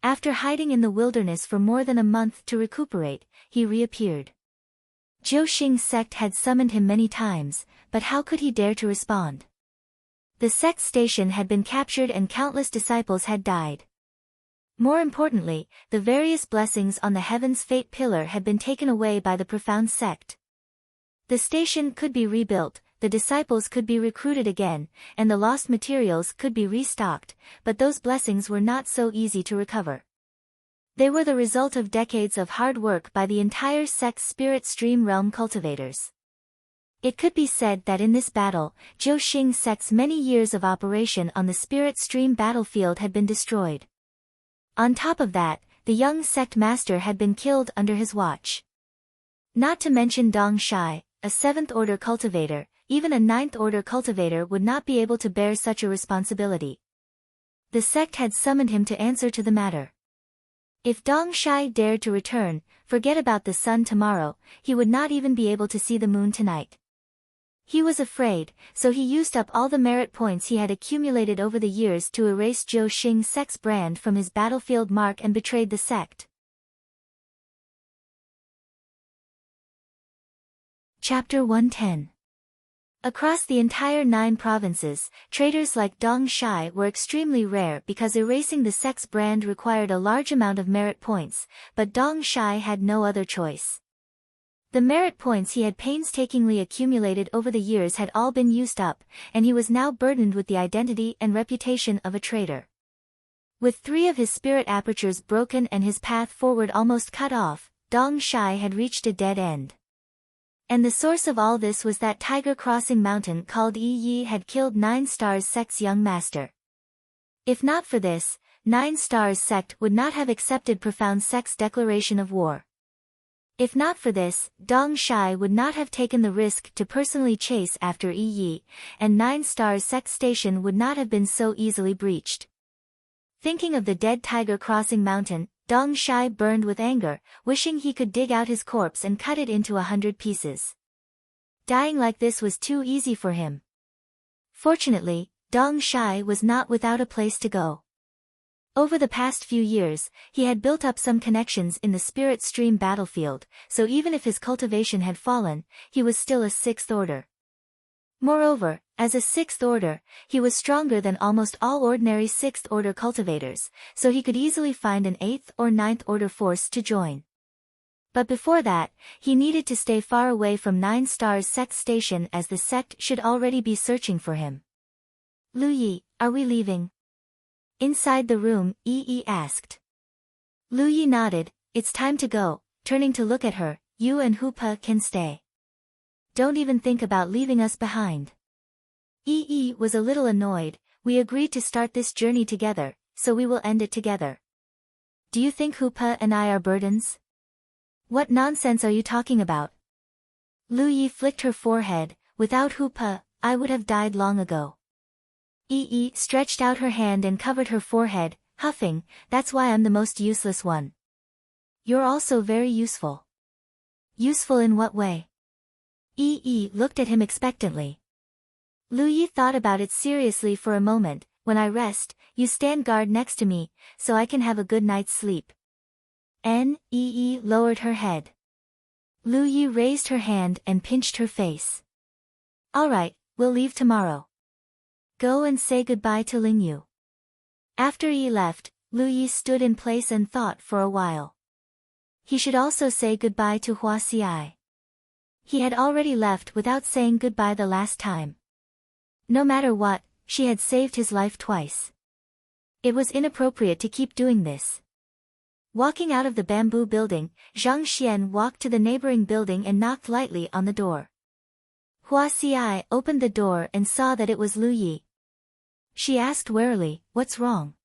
After hiding in the wilderness for more than a month to recuperate, he reappeared. Jiuxing sect had summoned him many times, but how could he dare to respond? The sect station had been captured and countless disciples had died. More importantly, the various blessings on the Heaven's Fate Pillar had been taken away by the Profound sect. The station could be rebuilt, the disciples could be recruited again, and the lost materials could be restocked, but those blessings were not so easy to recover. They were the result of decades of hard work by the entire sect's spirit stream realm cultivators. It could be said that in this battle, Jiuxing sect's many years of operation on the spirit stream battlefield had been destroyed. On top of that, the young sect master had been killed under his watch. Not to mention Dong Shai, a 7th-order cultivator, even a 9th-order cultivator would not be able to bear such a responsibility. The sect had summoned him to answer to the matter. If Dong Shai dared to return, forget about the sun tomorrow, he would not even be able to see the moon tonight. He was afraid, so he used up all the merit points he had accumulated over the years to erase Zhou Xing's sex brand from his battlefield mark and betrayed the sect. Chapter 110. Across the entire 9 provinces, traitors like Dong Shai were extremely rare because erasing the sex brand required a large amount of merit points, but Dong Shai had no other choice. The merit points he had painstakingly accumulated over the years had all been used up, and he was now burdened with the identity and reputation of a traitor. With 3 of his spirit apertures broken and his path forward almost cut off, Dong Shai had reached a dead end. And the source of all this was that tiger crossing mountain called Yi Yi had killed 9 Stars Sect's young master. If not for this, 9 Stars Sect would not have accepted Profound Sect's declaration of war. If not for this, Dong Shai would not have taken the risk to personally chase after Yi Yi, and 9 Stars Sect station would not have been so easily breached. Thinking of the dead tiger crossing mountain, Dong Shai burned with anger, wishing he could dig out his corpse and cut it into 100 pieces. Dying like this was too easy for him. Fortunately, Dong Shai was not without a place to go. Over the past few years, he had built up some connections in the spirit stream battlefield, so even if his cultivation had fallen, he was still a 6th order. Moreover, as a 6th order, he was stronger than almost all ordinary 6th order cultivators, so he could easily find an 8th or 9th order force to join. But before that, he needed to stay far away from 9 Stars Sect station as the sect should already be searching for him. Lu Yi, are we leaving? Inside the room, Yi Yi asked. Lu Yi nodded, it's time to go, turning to look at her, you and Hupa can stay. Don't even think about leaving us behind. Yi Yi was a little annoyed, we agreed to start this journey together, so we will end it together. Do you think Hupa and I are burdens? What nonsense are you talking about? Lu Yi flicked her forehead, without Hupa, I would have died long ago. Yi Yi stretched out her hand and covered her forehead, huffing, that's why I'm the most useless one. You're also very useful. Useful in what way? Yi Yi looked at him expectantly. Lu Yi thought about it seriously for a moment, when I rest, you stand guard next to me, so I can have a good night's sleep. Yi Yi lowered her head. Lu Yi raised her hand and pinched her face. Alright, we'll leave tomorrow. Go and say goodbye to Ling Yu. After Yi left, Lu Yi stood in place and thought for a while. He should also say goodbye to Hua Xiai. He had already left without saying goodbye the last time. No matter what, she had saved his life twice. It was inappropriate to keep doing this. Walking out of the bamboo building, Zhang Xian walked to the neighboring building and knocked lightly on the door. Hua Xiai opened the door and saw that it was Lu Yi. She asked warily, what's wrong?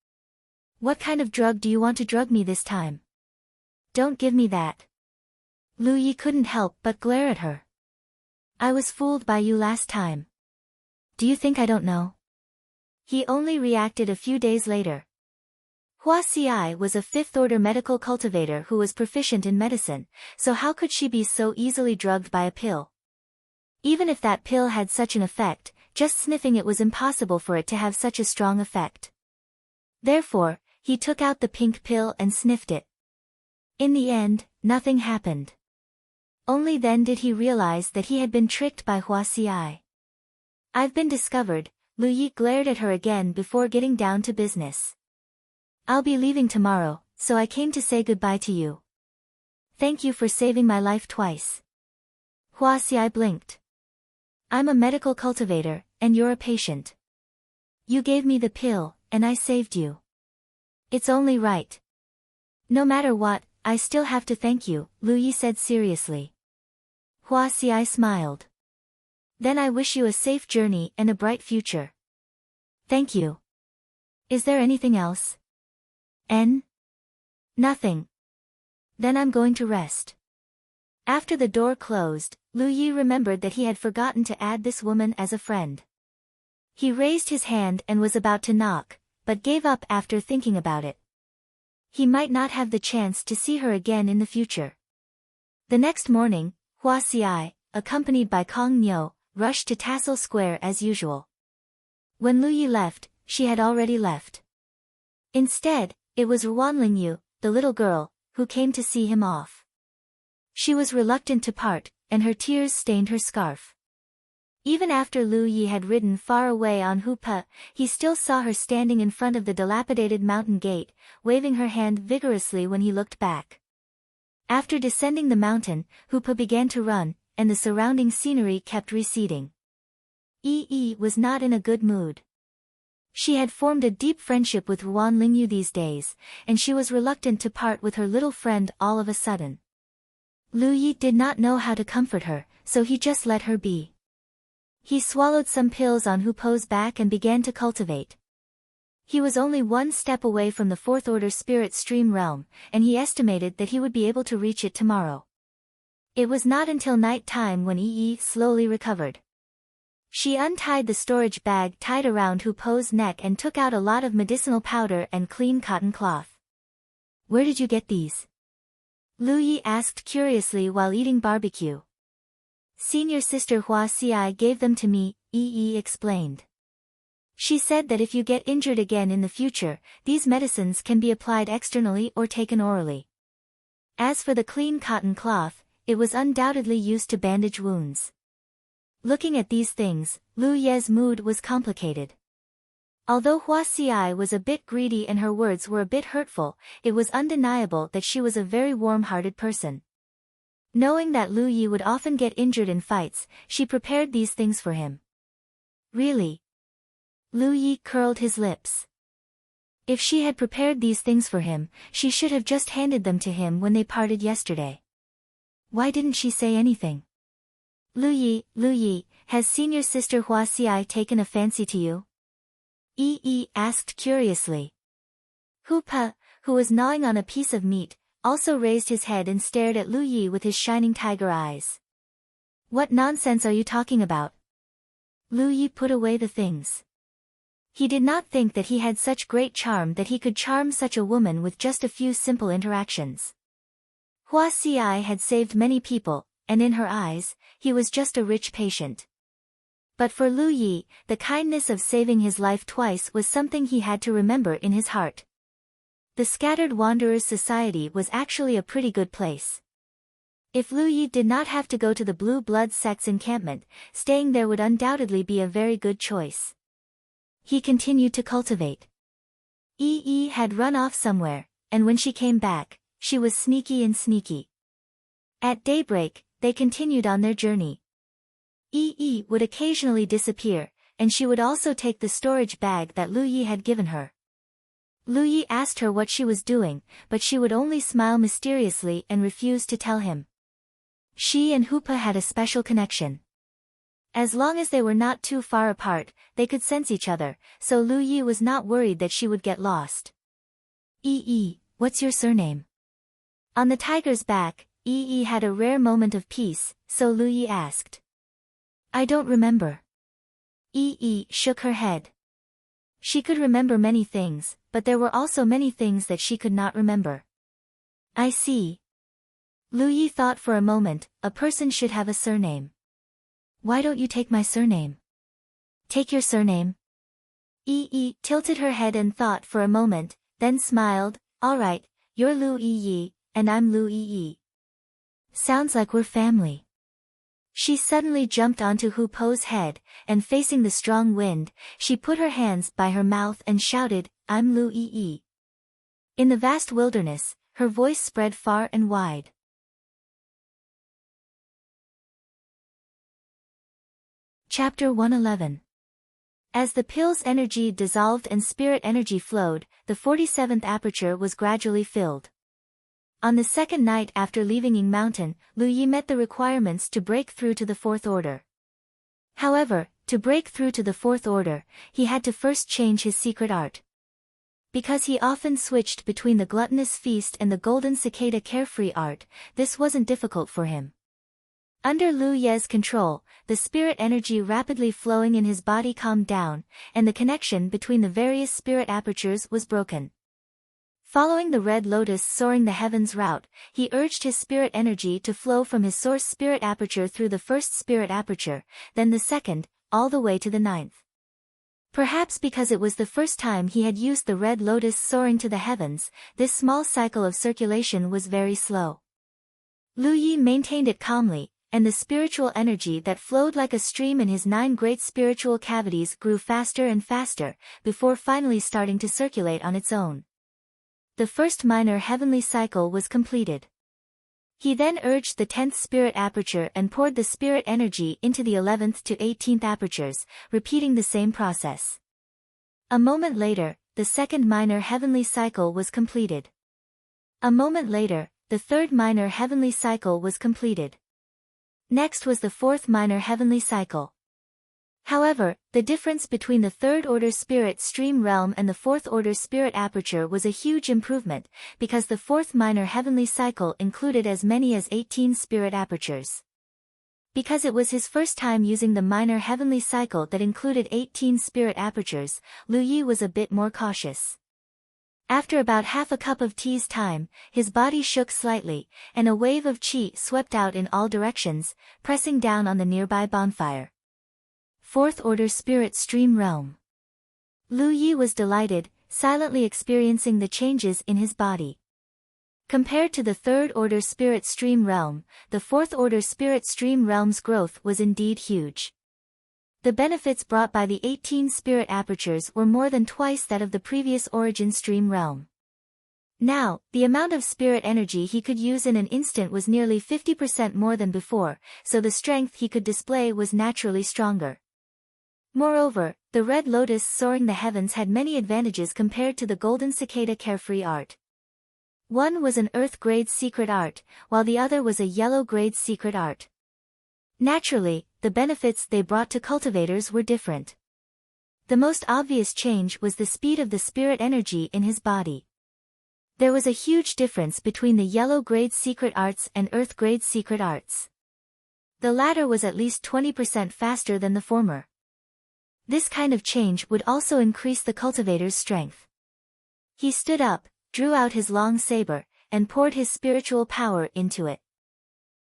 What kind of drug do you want to drug me this time? Don't give me that. Lu Yi couldn't help but glare at her. I was fooled by you last time. Do you think I don't know? He only reacted a few days later. Hua Xiai was a 5th order medical cultivator who was proficient in medicine, so how could she be so easily drugged by a pill? Even if that pill had such an effect, just sniffing it was impossible for it to have such a strong effect. Therefore, he took out the pink pill and sniffed it. In the end, nothing happened. Only then did he realize that he had been tricked by Hua Xiai. I've been discovered, Lu Yi glared at her again before getting down to business. I'll be leaving tomorrow, so I came to say goodbye to you. Thank you for saving my life twice. Hua Xiai blinked. I'm a medical cultivator, and you're a patient. You gave me the pill, and I saved you. It's only right. No matter what, I still have to thank you, Lu Yi said seriously. Hua Xiai smiled. Then I wish you a safe journey and a bright future. Thank you. Is there anything else? Nothing. Then I'm going to rest. After the door closed, Lu Yi remembered that he had forgotten to add this woman as a friend. He raised his hand and was about to knock, but gave up after thinking about it. He might not have the chance to see her again in the future. The next morning, Hua Xiai, accompanied by Kong Niu, rushed to Tassel Square as usual. When Lu Yi left, she had already left. Instead, it was Ruan Lingyu, the little girl, who came to see him off. She was reluctant to part, and her tears stained her scarf. Even after Lu Yi had ridden far away on Hupa, he still saw her standing in front of the dilapidated mountain gate, waving her hand vigorously when he looked back. After descending the mountain, Hupa began to run, and the surrounding scenery kept receding. Yi was not in a good mood. She had formed a deep friendship with Ruan Lingyu these days, and she was reluctant to part with her little friend all of a sudden. Lu Yi did not know how to comfort her, so he just let her be. He swallowed some pills on Hupo's back and began to cultivate. He was only one step away from the fourth order spirit stream realm, and he estimated that he would be able to reach it tomorrow. It was not until night time when Yi slowly recovered. She untied the storage bag tied around Hupo's neck and took out a lot of medicinal powder and clean cotton cloth. "Where did you get these?" Lu Yi asked curiously while eating barbecue. "Senior sister Hua Xi gave them to me," Yi explained. "She said that if you get injured again in the future, these medicines can be applied externally or taken orally." As for the clean cotton cloth, it was undoubtedly used to bandage wounds. Looking at these things, Lu Ye's mood was complicated. Although Hua Xi was a bit greedy and her words were a bit hurtful, it was undeniable that she was a very warm-hearted person. Knowing that Lu Yi would often get injured in fights, she prepared these things for him. "Really?" Lu Yi curled his lips. If she had prepared these things for him, she should have just handed them to him when they parted yesterday. Why didn't she say anything? Lu Yi, has senior sister Hua Xi taken a fancy to you?" Yi asked curiously. Hupa, who was gnawing on a piece of meat, also raised his head and stared at Lu Yi with his shining tiger eyes. "What nonsense are you talking about?" Lu Yi put away the things. He did not think that he had such great charm that he could charm such a woman with just a few simple interactions. Hua Xi had saved many people, and in her eyes, he was just a rich patient. But for Lu Yi, the kindness of saving his life twice was something he had to remember in his heart. The Scattered Wanderers Society was actually a pretty good place. If Lu Yi did not have to go to the Blue Blood sect's encampment, staying there would undoubtedly be a very good choice. He continued to cultivate. Yi had run off somewhere, and when she came back, she was sneaky and sneaky. At daybreak, they continued on their journey. Yi would occasionally disappear, and she would also take the storage bag that Lu Yi had given her. Lu Yi asked her what she was doing, but she would only smile mysteriously and refuse to tell him. She and Hupa had a special connection. As long as they were not too far apart, they could sense each other, so Lu Yi was not worried that she would get lost. "Yi, what's your surname?" On the tiger's back, Yi had a rare moment of peace, so Lu Yi asked. "I don't remember." Yi shook her head. She could remember many things, but there were also many things that she could not remember. "I see." Lu Yi thought for a moment, a person should have a surname. "Why don't you take my surname?" "Take your surname?" Yi tilted her head and thought for a moment, then smiled. "All right, you're Lu Yi, and I'm Lu Yi. Sounds like we're family." She suddenly jumped onto Hupo's head, and facing the strong wind, she put her hands by her mouth and shouted, "I'm Lu Yi." In the vast wilderness, her voice spread far and wide. Chapter 111. As the pill's energy dissolved and spirit energy flowed, the 47th aperture was gradually filled. On the second night after leaving Ying Mountain, Lu Yi met the requirements to break through to the fourth order. However, to break through to the fourth order, he had to first change his secret art. Because he often switched between the gluttonous feast and the golden cicada carefree art, this wasn't difficult for him. Under Lu Ye's control, the spirit energy rapidly flowing in his body calmed down, and the connection between the various spirit apertures was broken. Following the red lotus soaring the heavens route, he urged his spirit energy to flow from his source spirit aperture through the first spirit aperture, then the second, all the way to the ninth. Perhaps because it was the first time he had used the red lotus soaring to the heavens, this small cycle of circulation was very slow. Lu Yi maintained it calmly, and the spiritual energy that flowed like a stream in his 9 great spiritual cavities grew faster and faster, before finally starting to circulate on its own. The first minor heavenly cycle was completed. He then urged the 10th spirit aperture and poured the spirit energy into the 11th to 18th apertures, repeating the same process. A moment later, the second minor heavenly cycle was completed. A moment later, the third minor heavenly cycle was completed. Next was the fourth minor heavenly cycle. However, the difference between the third-order spirit stream realm and the fourth-order spirit aperture was a huge improvement, because the fourth minor heavenly cycle included as many as 18 spirit apertures. Because it was his first time using the minor heavenly cycle that included 18 spirit apertures, Lu Yi was a bit more cautious. After about half a cup of tea's time, his body shook slightly, and a wave of qi swept out in all directions, pressing down on the nearby bonfire. Fourth-order spirit stream realm. Lu Yi was delighted, silently experiencing the changes in his body. Compared to the third-order spirit stream realm, the fourth-order spirit stream realm's growth was indeed huge. The benefits brought by the 18 spirit apertures were more than twice that of the previous origin stream realm. Now, the amount of spirit energy he could use in an instant was nearly 50% more than before, so the strength he could display was naturally stronger. Moreover, the red lotus soaring the heavens had many advantages compared to the golden cicada carefree art. One was an earth-grade secret art, while the other was a yellow-grade secret art. Naturally, the benefits they brought to cultivators were different. The most obvious change was the speed of the spirit energy in his body. There was a huge difference between the yellow-grade secret arts and earth-grade secret arts. The latter was at least 20% faster than the former. This kind of change would also increase the cultivator's strength. He stood up, drew out his long saber, and poured his spiritual power into it.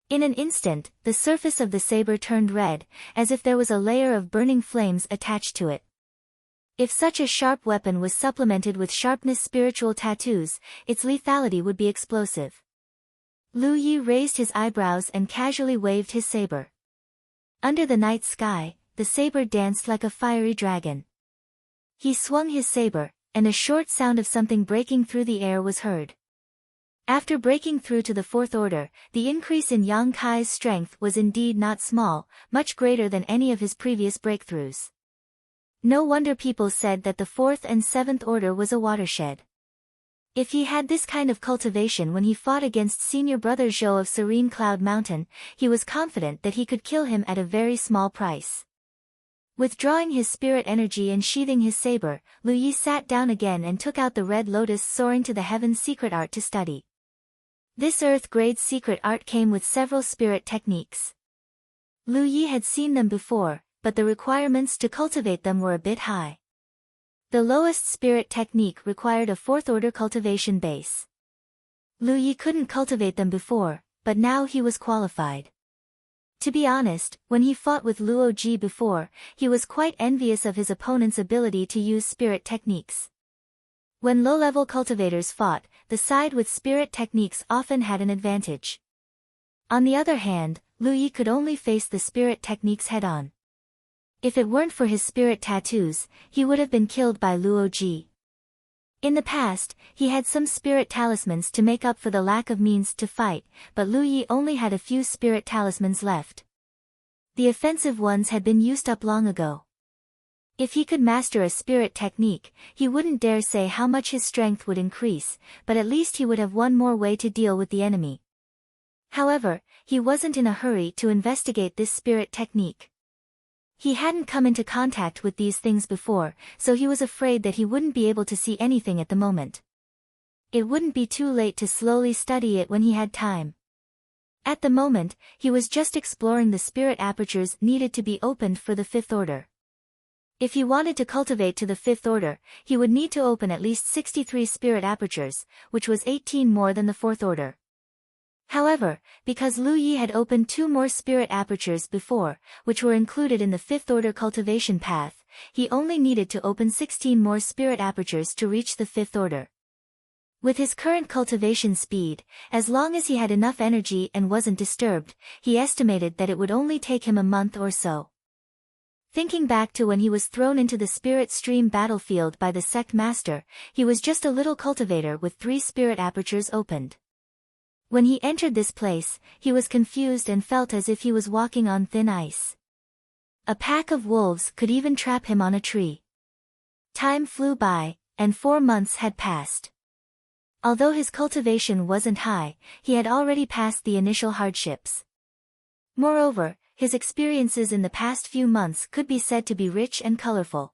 In an instant, the surface of the saber turned red, as if there was a layer of burning flames attached to it. If such a sharp weapon was supplemented with sharpness spiritual tattoos, its lethality would be explosive. Lu Yi raised his eyebrows and casually waved his saber. Under the night sky, the saber danced like a fiery dragon. He swung his saber, and a short sound of something breaking through the air was heard. After breaking through to the fourth order, the increase in Yang Kai's strength was indeed not small, much greater than any of his previous breakthroughs. No wonder people said that the fourth and seventh order was a watershed. If he had this kind of cultivation when he fought against senior brother Zhou of Serene Cloud Mountain, he was confident that he could kill him at a very small price. Withdrawing his spirit energy and sheathing his saber, Lu Yi sat down again and took out the red lotus soaring to the heavens secret art to study. This earth-grade secret art came with several spirit techniques. Lu Yi had seen them before, but the requirements to cultivate them were a bit high. The lowest spirit technique required a fourth-order cultivation base. Lu Yi couldn't cultivate them before, but now he was qualified. To be honest, when he fought with Luo Ji before, he was quite envious of his opponent's ability to use spirit techniques. When low-level cultivators fought, the side with spirit techniques often had an advantage. On the other hand, Lu Yi could only face the spirit techniques head-on. If it weren't for his spirit tattoos, he would have been killed by Luo Ji. In the past, he had some spirit talismans to make up for the lack of means to fight, but Lu Yi only had a few spirit talismans left. The offensive ones had been used up long ago. If he could master a spirit technique, he wouldn't dare say how much his strength would increase, but at least he would have one more way to deal with the enemy. However, he wasn't in a hurry to investigate this spirit technique. He hadn't come into contact with these things before, so he was afraid that he wouldn't be able to see anything at the moment. It wouldn't be too late to slowly study it when he had time. At the moment, he was just exploring the spirit apertures needed to be opened for the fifth order. If he wanted to cultivate to the fifth order, he would need to open at least 63 spirit apertures, which was 18 more than the fourth order. However, because Lu Yi had opened 2 more spirit apertures before, which were included in the fifth order cultivation path, he only needed to open 16 more spirit apertures to reach the fifth order. With his current cultivation speed, as long as he had enough energy and wasn't disturbed, he estimated that it would only take him a month or so. Thinking back to when he was thrown into the spirit stream battlefield by the sect master, he was just a little cultivator with 3 spirit apertures opened. When he entered this place, he was confused and felt as if he was walking on thin ice. A pack of wolves could even trap him on a tree. Time flew by, and 4 months had passed. Although his cultivation wasn't high, he had already passed the initial hardships. Moreover, his experiences in the past few months could be said to be rich and colorful.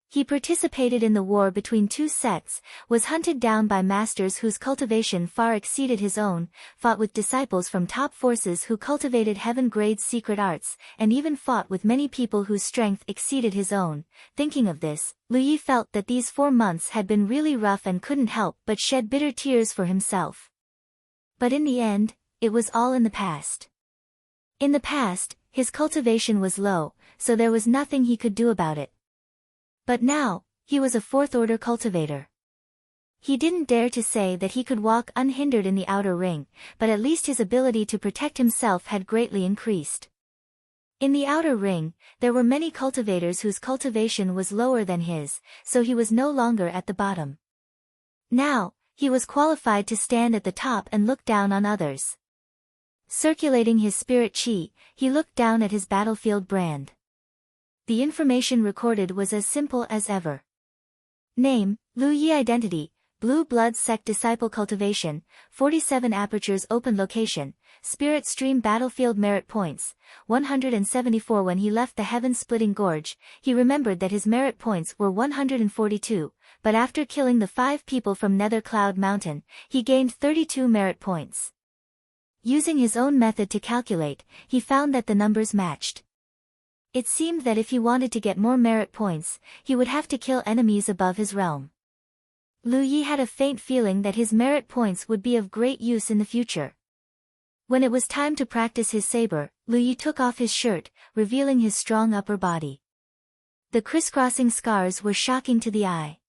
He participated in the war between 2 sects, was hunted down by masters whose cultivation far exceeded his own, fought with disciples from top forces who cultivated heaven-grade secret arts, and even fought with many people whose strength exceeded his own. Thinking of this, Lu Yi felt that these 4 months had been really rough and couldn't help but shed bitter tears for himself. But in the end, it was all in the past. In the past, his cultivation was low, so there was nothing he could do about it. But now, he was a fourth-order cultivator. He didn't dare to say that he could walk unhindered in the outer ring, but at least his ability to protect himself had greatly increased. In the outer ring, there were many cultivators whose cultivation was lower than his, so he was no longer at the bottom. Now, he was qualified to stand at the top and look down on others. Circulating his spirit chi, he looked down at his battlefield brand. The information recorded was as simple as ever. Name, Lu Yi. Identity, Blue Blood Sect Disciple. Cultivation, 47 apertures. Open location, Spirit Stream Battlefield. Merit points, 174. When he left the heaven-splitting gorge, he remembered that his merit points were 142, but after killing the 5 people from Nether Cloud Mountain, he gained 32 merit points. Using his own method to calculate, he found that the numbers matched. It seemed that if he wanted to get more merit points, he would have to kill enemies above his realm. Lu Yi had a faint feeling that his merit points would be of great use in the future. When it was time to practice his saber, Lu Yi took off his shirt, revealing his strong upper body. The crisscrossing scars were shocking to the eye.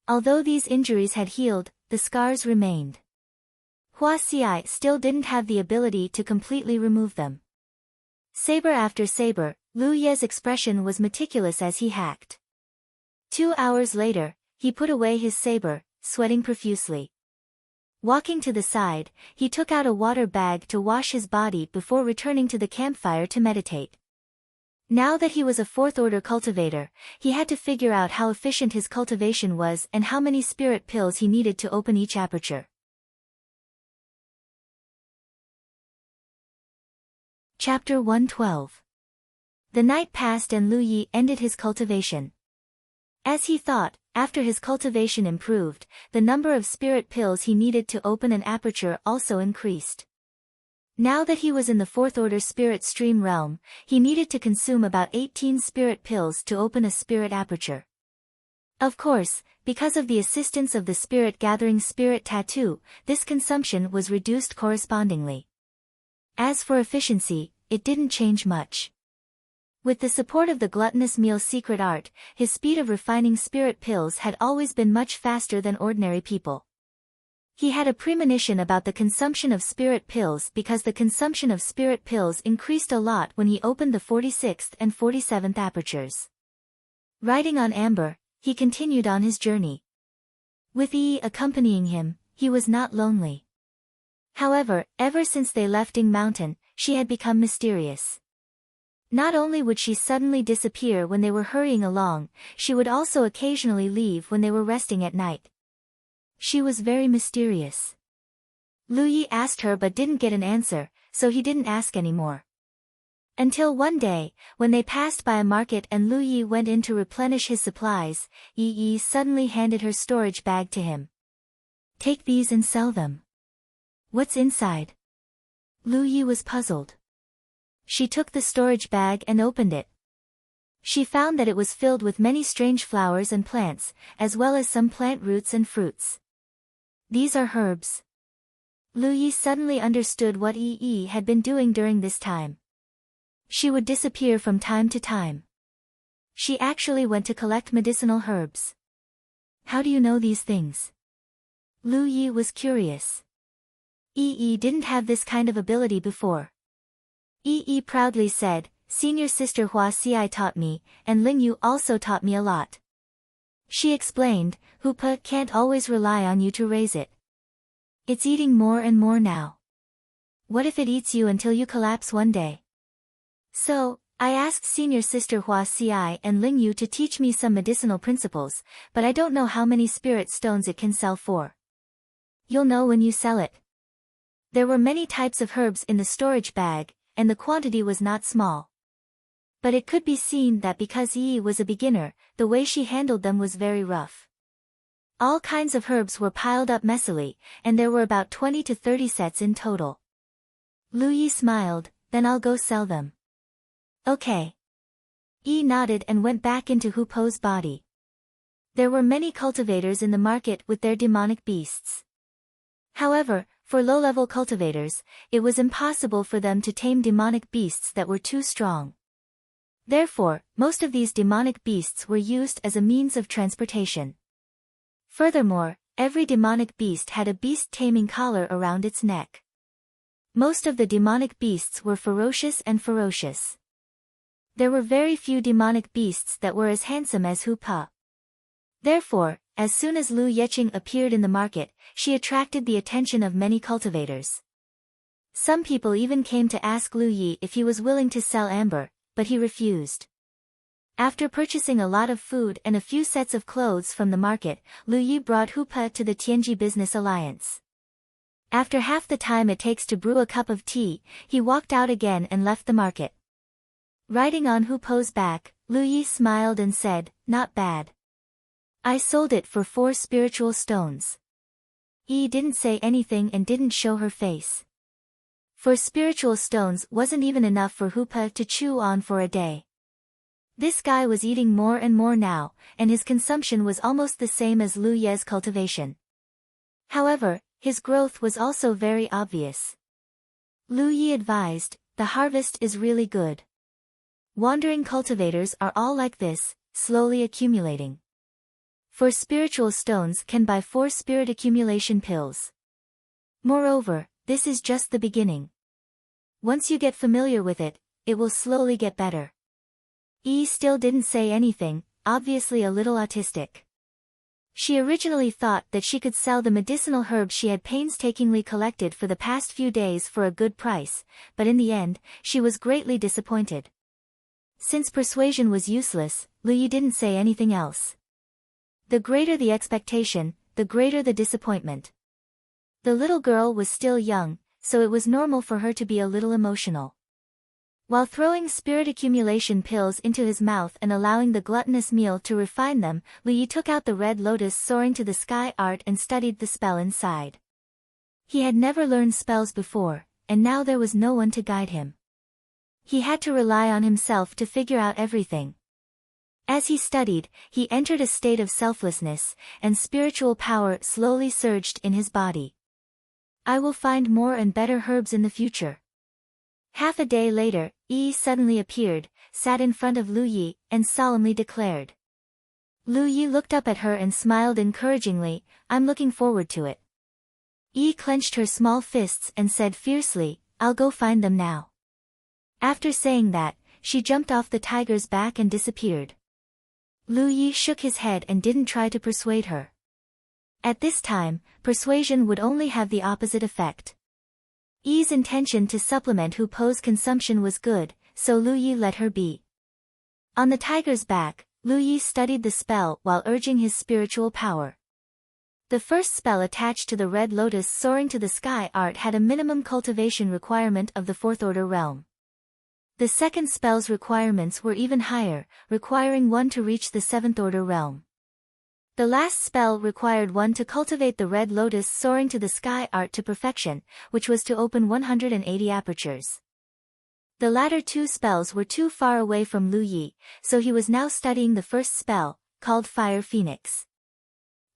Although these injuries had healed, the scars remained. Hua Xiai still didn't have the ability to completely remove them. Saber after saber, Lu Ye's expression was meticulous as he hacked. 2 hours later, he put away his saber, sweating profusely. Walking to the side, he took out a water bag to wash his body before returning to the campfire to meditate. Now that he was a fourth-order cultivator, he had to figure out how efficient his cultivation was and how many spirit pills he needed to open each aperture. Chapter 112. The night passed and Lu Yi ended his cultivation. As he thought, after his cultivation improved, the number of spirit pills he needed to open an aperture also increased. Now that he was in the fourth-order spirit stream realm, he needed to consume about 18 spirit pills to open a spirit aperture. Of course, because of the assistance of the spirit-gathering spirit tattoo, this consumption was reduced correspondingly. As for efficiency, it didn't change much. With the support of the gluttonous meal secret art, his speed of refining spirit pills had always been much faster than ordinary people. He had a premonition about the consumption of spirit pills because the consumption of spirit pills increased a lot when he opened the 46th and 47th apertures. Riding on Amber, he continued on his journey. With Yi accompanying him, he was not lonely. However, ever since they left Ding Mountain, she had become mysterious. Not only would she suddenly disappear when they were hurrying along, she would also occasionally leave when they were resting at night. She was very mysterious. Lu Yi asked her but didn't get an answer, so he didn't ask anymore. Until one day, when they passed by a market and Lu Yi went in to replenish his supplies, Yi suddenly handed her storage bag to him. "Take these and sell them." "What's inside?" Lu Yi was puzzled. She took the storage bag and opened it. She found that it was filled with many strange flowers and plants, as well as some plant roots and fruits. These are herbs. Lu Yi suddenly understood what Yi had been doing during this time. She would disappear from time to time. She actually went to collect medicinal herbs. How do you know these things? Lu Yi was curious. Yi didn't have this kind of ability before. Yi proudly said, "Senior sister Hua Xi taught me, and Ling Yu also taught me a lot." She explained, "Hupa can't always rely on you to raise it. It's eating more and more now. What if it eats you until you collapse one day?" So, I asked senior sister Hua Xi and Ling Yu to teach me some medicinal principles, but I don't know how many spirit stones it can sell for. You'll know when you sell it. There were many types of herbs in the storage bag, and the quantity was not small. But it could be seen that because Yi was a beginner, the way she handled them was very rough. All kinds of herbs were piled up messily, and there were about 20 to 30 sets in total. Lu Yi smiled, "Then I'll go sell them." "Okay." Yi nodded and went back into Hu Po's body. There were many cultivators in the market with their demonic beasts. However, for low-level cultivators, it was impossible for them to tame demonic beasts that were too strong. Therefore, most of these demonic beasts were used as a means of transportation. Furthermore, every demonic beast had a beast-taming collar around its neck. Most of the demonic beasts were ferocious and ferocious. There were very few demonic beasts that were as handsome as Hu Pa. Therefore, as soon as Lu Yeqing appeared in the market, she attracted the attention of many cultivators. Some people even came to ask Lu Yi if he was willing to sell amber, but he refused. After purchasing a lot of food and a few sets of clothes from the market, Lu Yi brought Hu Pa to the Tianji Business Alliance. After half the time it takes to brew a cup of tea, he walked out again and left the market. Riding on Hu Po's back, Lu Yi smiled and said, "Not bad. I sold it for 4 spiritual stones." Yi didn't say anything and didn't show her face. 4 spiritual stones wasn't even enough for Hu Pa to chew on for a day. This guy was eating more and more now, and his consumption was almost the same as Lu Ye's cultivation. However, his growth was also very obvious. Lu Yi advised, "The harvest is really good. Wandering cultivators are all like this, slowly accumulating. 4 spiritual stones can buy 4 spirit accumulation pills. Moreover, this is just the beginning. Once you get familiar with it, it will slowly get better." Yi still didn't say anything, obviously a little autistic. She originally thought that she could sell the medicinal herbs she had painstakingly collected for the past few days for a good price, but in the end, she was greatly disappointed. Since persuasion was useless, Lu Yi didn't say anything else. The greater the expectation, the greater the disappointment. The little girl was still young, so it was normal for her to be a little emotional. While throwing spirit accumulation pills into his mouth and allowing the gluttonous meal to refine them, Lu Yi took out the red lotus soaring to the sky art and studied the spell inside. He had never learned spells before, and now there was no one to guide him. He had to rely on himself to figure out everything. As he studied, he entered a state of selflessness, and spiritual power slowly surged in his body. "I will find more and better herbs in the future." Half a day later, Yi suddenly appeared, sat in front of Lu Yi, and solemnly declared. Lu Yi looked up at her and smiled encouragingly, "I'm looking forward to it." Yi clenched her small fists and said fiercely, "I'll go find them now." After saying that, she jumped off the tiger's back and disappeared. Lu Yi shook his head and didn't try to persuade her. At this time, persuasion would only have the opposite effect. Yi's intention to supplement Hu Po's consumption was good, so Lu Yi let her be. On the tiger's back, Lu Yi studied the spell while urging his spiritual power. The first spell attached to the red lotus soaring to the sky art had a minimum cultivation requirement of the 4th order realm. The second spell's requirements were even higher, requiring one to reach the 7th order realm. The last spell required one to cultivate the red lotus soaring to the sky art to perfection, which was to open 180 apertures. The latter two spells were too far away from Lu Yi, so he was now studying the first spell, called Fire Phoenix.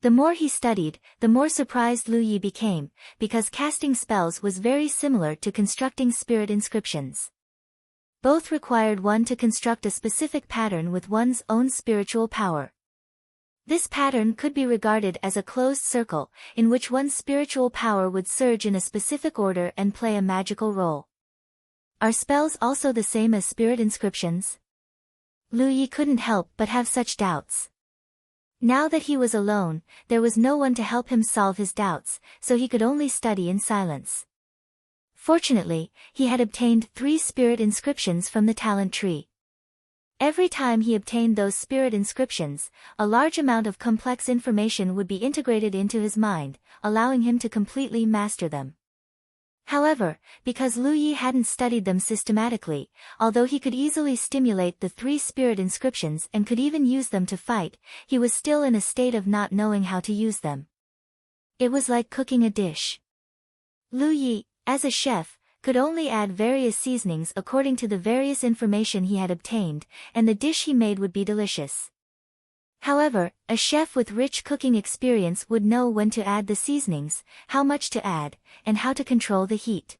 The more he studied, the more surprised Lu Yi became, because casting spells was very similar to constructing spirit inscriptions. Both required one to construct a specific pattern with one's own spiritual power. This pattern could be regarded as a closed circle, in which one's spiritual power would surge in a specific order and play a magical role. Are spells also the same as spirit inscriptions? Lu Yi couldn't help but have such doubts. Now that he was alone, there was no one to help him solve his doubts, so he could only study in silence. Fortunately, he had obtained 3 spirit inscriptions from the talent tree. Every time he obtained those spirit inscriptions, a large amount of complex information would be integrated into his mind, allowing him to completely master them. However, because Lu Yi hadn't studied them systematically, although he could easily stimulate the 3 spirit inscriptions and could even use them to fight, he was still in a state of not knowing how to use them. It was like cooking a dish. Lu Yi, as a chef, could only add various seasonings according to the various information he had obtained, and the dish he made would be delicious. However, a chef with rich cooking experience would know when to add the seasonings, how much to add, and how to control the heat.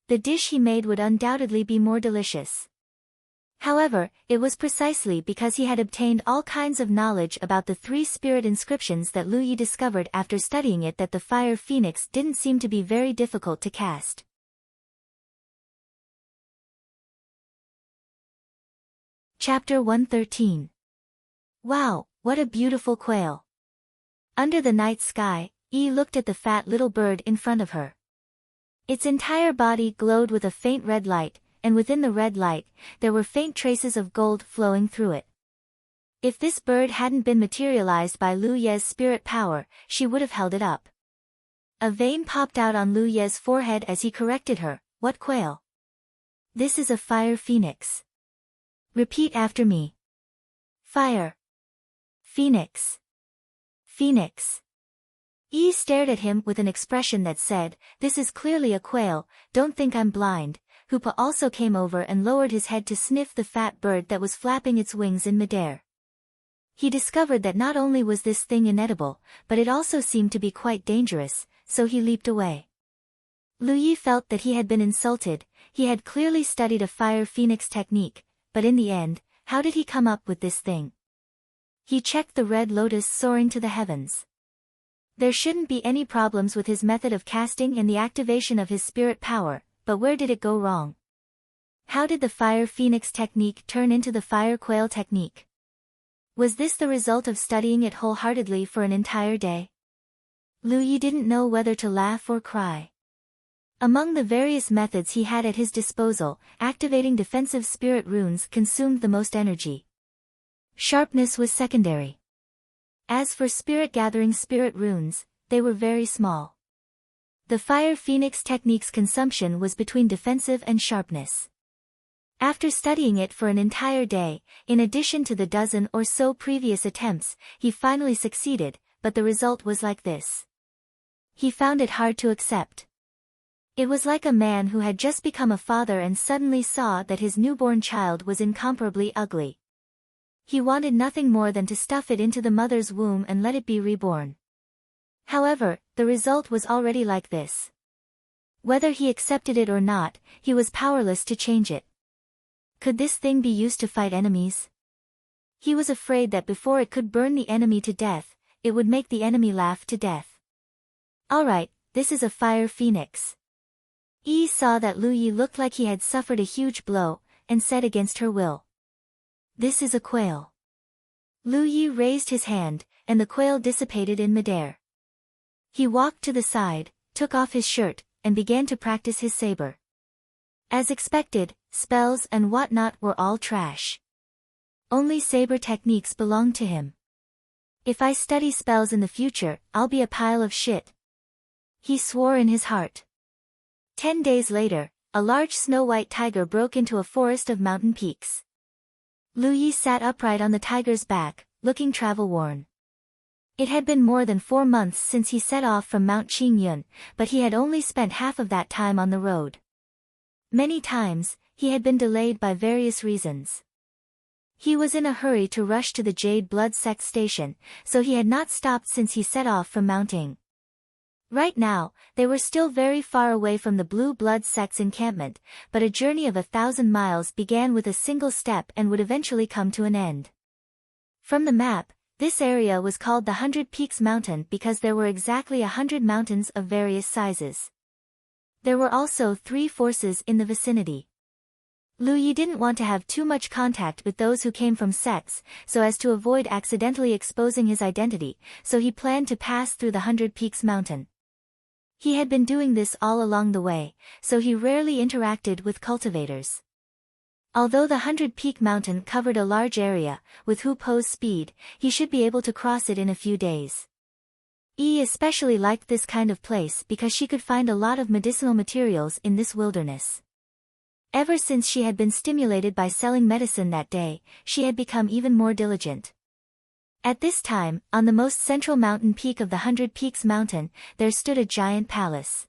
The dish he made would undoubtedly be more delicious. However, it was precisely because he had obtained all kinds of knowledge about the 3 spirit inscriptions that Lu Yi discovered after studying it that the Fire Phoenix didn't seem to be very difficult to cast. Chapter 113. Wow, what a beautiful quail! Under the night sky, Yi looked at the fat little bird in front of her. Its entire body glowed with a faint red light, and within the red light, there were faint traces of gold flowing through it. If this bird hadn't been materialized by Lu Ye's spirit power, she would have held it up. A vein popped out on Lu Ye's forehead as he corrected her. What quail? This is a fire phoenix. Repeat after me. Fire. Phoenix. Phoenix. Yi stared at him with an expression that said, "This is clearly a quail, don't think I'm blind." Hoopa also came over and lowered his head to sniff the fat bird that was flapping its wings in midair. He discovered that not only was this thing inedible, but it also seemed to be quite dangerous, so he leaped away. Lu Yi felt that he had been insulted. He had clearly studied a fire phoenix technique, but in the end, how did he come up with this thing? He checked the red lotus soaring to the heavens. There shouldn't be any problems with his method of casting and the activation of his spirit power, but where did it go wrong? How did the fire phoenix technique turn into the fire quail technique? Was this the result of studying it wholeheartedly for an entire day? Lu Yi didn't know whether to laugh or cry. Among the various methods he had at his disposal, activating defensive spirit runes consumed the most energy. Sharpness was secondary. As for spirit-gathering spirit runes, they were very small. The Fire Phoenix technique's consumption was between defensive and sharpness. After studying it for an entire day, in addition to the dozen or so previous attempts, he finally succeeded, but the result was like this. He found it hard to accept. It was like a man who had just become a father and suddenly saw that his newborn child was incomparably ugly. He wanted nothing more than to stuff it into the mother's womb and let it be reborn. However, the result was already like this. Whether he accepted it or not, he was powerless to change it. Could this thing be used to fight enemies? He was afraid that before it could burn the enemy to death, it would make the enemy laugh to death. Alright, this is a fire phoenix. Yi saw that Lu Yi looked like he had suffered a huge blow, and said against her will. This is a quail. Lu Yi raised his hand, and the quail dissipated in midair. He walked to the side, took off his shirt, and began to practice his saber. As expected, spells and whatnot were all trash. Only saber techniques belonged to him. If I study spells in the future, I'll be a pile of shit. He swore in his heart. 10 days later, a large snow-white tiger broke into a forest of mountain peaks. Lu Yi sat upright on the tiger's back, looking travel-worn. It had been more than 4 months since he set off from Mount Qingyun, but he had only spent half of that time on the road. Many times, he had been delayed by various reasons. He was in a hurry to rush to the Jade Blood Sect station, so he had not stopped since he set off from Mount Ing. Right now, they were still very far away from the Blue Blood Sect's encampment, but a journey of 1,000 miles began with a single step and would eventually come to an end. From the map, this area was called the 100 Peaks Mountain because there were exactly 100 mountains of various sizes. There were also 3 forces in the vicinity. Lu Yi didn't want to have too much contact with those who came from sects, so as to avoid accidentally exposing his identity, so he planned to pass through the 100 Peaks Mountain. He had been doing this all along the way, so he rarely interacted with cultivators. Although the 100 Peak Mountain covered a large area, with Hu Po's speed, he should be able to cross it in a few days. Yi especially liked this kind of place because she could find a lot of medicinal materials in this wilderness. Ever since she had been stimulated by selling medicine that day, she had become even more diligent. At this time, on the most central mountain peak of the 100 Peaks Mountain, there stood a giant palace.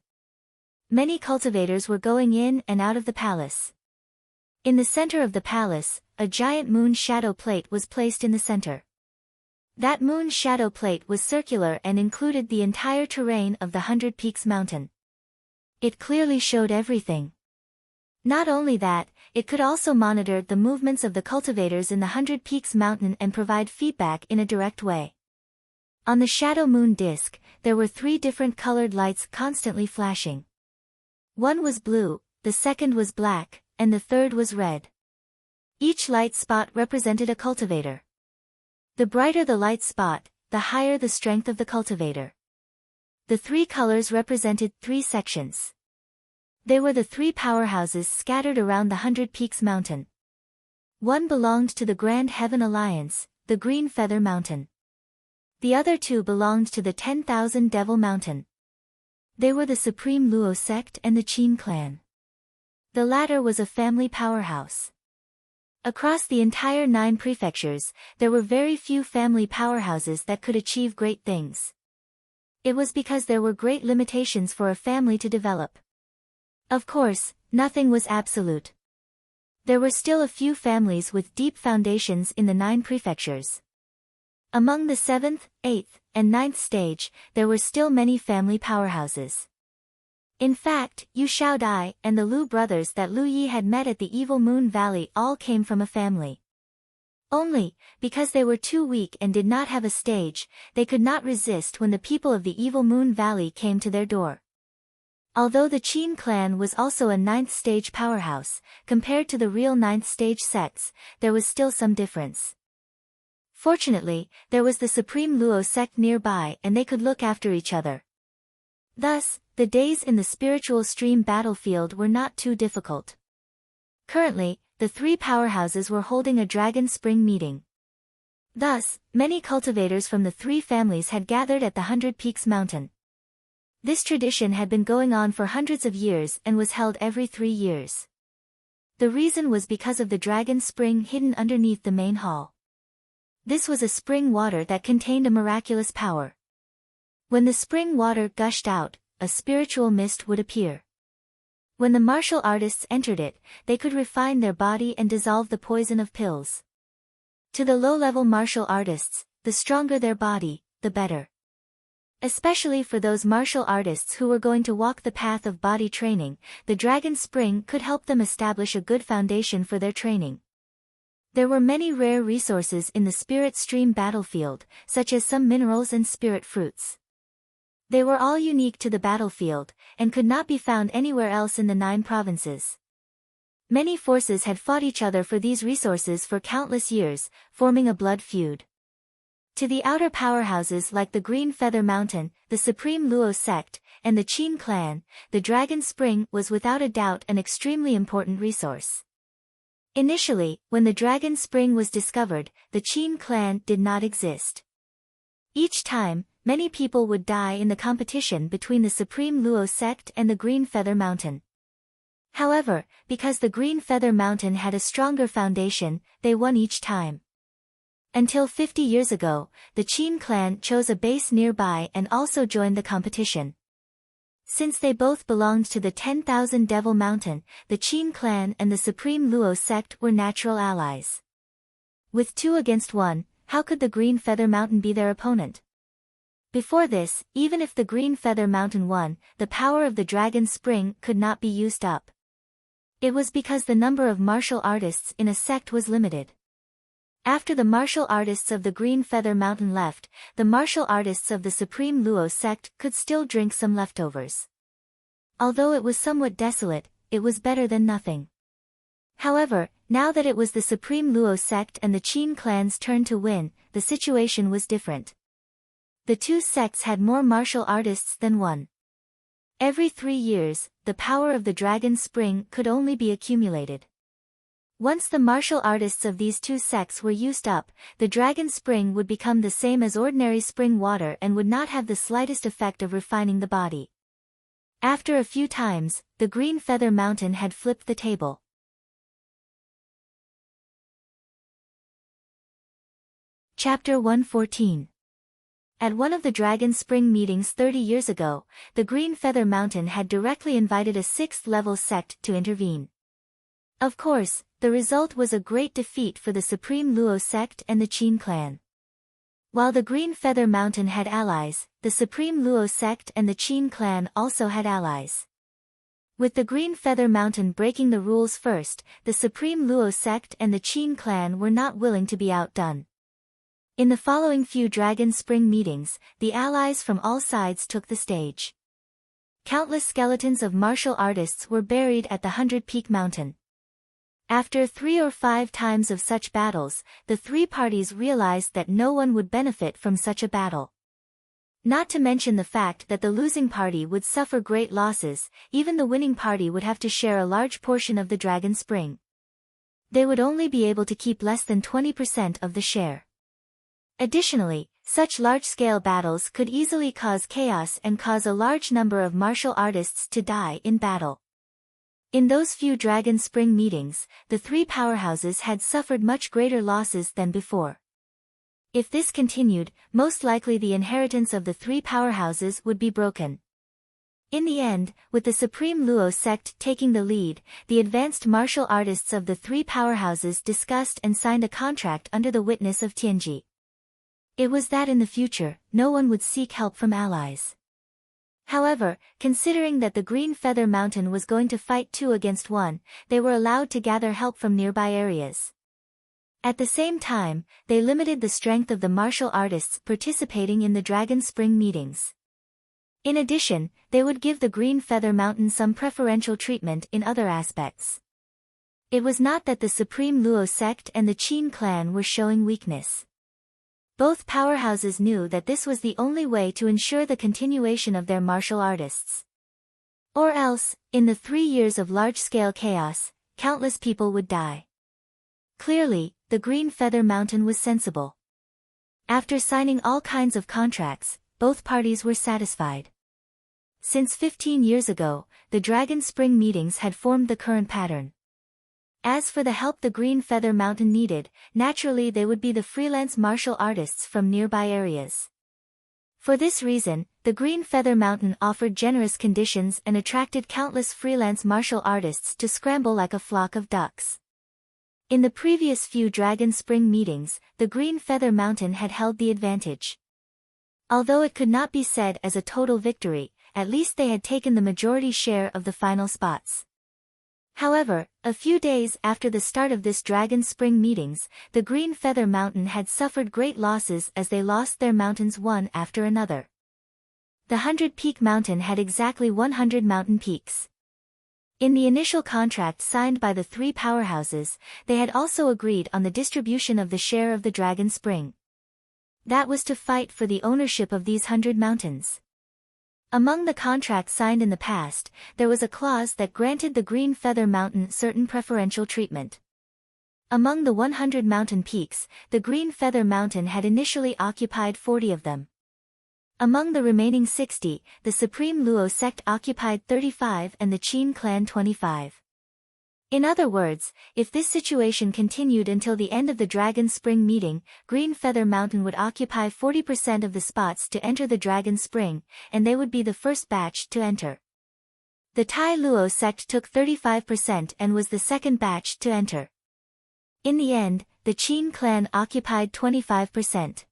Many cultivators were going in and out of the palace. In the center of the palace, a giant moon shadow plate was placed in the center. That moon shadow plate was circular and included the entire terrain of the 100 Peaks Mountain. It clearly showed everything. Not only that, it could also monitor the movements of the cultivators in the 100 Peaks Mountain and provide feedback in a direct way. On the shadow moon disk, there were 3 different colored lights constantly flashing. One was blue, the second was black, and the third was red. Each light spot represented a cultivator. The brighter the light spot, the higher the strength of the cultivator. The 3 colors represented 3 sections. They were the 3 powerhouses scattered around the 100 Peaks Mountain. One belonged to the Grand Heaven Alliance, the Green Feather Mountain. The other 2 belonged to the 10,000 Devil Mountain. They were the Supreme Luo Sect and the Qin clan. The latter was a family powerhouse. Across the entire 9 prefectures, there were very few family powerhouses that could achieve great things. It was because there were great limitations for a family to develop. Of course, nothing was absolute. There were still a few families with deep foundations in the 9 prefectures. Among the 7th, 8th, and 9th stage, there were still many family powerhouses. In fact, Yu Xiaodai and the Lu brothers that Lu Yi had met at the Evil Moon Valley all came from a family. Only, because they were too weak and did not have a stage, they could not resist when the people of the Evil Moon Valley came to their door. Although the Qin clan was also a 9th stage powerhouse, compared to the real 9th stage sects, there was still some difference. Fortunately, there was the Supreme Luo sect nearby and they could look after each other. Thus, the days in the spiritual stream battlefield were not too difficult. Currently, the 3 powerhouses were holding a Dragon Spring meeting. Thus, many cultivators from the 3 families had gathered at the 100 Peaks Mountain. This tradition had been going on for hundreds of years and was held every 3 years. The reason was because of the Dragon Spring hidden underneath the main hall. This was a spring water that contained a miraculous power. When the spring water gushed out, a spiritual mist would appear. When the martial artists entered it, they could refine their body and dissolve the poison of pills. To the low-level martial artists, the stronger their body, the better. Especially for those martial artists who were going to walk the path of body training, the Dragon Spring could help them establish a good foundation for their training. There were many rare resources in the spirit stream battlefield, such as some minerals and spirit fruits. They were all unique to the battlefield, and could not be found anywhere else in the 9 provinces. Many forces had fought each other for these resources for countless years, forming a blood feud. To the outer powerhouses like the Green Feather Mountain, the Supreme Luo Sect, and the Qin clan, the Dragon Spring was without a doubt an extremely important resource. Initially, when the Dragon Spring was discovered, the Qin clan did not exist. Each time, many people would die in the competition between the Supreme Luo Sect and the Green Feather Mountain. However, because the Green Feather Mountain had a stronger foundation, they won each time. Until 50 years ago, the Qin clan chose a base nearby and also joined the competition. Since they both belonged to the 10,000 Devil Mountain, the Qin clan and the Supreme Luo sect were natural allies. With 2 against 1, how could the Green Feather Mountain be their opponent? Before this, even if the Green Feather Mountain won, the power of the Dragon Spring could not be used up. It was because the number of martial artists in a sect was limited. After the martial artists of the Green Feather Mountain left, the martial artists of the Supreme Luo sect could still drink some leftovers. Although it was somewhat desolate, it was better than nothing. However, now that it was the Supreme Luo sect and the Qin clan's turn to win, the situation was different. The 2 sects had more martial artists than one. Every 3 years, the power of the Dragon Spring could only be accumulated. Once the martial artists of these 2 sects were used up, the Dragon Spring would become the same as ordinary spring water and would not have the slightest effect of refining the body. After a few times, the Green Feather Mountain had flipped the table. Chapter 114. At one of the Dragon Spring meetings 30 years ago, the Green Feather Mountain had directly invited a 6th-level sect to intervene. Of course, the result was a great defeat for the Supreme Luo sect and the Qin clan. While the Green Feather Mountain had allies, the Supreme Luo sect and the Qin clan also had allies. With the Green Feather Mountain breaking the rules first, the Supreme Luo sect and the Qin clan were not willing to be outdone. In the following few Dragon Spring meetings, the allies from all sides took the stage. Countless skeletons of martial artists were buried at the 100-Peak Mountain. After 3 or 5 times of such battles, the 3 parties realized that no one would benefit from such a battle. Not to mention the fact that the losing party would suffer great losses, even the winning party would have to share a large portion of the Dragon Spring. They would only be able to keep less than 20% of the share. Additionally, such large-scale battles could easily cause chaos and cause a large number of martial artists to die in battle. In those few Dragon Spring meetings, the 3 powerhouses had suffered much greater losses than before. If this continued, most likely the inheritance of the 3 powerhouses would be broken. In the end, with the Supreme Luo sect taking the lead, the advanced martial artists of the 3 powerhouses discussed and signed a contract under the witness of Tianji. It was that in the future, no one would seek help from allies. However, considering that the Green Feather Mountain was going to fight 2 against 1, they were allowed to gather help from nearby areas. At the same time, they limited the strength of the martial artists participating in the Dragon Spring meetings. In addition, they would give the Green Feather Mountain some preferential treatment in other aspects. It was not that the Supreme Luo sect and the Qin clan were showing weakness. Both powerhouses knew that this was the only way to ensure the continuation of their martial artists. Or else, in the 3 years of large-scale chaos, countless people would die. Clearly, the Green Feather Mountain was sensible. After signing all kinds of contracts, both parties were satisfied. Since 15 years ago, the Dragon Spring meetings had formed the current pattern. As for the help the Green Feather Mountain needed, naturally they would be the freelance martial artists from nearby areas. For this reason, the Green Feather Mountain offered generous conditions and attracted countless freelance martial artists to scramble like a flock of ducks. In the previous few Dragon Spring meetings, the Green Feather Mountain had held the advantage. Although it could not be said as a total victory, at least they had taken the majority share of the final spots. However, a few days after the start of this Dragon Spring meetings, the Green Feather Mountain had suffered great losses as they lost their mountains one after another. The 100-Peak Mountain had exactly 100 mountain peaks. In the initial contract signed by the 3 powerhouses, they had also agreed on the distribution of the share of the Dragon Spring. That was to fight for the ownership of these 100 mountains. Among the contracts signed in the past, there was a clause that granted the Green Feather Mountain certain preferential treatment. Among the 100 mountain peaks, the Green Feather Mountain had initially occupied 40 of them. Among the remaining 60, the Supreme Luo sect occupied 35 and the Qin clan 25. In other words, if this situation continued until the end of the Dragon Spring meeting, Green Feather Mountain would occupy 40% of the spots to enter the Dragon Spring, and they would be the first batch to enter. The Tai Luo sect took 35% and was the second batch to enter. In the end, the Qin clan occupied 25%.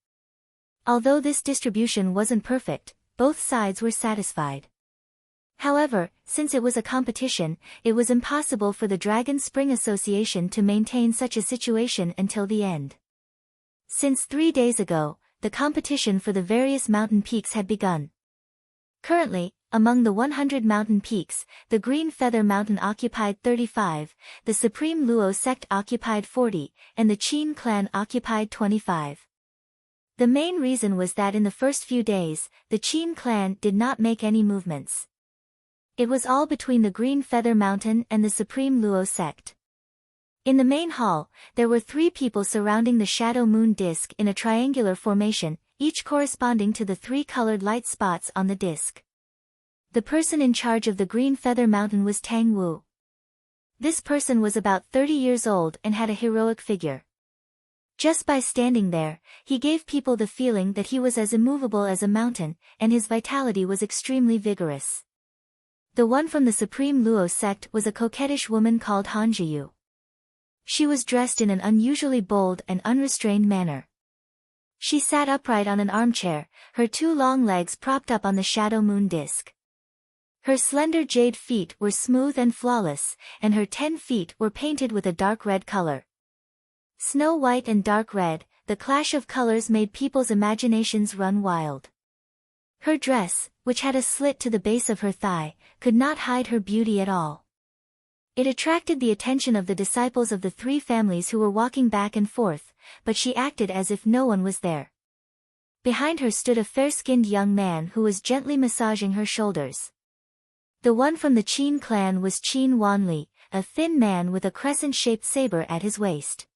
Although this distribution wasn't perfect, both sides were satisfied. However, since it was a competition, it was impossible for the Dragon Spring Association to maintain such a situation until the end. Since 3 days ago, the competition for the various mountain peaks had begun. Currently, among the 100 mountain peaks, the Green Feather Mountain occupied 35, the Supreme Luo sect occupied 40, and the Qin clan occupied 25. The main reason was that in the first few days, the Qin clan did not make any movements. It was all between the Green Feather Mountain and the Supreme Luo sect. In the main hall, there were 3 people surrounding the shadow moon disk in a triangular formation, each corresponding to the 3 colored light spots on the disk. The person in charge of the Green Feather Mountain was Tang Wu. This person was about 30 years old and had a heroic figure. Just by standing there, he gave people the feeling that he was as immovable as a mountain, and his vitality was extremely vigorous. The one from the Supreme Luo sect was a coquettish woman called Han Jiyu. She was dressed in an unusually bold and unrestrained manner. She sat upright on an armchair, her 2 long legs propped up on the shadow moon disk. Her slender jade feet were smooth and flawless, and her 10 feet were painted with a dark red color. Snow white and dark red, the clash of colors made people's imaginations run wild. Her dress, which had a slit to the base of her thigh, could not hide her beauty at all. It attracted the attention of the disciples of the 3 families who were walking back and forth, but she acted as if no one was there. Behind her stood a fair-skinned young man who was gently massaging her shoulders. The one from the Qin clan was Qin Wanli, a thin man with a crescent-shaped saber at his waist.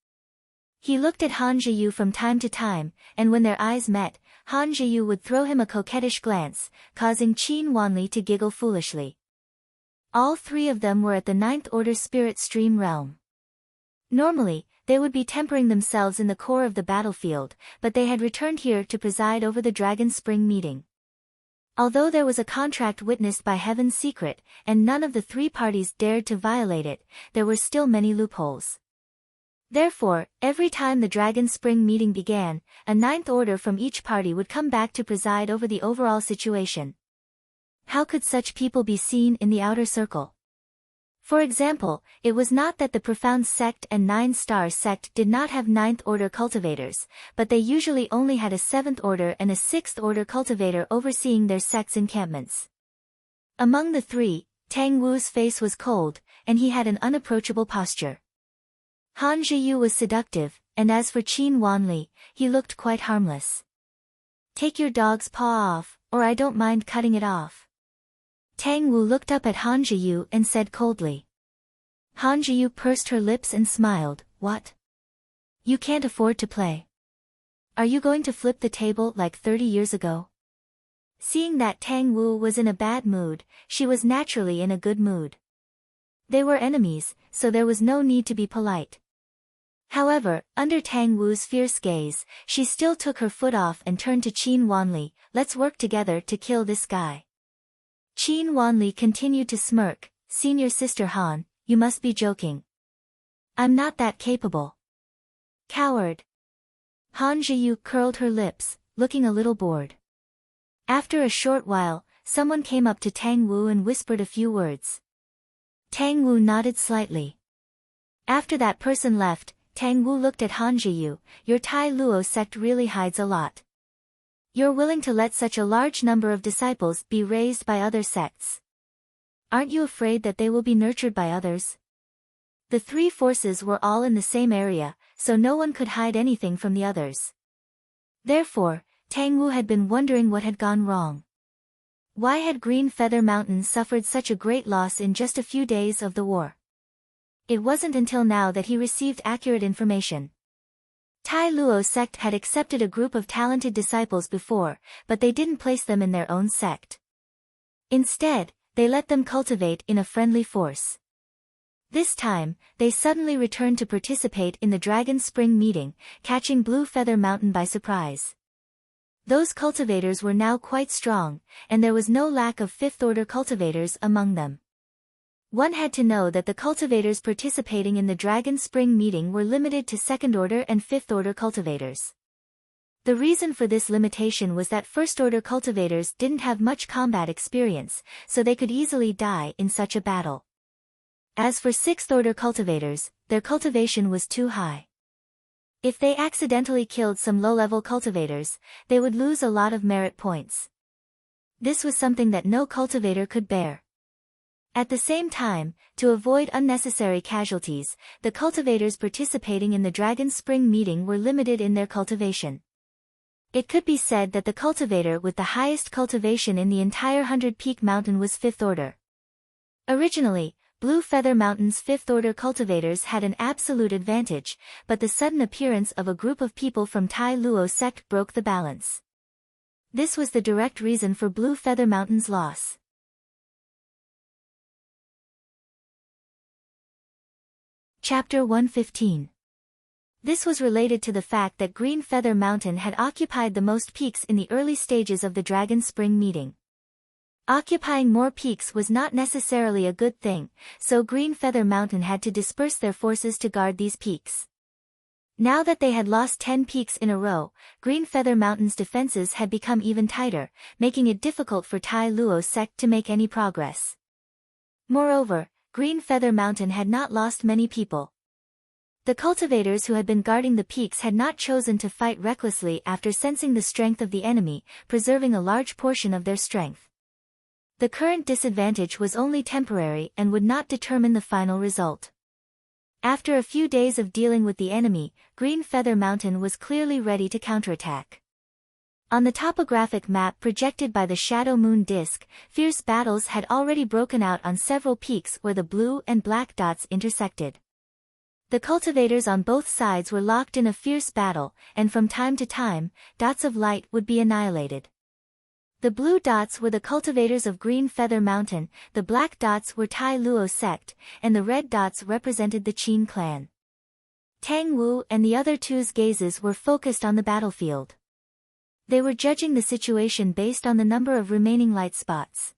He looked at Han Jiyu from time to time, and when their eyes met, Han Jiyu would throw him a coquettish glance, causing Qin Wanli to giggle foolishly. All 3 of them were at the 9th order spirit stream realm. Normally, they would be tempering themselves in the core of the battlefield, but they had returned here to preside over the Dragon Spring meeting. Although there was a contract witnessed by Heaven's Secret, and none of the 3 parties dared to violate it, there were still many loopholes. Therefore, every time the Dragon Spring meeting began, a 9th order from each party would come back to preside over the overall situation. How could such people be seen in the outer circle? For example, it was not that the Profound sect and 9-star sect did not have 9th order cultivators, but they usually only had a 7th order and a 6th order cultivator overseeing their sect's encampments. Among the 3, Tang Wu's face was cold, and he had an unapproachable posture. Han Jiyu was seductive, and as for Qin Wanli, he looked quite harmless. Take your dog's paw off, or I don't mind cutting it off. Tang Wu looked up at Han Jiyu and said coldly. Han Jiyu pursed her lips and smiled, what? You can't afford to play. Are you going to flip the table like 30 years ago? Seeing that Tang Wu was in a bad mood, she was naturally in a good mood. They were enemies, so there was no need to be polite. However, under Tang Wu's fierce gaze, she still took her foot off and turned to Qin Wanli, let's work together to kill this guy. Qin Wanli continued to smirk, Senior Sister Han, you must be joking. I'm not that capable. Coward. Han Jiyu curled her lips, looking a little bored. After a short while, someone came up to Tang Wu and whispered a few words. Tang Wu nodded slightly. After that person left, Tang Wu looked at Han Jiyu, your Tai Luo sect really hides a lot. You're willing to let such a large number of disciples be raised by other sects. Aren't you afraid that they will be nurtured by others? The 3 forces were all in the same area, so no one could hide anything from the others. Therefore, Tang Wu had been wondering what had gone wrong. Why had Green Feather Mountain suffered such a great loss in just a few days of the war? It wasn't until now that he received accurate information. Tai Luo sect had accepted a group of talented disciples before, but they didn't place them in their own sect. Instead, they let them cultivate in a friendly force. This time, they suddenly returned to participate in the Dragon Spring meeting, catching Blue Feather Mountain by surprise. Those cultivators were now quite strong, and there was no lack of fifth-order cultivators among them. One had to know that the cultivators participating in the Dragon Spring meeting were limited to second-order and fifth-order cultivators. The reason for this limitation was that first-order cultivators didn't have much combat experience, so they could easily die in such a battle. As for sixth-order cultivators, their cultivation was too high. If they accidentally killed some low-level cultivators, they would lose a lot of merit points. This was something that no cultivator could bear. At the same time, to avoid unnecessary casualties, the cultivators participating in the Dragon Spring meeting were limited in their cultivation. It could be said that the cultivator with the highest cultivation in the entire 100-peak mountain was fifth order. Originally, Blue Feather Mountain's fifth-order cultivators had an absolute advantage, but the sudden appearance of a group of people from Tai Luo sect broke the balance. This was the direct reason for Blue Feather Mountain's loss. Chapter 115. This was related to the fact that Green Feather Mountain had occupied the most peaks in the early stages of the Dragon Spring meeting. Occupying more peaks was not necessarily a good thing, so Green Feather Mountain had to disperse their forces to guard these peaks. Now that they had lost 10 peaks in a row, Green Feather Mountain's defenses had become even tighter, making it difficult for Tai Luo sect to make any progress. Moreover, Green Feather Mountain had not lost many people. The cultivators who had been guarding the peaks had not chosen to fight recklessly after sensing the strength of the enemy, preserving a large portion of their strength. The current disadvantage was only temporary and would not determine the final result. After a few days of dealing with the enemy, Green Feather Mountain was clearly ready to counterattack. On the topographic map projected by the Shadow Moon disk, fierce battles had already broken out on several peaks where the blue and black dots intersected. The cultivators on both sides were locked in a fierce battle, and from time to time, dots of light would be annihilated. The blue dots were the cultivators of Green Feather Mountain, the black dots were Tai Luo sect, and the red dots represented the Qin clan. Tang Wu and the other two's gazes were focused on the battlefield. They were judging the situation based on the number of remaining light spots.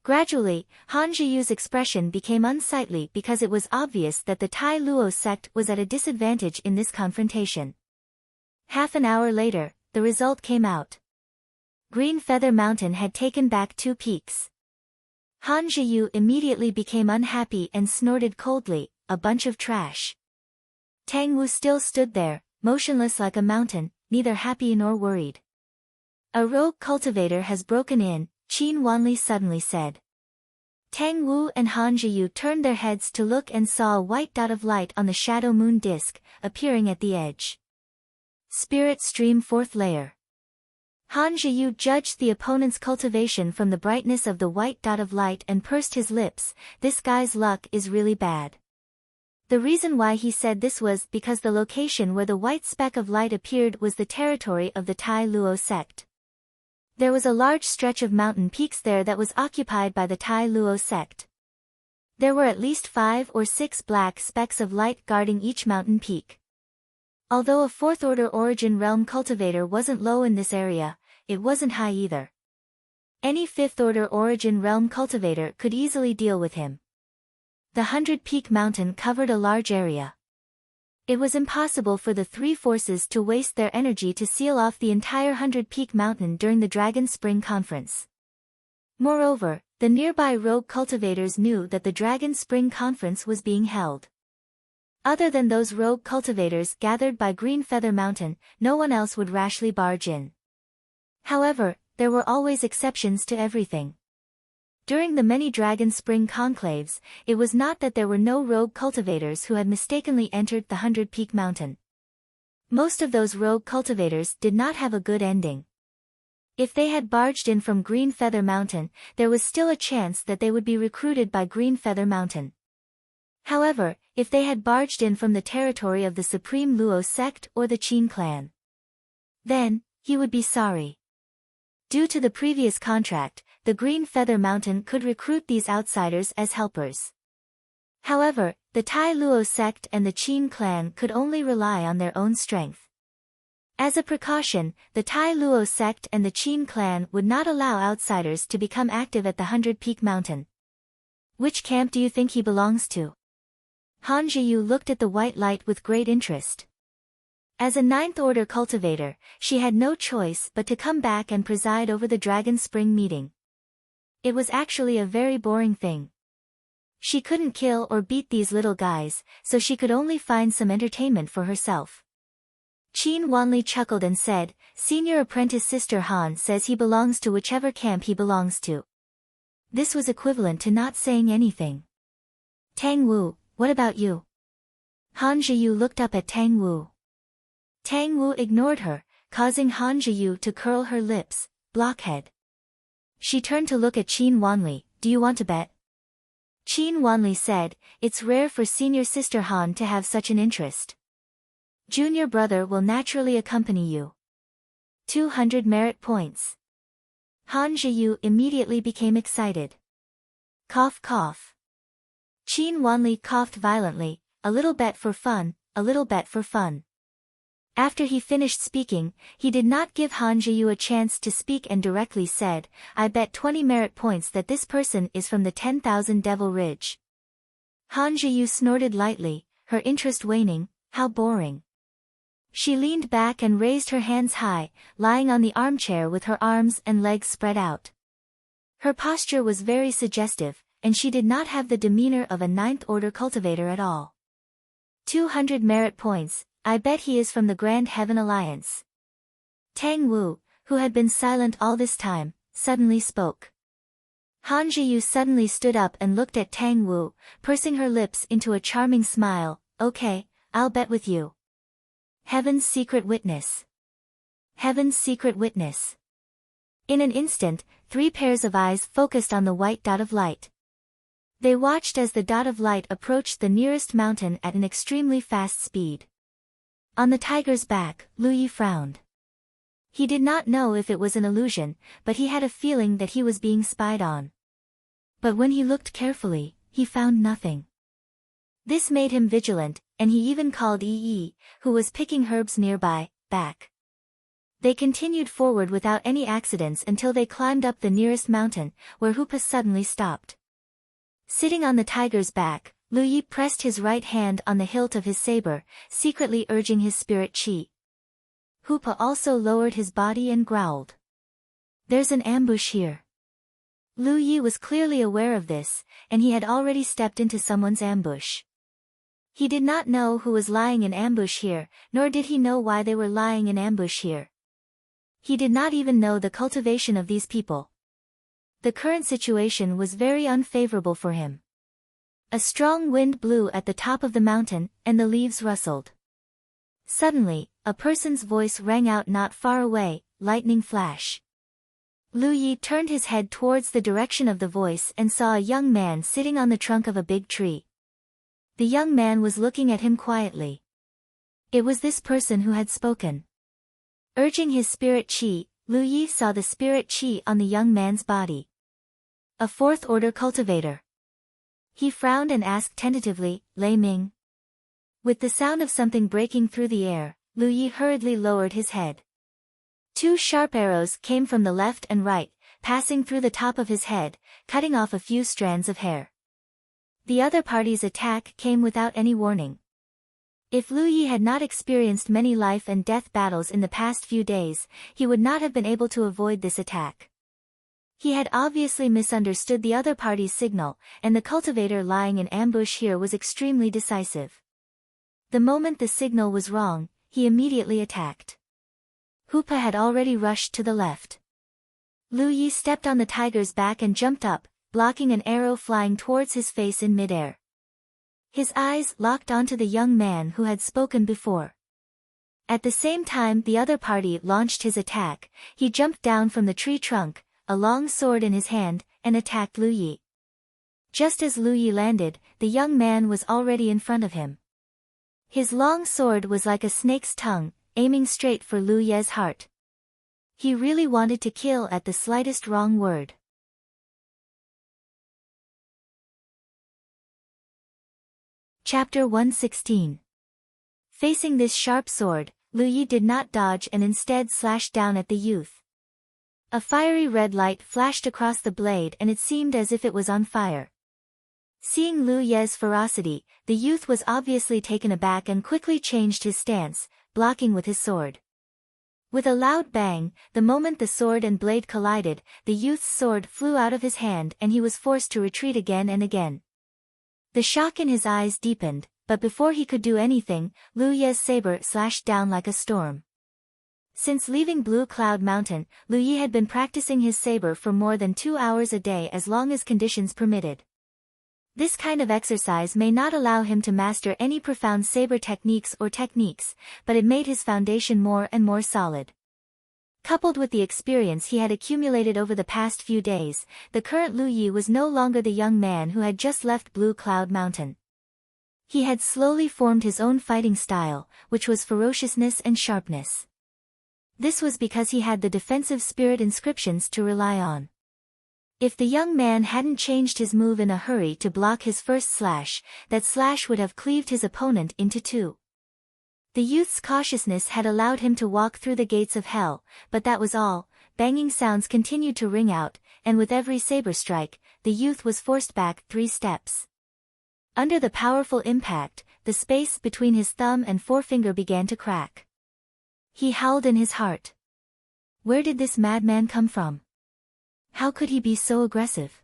Gradually, Han Zhiyu's expression became unsightly because it was obvious that the Tai Luo sect was at a disadvantage in this confrontation. Half an hour later, the result came out. Green Feather Mountain had taken back 2 peaks. Han Zhiyu immediately became unhappy and snorted coldly, "A bunch of trash." Tang Wu still stood there, motionless like a mountain, neither happy nor worried. "A rogue cultivator has broken in," Qin Wanli suddenly said. Tang Wu and Han Zhiyu turned their heads to look and saw a white dot of light on the Shadow Moon disk, appearing at the edge. Spirit Stream 4th Layer. Han Zhiyu judged the opponent's cultivation from the brightness of the white dot of light and pursed his lips. "This guy's luck is really bad." The reason why he said this was because the location where the white speck of light appeared was the territory of the Tai Luo sect. There was a large stretch of mountain peaks there that was occupied by the Tai Luo sect. There were at least 5 or 6 black specks of light guarding each mountain peak. Although a 4th-order origin realm cultivator wasn't low in this area, it wasn't high either. Any 5th-order origin realm cultivator could easily deal with him. The 100-peak mountain covered a large area. It was impossible for the 3 forces to waste their energy to seal off the entire 100-peak mountain during the Dragon Spring Conference. Moreover, the nearby rogue cultivators knew that the Dragon Spring Conference was being held. Other than those rogue cultivators gathered by Green Feather Mountain, no one else would rashly barge in. However, there were always exceptions to everything. During the many Dragon Spring conclaves, it was not that there were no rogue cultivators who had mistakenly entered the 100-peak mountain. Most of those rogue cultivators did not have a good ending. If they had barged in from Green Feather Mountain, there was still a chance that they would be recruited by Green Feather Mountain. However, if they had barged in from the territory of the Supreme Luo sect or the Qin clan, then, he would be sorry. Due to the previous contract, the Green Feather Mountain could recruit these outsiders as helpers. However, the Tai Luo sect and the Qin clan could only rely on their own strength. As a precaution, the Tai Luo sect and the Qin clan would not allow outsiders to become active at the 100-Peak Mountain. Which camp do you think he belongs to? Han Zhiyu looked at the white light with great interest. As a ninth-order cultivator, she had no choice but to come back and preside over the Dragon Spring meeting. It was actually a very boring thing. She couldn't kill or beat these little guys, so she could only find some entertainment for herself. Qin Wanli chuckled and said, "Senior apprentice Sister Han says he belongs to whichever camp he belongs to." This was equivalent to not saying anything. "Tang Wu, what about you?" Han Zhiyu looked up at Tang Wu. Tang Wu ignored her, causing Han Zhiyu to curl her lips. "Blockhead." She turned to look at Qin Wanli. "Do you want to bet?" Qin Wanli said, "It's rare for senior Sister Han to have such an interest. Junior brother will naturally accompany you. 200 merit points." Han Zhiyu immediately became excited. Cough cough. Qin Wanli coughed violently. "A little bet for fun, a little bet for fun." After he finished speaking, he did not give Han Zhiyu a chance to speak and directly said, "I bet 20 merit points that this person is from the 10,000 Devil Ridge." Han Zhiyu snorted lightly, her interest waning. How boring. She leaned back and raised her hands high, lying on the armchair with her arms and legs spread out. Her posture was very suggestive, and she did not have the demeanor of a ninth-order cultivator at all. 200 merit points. I bet he is from the Grand Heaven Alliance. Tang Wu, who had been silent all this time, suddenly spoke. Han Zhiyu suddenly stood up and looked at Tang Wu, pursing her lips into a charming smile. "Okay, I'll bet with you." Heaven's secret witness. Heaven's secret witness. In an instant, 3 pairs of eyes focused on the white dot of light. They watched as the dot of light approached the nearest mountain at an extremely fast speed. On the tiger's back, Lu Yi frowned. He did not know if it was an illusion, but he had a feeling that he was being spied on. But when he looked carefully, he found nothing. This made him vigilant, and he even called Yi, who was picking herbs nearby, back. They continued forward without any accidents until they climbed up the nearest mountain, where Hoopa suddenly stopped. Sitting on the tiger's back, Lu Yi pressed his right hand on the hilt of his saber, secretly urging his spirit chi. Hoopa also lowered his body and growled. "There's an ambush here." Lu Yi was clearly aware of this, and he had already stepped into someone's ambush. He did not know who was lying in ambush here, nor did he know why they were lying in ambush here. He did not even know the cultivation of these people. The current situation was very unfavorable for him. A strong wind blew at the top of the mountain, and the leaves rustled. Suddenly, a person's voice rang out not far away, lightning flash. Lu Yi turned his head towards the direction of the voice and saw a young man sitting on the trunk of a big tree. The young man was looking at him quietly. It was this person who had spoken. Urging his spirit chi, Lu Yi saw the spirit chi on the young man's body. A fourth-order cultivator. He frowned and asked tentatively, "Lei Ming?" With the sound of something breaking through the air, Lu Yi hurriedly lowered his head. 2 sharp arrows came from the left and right, passing through the top of his head, cutting off a few strands of hair. The other party's attack came without any warning. If Lu Yi had not experienced many life and death battles in the past few days, he would not have been able to avoid this attack. He had obviously misunderstood the other party's signal, and the cultivator lying in ambush here was extremely decisive. The moment the signal was wrong, he immediately attacked. Hoopa had already rushed to the left. Lu Yi stepped on the tiger's back and jumped up, blocking an arrow flying towards his face in midair. His eyes locked onto the young man who had spoken before. At the same time the other party launched his attack, he jumped down from the tree trunk, a long sword in his hand, and attacked Lu Yi. Just as Lu Yi landed, the young man was already in front of him. His long sword was like a snake's tongue, aiming straight for Lu Ye's heart. He really wanted to kill at the slightest wrong word. Chapter 116. Facing this sharp sword, Lu Yi did not dodge and instead slashed down at the youth. A fiery red light flashed across the blade and it seemed as if it was on fire. Seeing Lu Ye's ferocity, the youth was obviously taken aback and quickly changed his stance, blocking with his sword. With a loud bang, the moment the sword and blade collided, the youth's sword flew out of his hand and he was forced to retreat again and again. The shock in his eyes deepened, but before he could do anything, Lu Ye's saber slashed down like a storm. Since leaving Blue Cloud Mountain, Lu Yi had been practicing his saber for more than 2 hours a day as long as conditions permitted. This kind of exercise may not allow him to master any profound saber techniques, but it made his foundation more and more solid. Coupled with the experience he had accumulated over the past few days, the current Lu Yi was no longer the young man who had just left Blue Cloud Mountain. He had slowly formed his own fighting style, which was ferociousness and sharpness. This was because he had the defensive spirit inscriptions to rely on. If the young man hadn't changed his move in a hurry to block his first slash, that slash would have cleaved his opponent into two. The youth's cautiousness had allowed him to walk through the gates of hell, but that was all. Banging sounds continued to ring out, and with every saber strike, the youth was forced back 3 steps. Under the powerful impact, the space between his thumb and forefinger began to crack. He howled in his heart. Where did this madman come from? How could he be so aggressive?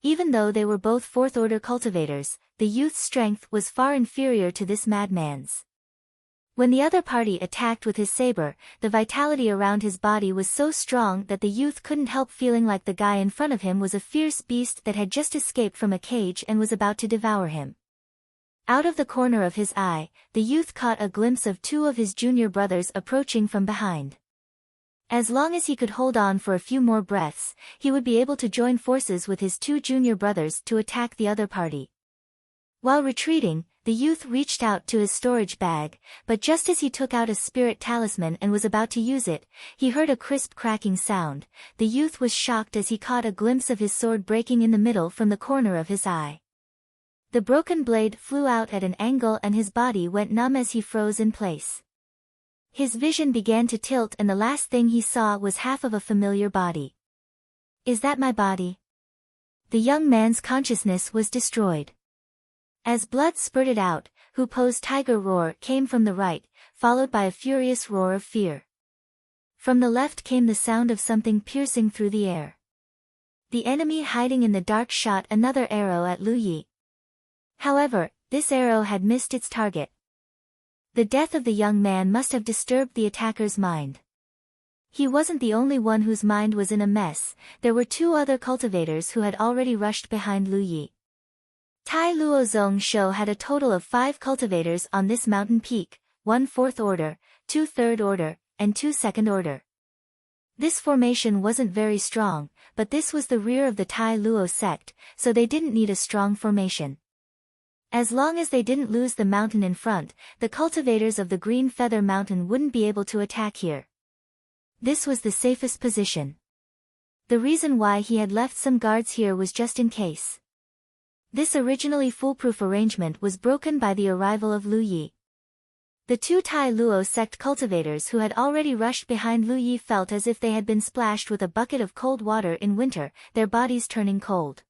Even though they were both fourth-order cultivators, the youth's strength was far inferior to this madman's. When the other party attacked with his saber, the vitality around his body was so strong that the youth couldn't help feeling like the guy in front of him was a fierce beast that had just escaped from a cage and was about to devour him. Out of the corner of his eye, the youth caught a glimpse of 2 of his junior brothers approaching from behind. As long as he could hold on for a few more breaths, he would be able to join forces with his 2 junior brothers to attack the other party. While retreating, the youth reached out to his storage bag, but just as he took out a spirit talisman and was about to use it, he heard a crisp cracking sound. The youth was shocked as he caught a glimpse of his sword breaking in the middle from the corner of his eye. The broken blade flew out at an angle and his body went numb as he froze in place. His vision began to tilt and the last thing he saw was half of a familiar body. Is that my body? The young man's consciousness was destroyed. As blood spurted out, Hupo's tiger roar came from the right, followed by a furious roar of fear. From the left came the sound of something piercing through the air. The enemy hiding in the dark shot another arrow at Lu Yi. However, this arrow had missed its target. The death of the young man must have disturbed the attacker's mind. He wasn't the only one whose mind was in a mess. There were 2 other cultivators who had already rushed behind Lu Yi. Tai Luozong Shou had a total of 5 cultivators on this mountain peak, 1 fourth order, 2 third order, and 2 second order. This formation wasn't very strong, but this was the rear of the Tai Luo sect, so they didn't need a strong formation. As long as they didn't lose the mountain in front, the cultivators of the Green Feather Mountain wouldn't be able to attack here. This was the safest position. The reason why he had left some guards here was just in case. This originally foolproof arrangement was broken by the arrival of Lu Yi. The 2 Tai Luo sect cultivators who had already rushed behind Lu Yi felt as if they had been splashed with a bucket of cold water in winter, their bodies turning cold.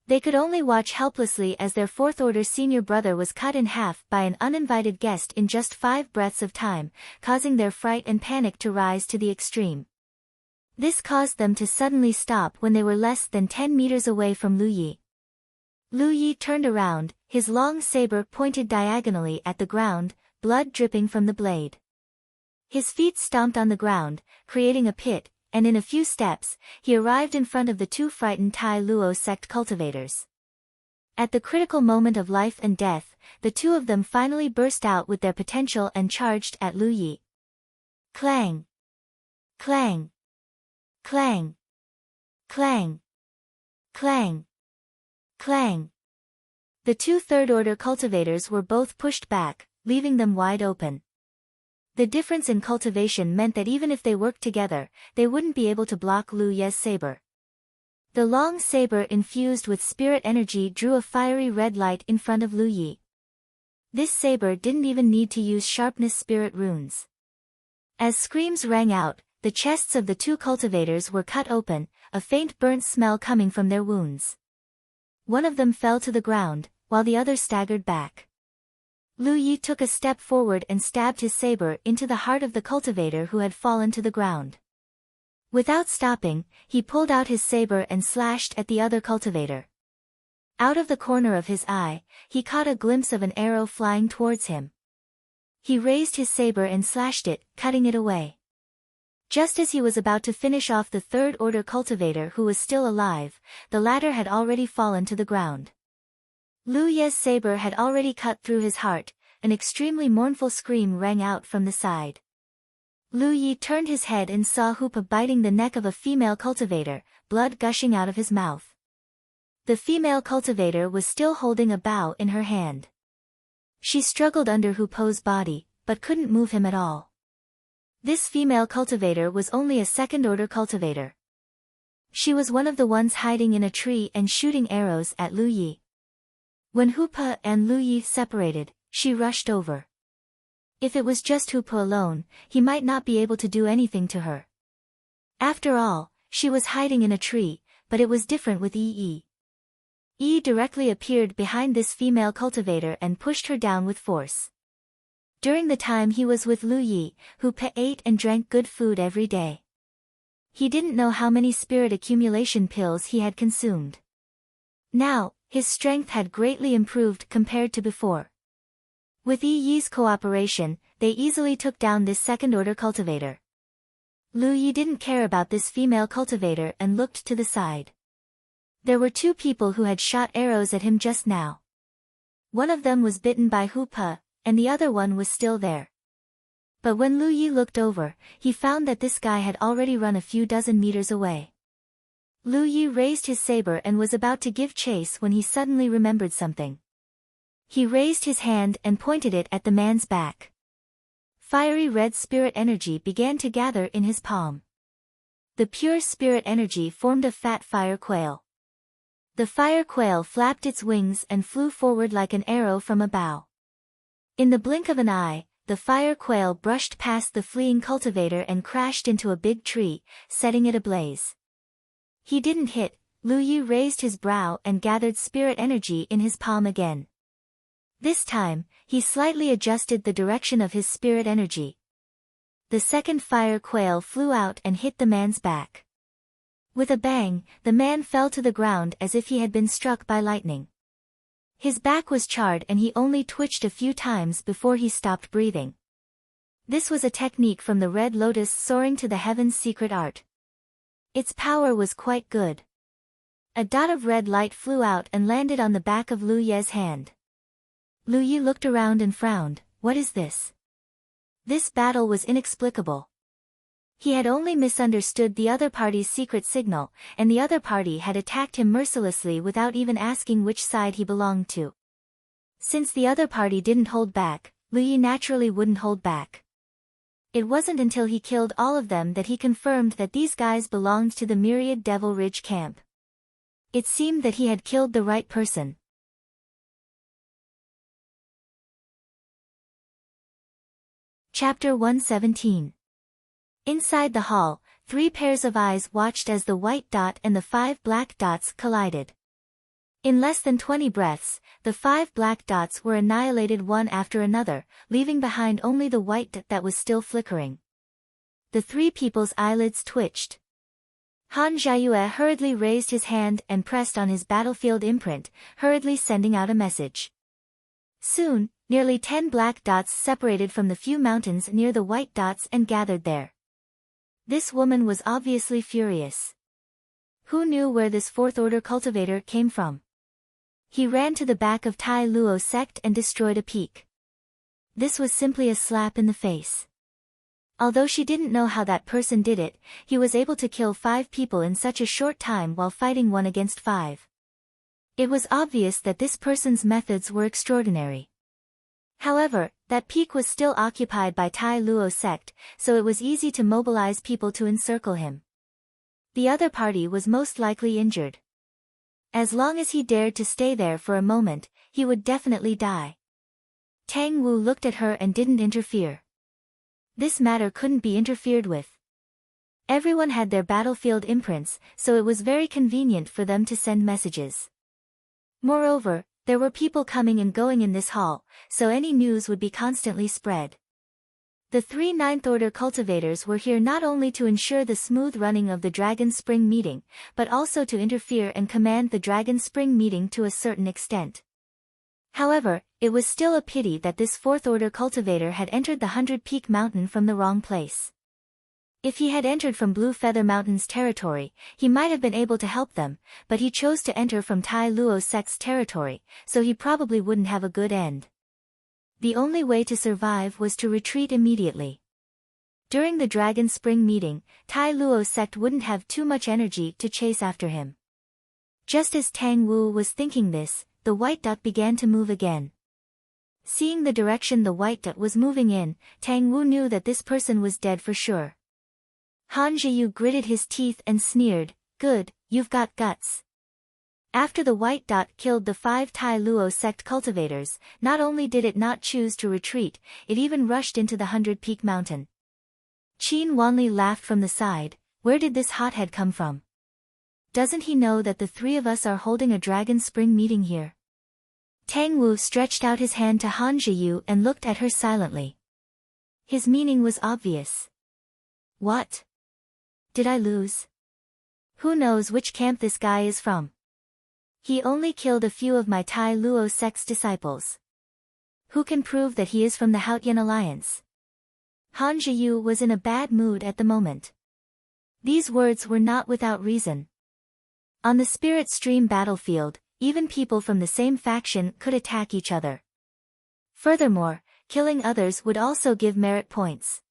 They could only watch helplessly as their fourth-order senior brother was cut in half by an uninvited guest in just 5 breaths of time, causing their fright and panic to rise to the extreme. This caused them to suddenly stop when they were less than 10 meters away from Lu Yi. Lu Yi turned around, his long saber pointed diagonally at the ground, blood dripping from the blade. His feet stomped on the ground, creating a pit, and in a few steps, he arrived in front of the 2 frightened Tai Luo sect cultivators. At the critical moment of life and death, the 2 of them finally burst out with their potential and charged at Lu Yi. Clang! Clang! Clang! Clang! Clang! Clang! The 2 third-order cultivators were both pushed back, leaving them wide open. The difference in cultivation meant that even if they worked together, they wouldn't be able to block Lu Ye's saber. The long saber infused with spirit energy drew a fiery red light in front of Lu Yi. This saber didn't even need to use sharpness spirit runes. As screams rang out, the chests of the two cultivators were cut open, a faint burnt smell coming from their wounds. One of them fell to the ground, while the other staggered back. Lu Yi took a step forward and stabbed his saber into the heart of the cultivator who had fallen to the ground. Without stopping, he pulled out his saber and slashed at the other cultivator. Out of the corner of his eye, he caught a glimpse of an arrow flying towards him. He raised his saber and slashed it, cutting it away. Just as he was about to finish off the third-order cultivator who was still alive, the latter had already fallen to the ground. Lu Ye's saber had already cut through his heart, an extremely mournful scream rang out from the side. Lu Yi turned his head and saw Hoopa biting the neck of a female cultivator, blood gushing out of his mouth. The female cultivator was still holding a bow in her hand. She struggled under Hoopa's body, but couldn't move him at all. This female cultivator was only a second-order cultivator. She was one of the ones hiding in a tree and shooting arrows at Lu Yi. When Hoopa and Lu Yi separated, she rushed over. If it was just Hoopa alone, he might not be able to do anything to her. After all, she was hiding in a tree, but it was different with Yi. Yi directly appeared behind this female cultivator and pushed her down with force. During the time he was with Lu Yi, Hoopa ate and drank good food every day. He didn't know how many spirit accumulation pills he had consumed. Now, his strength had greatly improved compared to before. With Yi's cooperation, they easily took down this second-order cultivator. Lu Yi didn't care about this female cultivator and looked to the side. There were two people who had shot arrows at him just now. One of them was bitten by Hoopa, and the other one was still there. But when Lu Yi looked over, he found that this guy had already run a few dozen meters away. Lu Yi raised his saber and was about to give chase when he suddenly remembered something. He raised his hand and pointed it at the man's back. Fiery red spirit energy began to gather in his palm. The pure spirit energy formed a fat fire quail. The fire quail flapped its wings and flew forward like an arrow from a bow. In the blink of an eye, the fire quail brushed past the fleeing cultivator and crashed into a big tree, setting it ablaze. He didn't hit. Lu Yi raised his brow and gathered spirit energy in his palm again. This time, he slightly adjusted the direction of his spirit energy. The second fire quail flew out and hit the man's back. With a bang, the man fell to the ground as if he had been struck by lightning. His back was charred and he only twitched a few times before he stopped breathing. This was a technique from the Red Lotus soaring to the heavens secret art. Its power was quite good. A dot of red light flew out and landed on the back of Lu Ye's hand. Lu Yi looked around and frowned. What is this? This battle was inexplicable. He had only misunderstood the other party's secret signal, and the other party had attacked him mercilessly without even asking which side he belonged to. Since the other party didn't hold back, Lu Yi naturally wouldn't hold back. It wasn't until he killed all of them that he confirmed that these guys belonged to the Myriad Devil Ridge camp. It seemed that he had killed the right person. Chapter 117. Inside the hall, 3 pairs of eyes watched as the white dot and the 5 black dots collided. In less than 20 breaths, the 5 black dots were annihilated one after another, leaving behind only the white dot that was still flickering. The 3 people's eyelids twitched. Han Jiayue hurriedly raised his hand and pressed on his battlefield imprint, hurriedly sending out a message. Soon, nearly 10 black dots separated from the few mountains near the white dots and gathered there. This woman was obviously furious. Who knew where this fourth-order cultivator came from? He ran to the back of Tai Luo's sect and destroyed a peak. This was simply a slap in the face. Although she didn't know how that person did it, he was able to kill 5 people in such a short time while fighting 1 against 5. It was obvious that this person's methods were extraordinary. However, that peak was still occupied by Tai Luo's sect, so it was easy to mobilize people to encircle him. The other party was most likely injured. As long as he dared to stay there for a moment, he would definitely die. Tang Wu looked at her and didn't interfere. This matter couldn't be interfered with. Everyone had their battlefield imprints, so it was very convenient for them to send messages. Moreover, there were people coming and going in this hall, so any news would be constantly spread. The 3 Ninth Order cultivators were here not only to ensure the smooth running of the Dragon Spring meeting, but also to interfere and command the Dragon Spring meeting to a certain extent. However, it was still a pity that this 4th Order cultivator had entered the 100 Peak Mountain from the wrong place. If he had entered from Blue Feather Mountain's territory, he might have been able to help them, but he chose to enter from Tai Luo sect's territory, so he probably wouldn't have a good end. The only way to survive was to retreat immediately. During the Dragon Spring meeting, Tai Luo sect wouldn't have too much energy to chase after him. Just as Tang Wu was thinking this, the white dot began to move again. Seeing the direction the white dot was moving in, Tang Wu knew that this person was dead for sure. Han Zhiyu gritted his teeth and sneered, "Good, you've got guts." After the white dot killed the 5 Tai Luo sect cultivators, not only did it not choose to retreat, it even rushed into the 100 Peak Mountain. Qin Wanli laughed from the side, "Where did this hothead come from? Doesn't he know that the 3 of us are holding a Dragon Spring meeting here?" Tang Wu stretched out his hand to Han Zhiyu and looked at her silently. His meaning was obvious. "What? Did I lose? Who knows which camp this guy is from? He only killed a few of my Tai Luo sect's disciples. Who can prove that he is from the Haotian Alliance?" Han Zhiyu was in a bad mood at the moment. These words were not without reason. On the Spirit Stream battlefield, even people from the same faction could attack each other. Furthermore, killing others would also give merit points.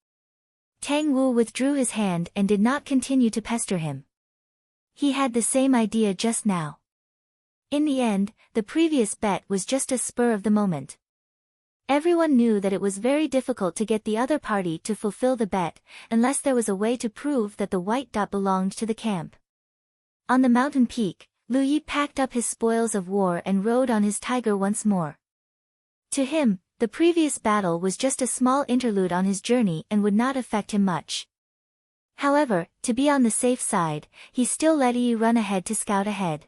Tang Wu withdrew his hand and did not continue to pester him. He had the same idea just now. In the end, the previous bet was just a spur of the moment. Everyone knew that it was very difficult to get the other party to fulfill the bet, unless there was a way to prove that the white dot belonged to the camp. On the mountain peak, Lu Yi packed up his spoils of war and rode on his tiger once more. To him, the previous battle was just a small interlude on his journey and would not affect him much. However, to be on the safe side, he still let Yi run ahead to scout ahead.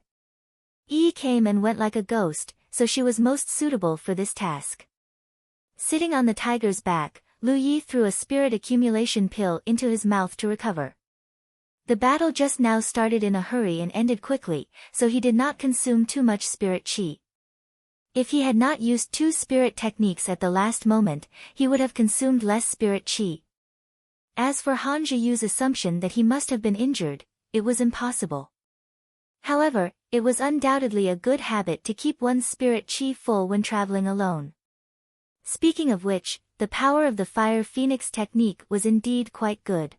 Yi came and went like a ghost, so she was most suitable for this task. Sitting on the tiger's back, Lu Yi threw a spirit accumulation pill into his mouth to recover. The battle just now started in a hurry and ended quickly, so he did not consume too much spirit chi. If he had not used 2 spirit techniques at the last moment, he would have consumed less spirit chi. As for Han Zhiyu's assumption that he must have been injured, it was impossible. However, it was undoubtedly a good habit to keep one's spirit chi full when traveling alone. Speaking of which, the power of the Fire Phoenix technique was indeed quite good.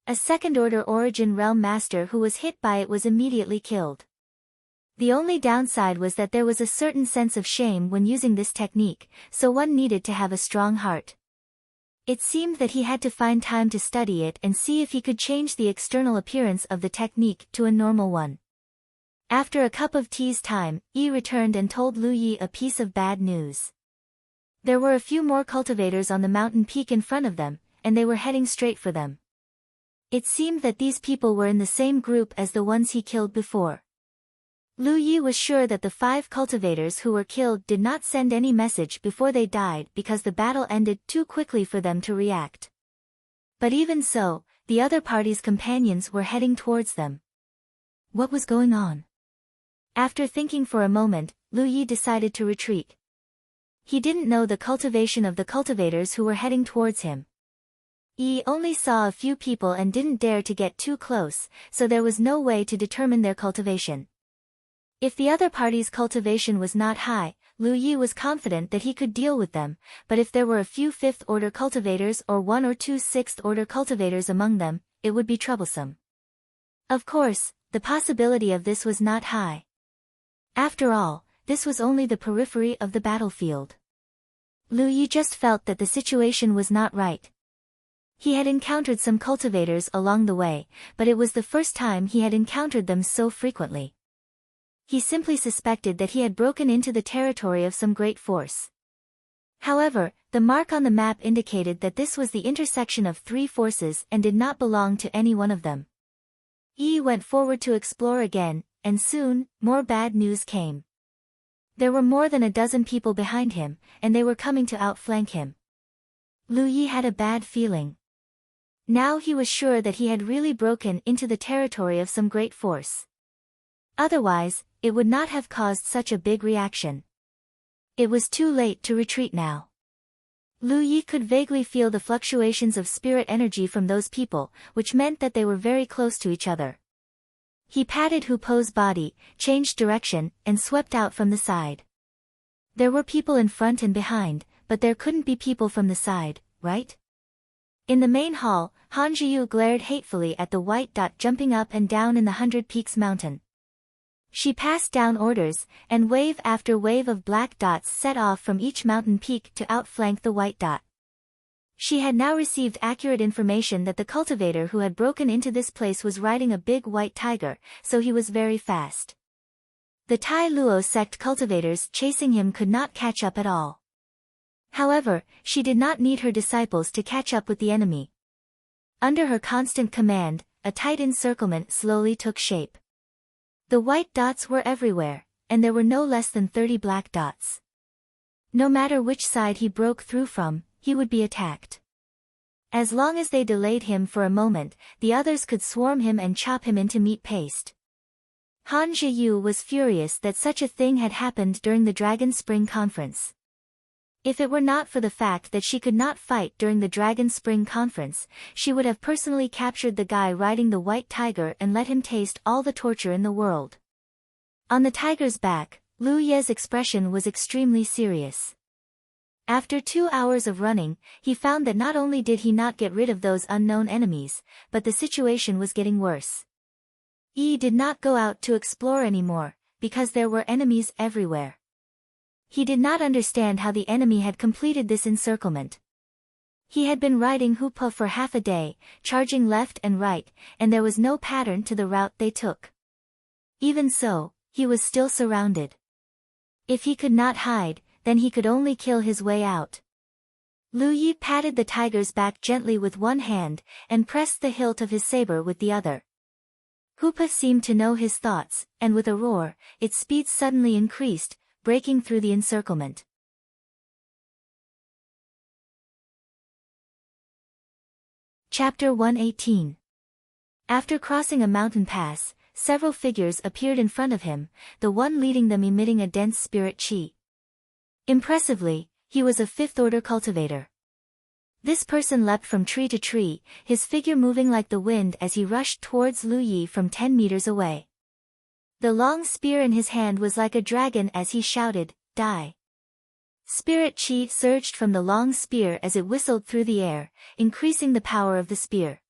A second-order Origin Realm Master who was hit by it was immediately killed. The only downside was that there was a certain sense of shame when using this technique, so one needed to have a strong heart. It seemed that he had to find time to study it and see if he could change the external appearance of the technique to a normal one. After a cup of tea's time, Yi returned and told Lu Yi a piece of bad news. There were a few more cultivators on the mountain peak in front of them, and they were heading straight for them. It seemed that these people were in the same group as the ones he killed before. Lu Yi was sure that the 5 cultivators who were killed did not send any message before they died because the battle ended too quickly for them to react. But even so, the other party's companions were heading towards them. What was going on? After thinking for a moment, Lu Yi decided to retreat. He didn't know the cultivation of the cultivators who were heading towards him. Yi only saw a few people and didn't dare to get too close, so there was no way to determine their cultivation. If the other party's cultivation was not high, Lu Yi was confident that he could deal with them, but if there were a few 5th-order cultivators or 1 or 2 6th-order cultivators among them, it would be troublesome. Of course, the possibility of this was not high. After all, this was only the periphery of the battlefield. Lu Yi just felt that the situation was not right. He had encountered some cultivators along the way, but it was the first time he had encountered them so frequently. He simply suspected that he had broken into the territory of some great force. However, the mark on the map indicated that this was the intersection of three forces and did not belong to any one of them. Yi went forward to explore again, and soon, more bad news came. There were more than a dozen people behind him, and they were coming to outflank him. Lu Yi had a bad feeling. Now he was sure that he had really broken into the territory of some great force. Otherwise, it would not have caused such a big reaction. It was too late to retreat now. Lu Yi could vaguely feel the fluctuations of spirit energy from those people, which meant that they were very close to each other. He patted Hu Po's body, changed direction, and swept out from the side. There were people in front and behind, but there couldn't be people from the side, right? In the main hall, Han Zhiyu glared hatefully at the white dot jumping up and down in the 100 Peaks mountain. She passed down orders, and wave after wave of black dots set off from each mountain peak to outflank the white dot. She had now received accurate information that the cultivator who had broken into this place was riding a big white tiger, so he was very fast. The Tai Luo sect cultivators chasing him could not catch up at all. However, she did not need her disciples to catch up with the enemy. Under her constant command, a tight encirclement slowly took shape. The white dots were everywhere, and there were no less than 30 black dots. No matter which side he broke through from, he would be attacked. As long as they delayed him for a moment, the others could swarm him and chop him into meat paste. Han Zhiyu was furious that such a thing had happened during the Dragon Spring Conference. If it were not for the fact that she could not fight during the Dragon Spring Conference, she would have personally captured the guy riding the white tiger and let him taste all the torture in the world. On the tiger's back, Lu Ye's expression was extremely serious. After 2 hours of running, he found that not only did he not get rid of those unknown enemies, but the situation was getting worse. Yi did not go out to explore anymore, because there were enemies everywhere. He did not understand how the enemy had completed this encirclement. He had been riding Hu Po for half a day, charging left and right, and there was no pattern to the route they took. Even so, he was still surrounded. If he could not hide, then he could only kill his way out. Lu Yi patted the tiger's back gently with one hand, and pressed the hilt of his saber with the other. Hu Po seemed to know his thoughts, and with a roar, its speed suddenly increased, breaking through the encirclement. Chapter 118. After crossing a mountain pass, several figures appeared in front of him, the one leading them emitting a dense spirit qi. Impressively, he was a fifth-order cultivator. This person leapt from tree to tree, his figure moving like the wind as he rushed towards Lu Yi from 10 meters away. The long spear in his hand was like a dragon as he shouted, "Die!" Spirit qi surged from the long spear as it whistled through the air, increasing the power of the spear.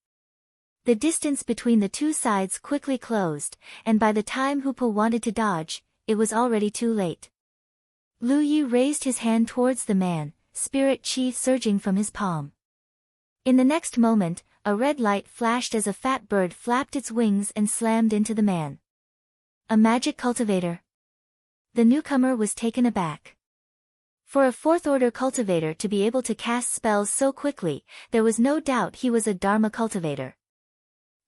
The distance between the two sides quickly closed, and by the time Hu Po wanted to dodge, it was already too late. Lu Yi raised his hand towards the man, spirit qi surging from his palm. In the next moment, a red light flashed as a fat bird flapped its wings and slammed into the man. A magic cultivator? The newcomer was taken aback. For a fourth-order cultivator to be able to cast spells so quickly, there was no doubt he was a Dharma cultivator.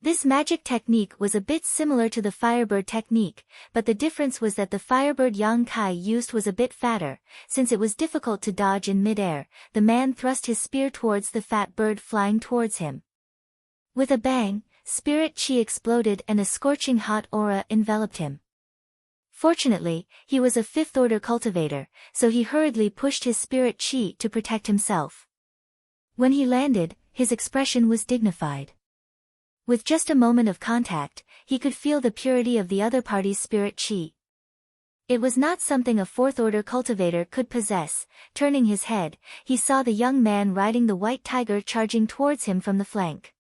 This magic technique was a bit similar to the Firebird technique, but the difference was that the Firebird Yang Kai used was a bit fatter. Since it was difficult to dodge in mid-air, the man thrust his spear towards the fat bird flying towards him. With a bang, spirit qi exploded and a scorching hot aura enveloped him. Fortunately, he was a fifth-order cultivator, so he hurriedly pushed his spirit qi to protect himself. When he landed, his expression was dignified. With just a moment of contact, he could feel the purity of the other party's spirit qi. It was not something a fourth-order cultivator could possess. Turning his head, he saw the young man riding the white tiger charging towards him from the flank.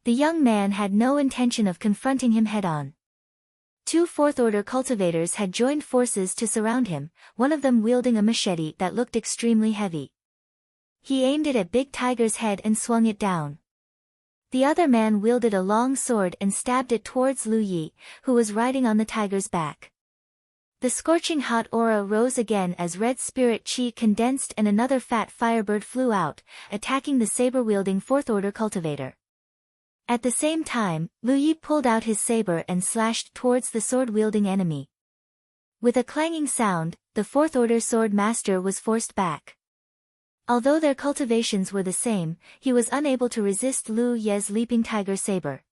The young man had no intention of confronting him head-on. 2 fourth-order cultivators had joined forces to surround him, one of them wielding a machete that looked extremely heavy. He aimed it at Big Tiger's head and swung it down. The other man wielded a long sword and stabbed it towards Lu Yi, who was riding on the tiger's back. The scorching hot aura rose again as red spirit chi condensed and another fat firebird flew out, attacking the saber-wielding fourth-order cultivator. At the same time, Lu Yi pulled out his saber and slashed towards the sword-wielding enemy. With a clanging sound, the fourth-order sword master was forced back. Although their cultivations were the same, he was unable to resist Lu Ye's leaping tiger saber.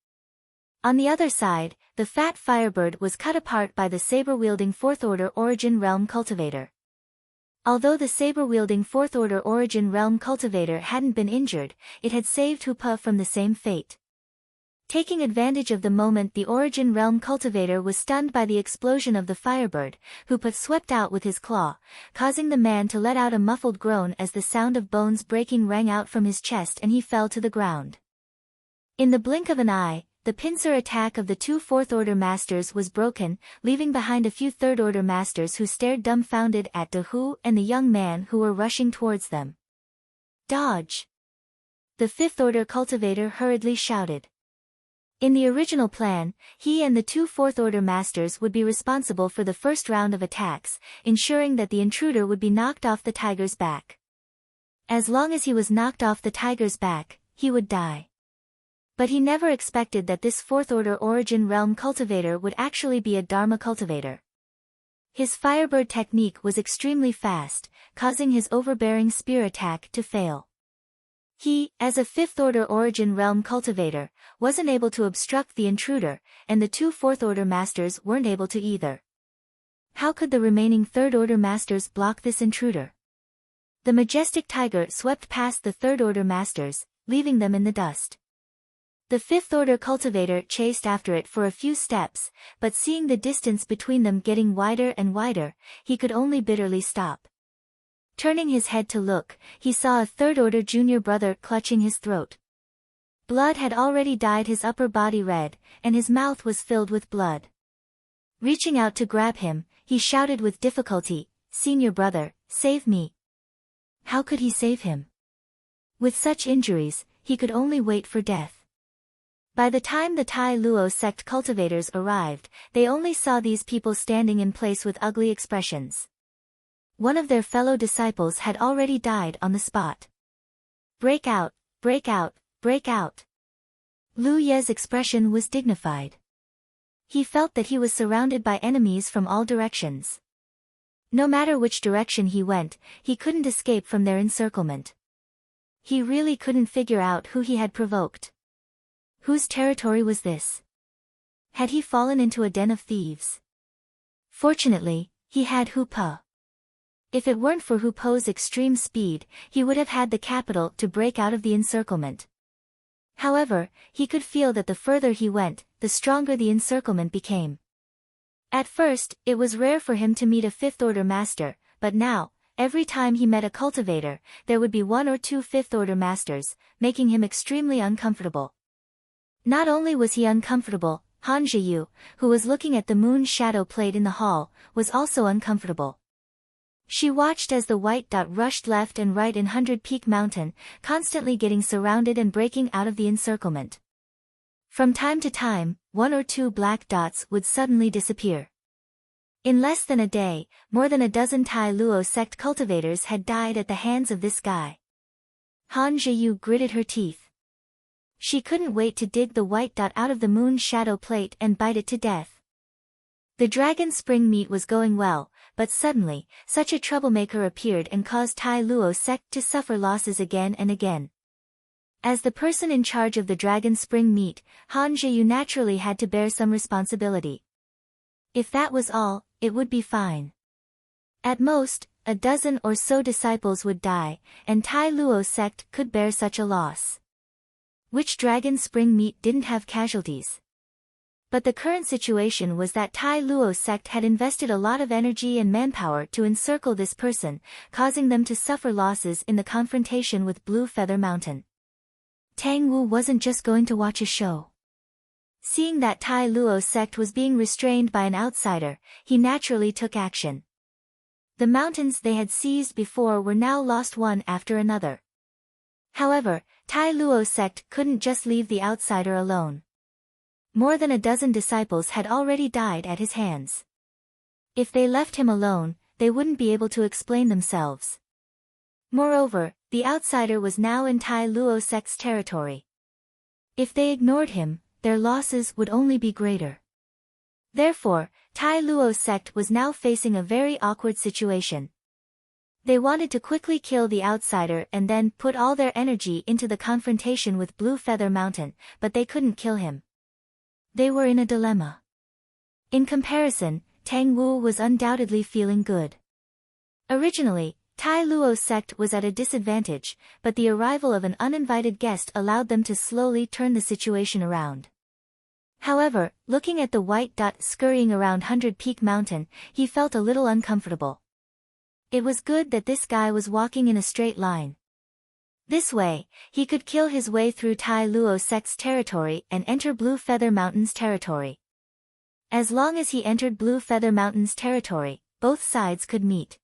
On the other side, the fat firebird was cut apart by the saber-wielding fourth-order origin realm cultivator. Although the saber-wielding fourth-order origin realm cultivator hadn't been injured, it had saved Hoopa from the same fate. Taking advantage of the moment, the origin realm cultivator was stunned by the explosion of the firebird, Hoopa swept out with his claw, causing the man to let out a muffled groan as the sound of bones breaking rang out from his chest and he fell to the ground. In the blink of an eye, the pincer attack of the two fourth-order masters was broken, leaving behind a few third-order masters who stared dumbfounded at De Hu and the young man who were rushing towards them. "Dodge!" The fifth-order cultivator hurriedly shouted. In the original plan, he and the two fourth-order masters would be responsible for the first round of attacks, ensuring that the intruder would be knocked off the tiger's back. As long as he was knocked off the tiger's back, he would die. But he never expected that this fourth-order origin realm cultivator would actually be a Dharma cultivator. His firebird technique was extremely fast, causing his overbearing spear attack to fail. He, as a fifth-order origin realm cultivator, wasn't able to obstruct the intruder, and the two fourth-order masters weren't able to either. How could the remaining third-order masters block this intruder? The majestic tiger swept past the third-order masters, leaving them in the dust. The fifth-order cultivator chased after it for a few steps, but seeing the distance between them getting wider and wider, he could only bitterly stop. Turning his head to look, he saw a third-order junior brother clutching his throat. Blood had already dyed his upper body red, and his mouth was filled with blood. Reaching out to grab him, he shouted with difficulty, "Senior brother, save me!" How could he save him? With such injuries, he could only wait for death. By the time the Tai Luo sect cultivators arrived, they only saw these people standing in place with ugly expressions. One of their fellow disciples had already died on the spot. "Break out, break out, break out!" Lu Ye's expression was dignified. He felt that he was surrounded by enemies from all directions. No matter which direction he went, he couldn't escape from their encirclement. He really couldn't figure out who he had provoked. Whose territory was this? Had he fallen into a den of thieves? Fortunately, he had Hoopa. If it weren't for Hoopo's extreme speed, he would have had the capital to break out of the encirclement. However, he could feel that the further he went, the stronger the encirclement became. At first, it was rare for him to meet a fifth-order master, but now, every time he met a cultivator, there would be one or two fifth-order masters, making him extremely uncomfortable. Not only was he uncomfortable, Han Zhiyu, who was looking at the moon shadow plate in the hall, was also uncomfortable. She watched as the white dot rushed left and right in 100 Peak Mountain, constantly getting surrounded and breaking out of the encirclement. From time to time, one or two black dots would suddenly disappear. In less than a day, more than a dozen Tai Luo sect cultivators had died at the hands of this guy. Han Zhiyu gritted her teeth. She couldn't wait to dig the white dot out of the moon shadow plate and bite it to death. The dragon spring meat was going well, but suddenly, such a troublemaker appeared and caused Tai Luo sect to suffer losses again and again. As the person in charge of the dragon spring meat, Han Zhiyu naturally had to bear some responsibility. If that was all, it would be fine. At most, a dozen or so disciples would die, and Tai Luo sect could bear such a loss. Which dragon spring meat didn't have casualties? But the current situation was that Tai Luo sect had invested a lot of energy and manpower to encircle this person, causing them to suffer losses in the confrontation with Blue Feather Mountain. Tang Wu wasn't just going to watch a show. Seeing that Tai Luo sect was being restrained by an outsider, he naturally took action. The mountains they had seized before were now lost one after another. However, Tai Luo sect couldn't just leave the outsider alone. More than a dozen disciples had already died at his hands. If they left him alone, they wouldn't be able to explain themselves. Moreover, the outsider was now in Tai Luo sect's territory. If they ignored him, their losses would only be greater. Therefore, Tai Luo sect was now facing a very awkward situation. They wanted to quickly kill the outsider and then put all their energy into the confrontation with Blue Feather Mountain, but they couldn't kill him. They were in a dilemma. In comparison, Tang Wu was undoubtedly feeling good. Originally, Tai Luo sect was at a disadvantage, but the arrival of an uninvited guest allowed them to slowly turn the situation around. However, looking at the white dot scurrying around 100 Peak Mountain, he felt a little uncomfortable. It was good that this guy was walking in a straight line. This way, he could kill his way through Tai Luo sect's territory and enter Blue Feather Mountain's territory. As long as he entered Blue Feather Mountain's territory, both sides could meet.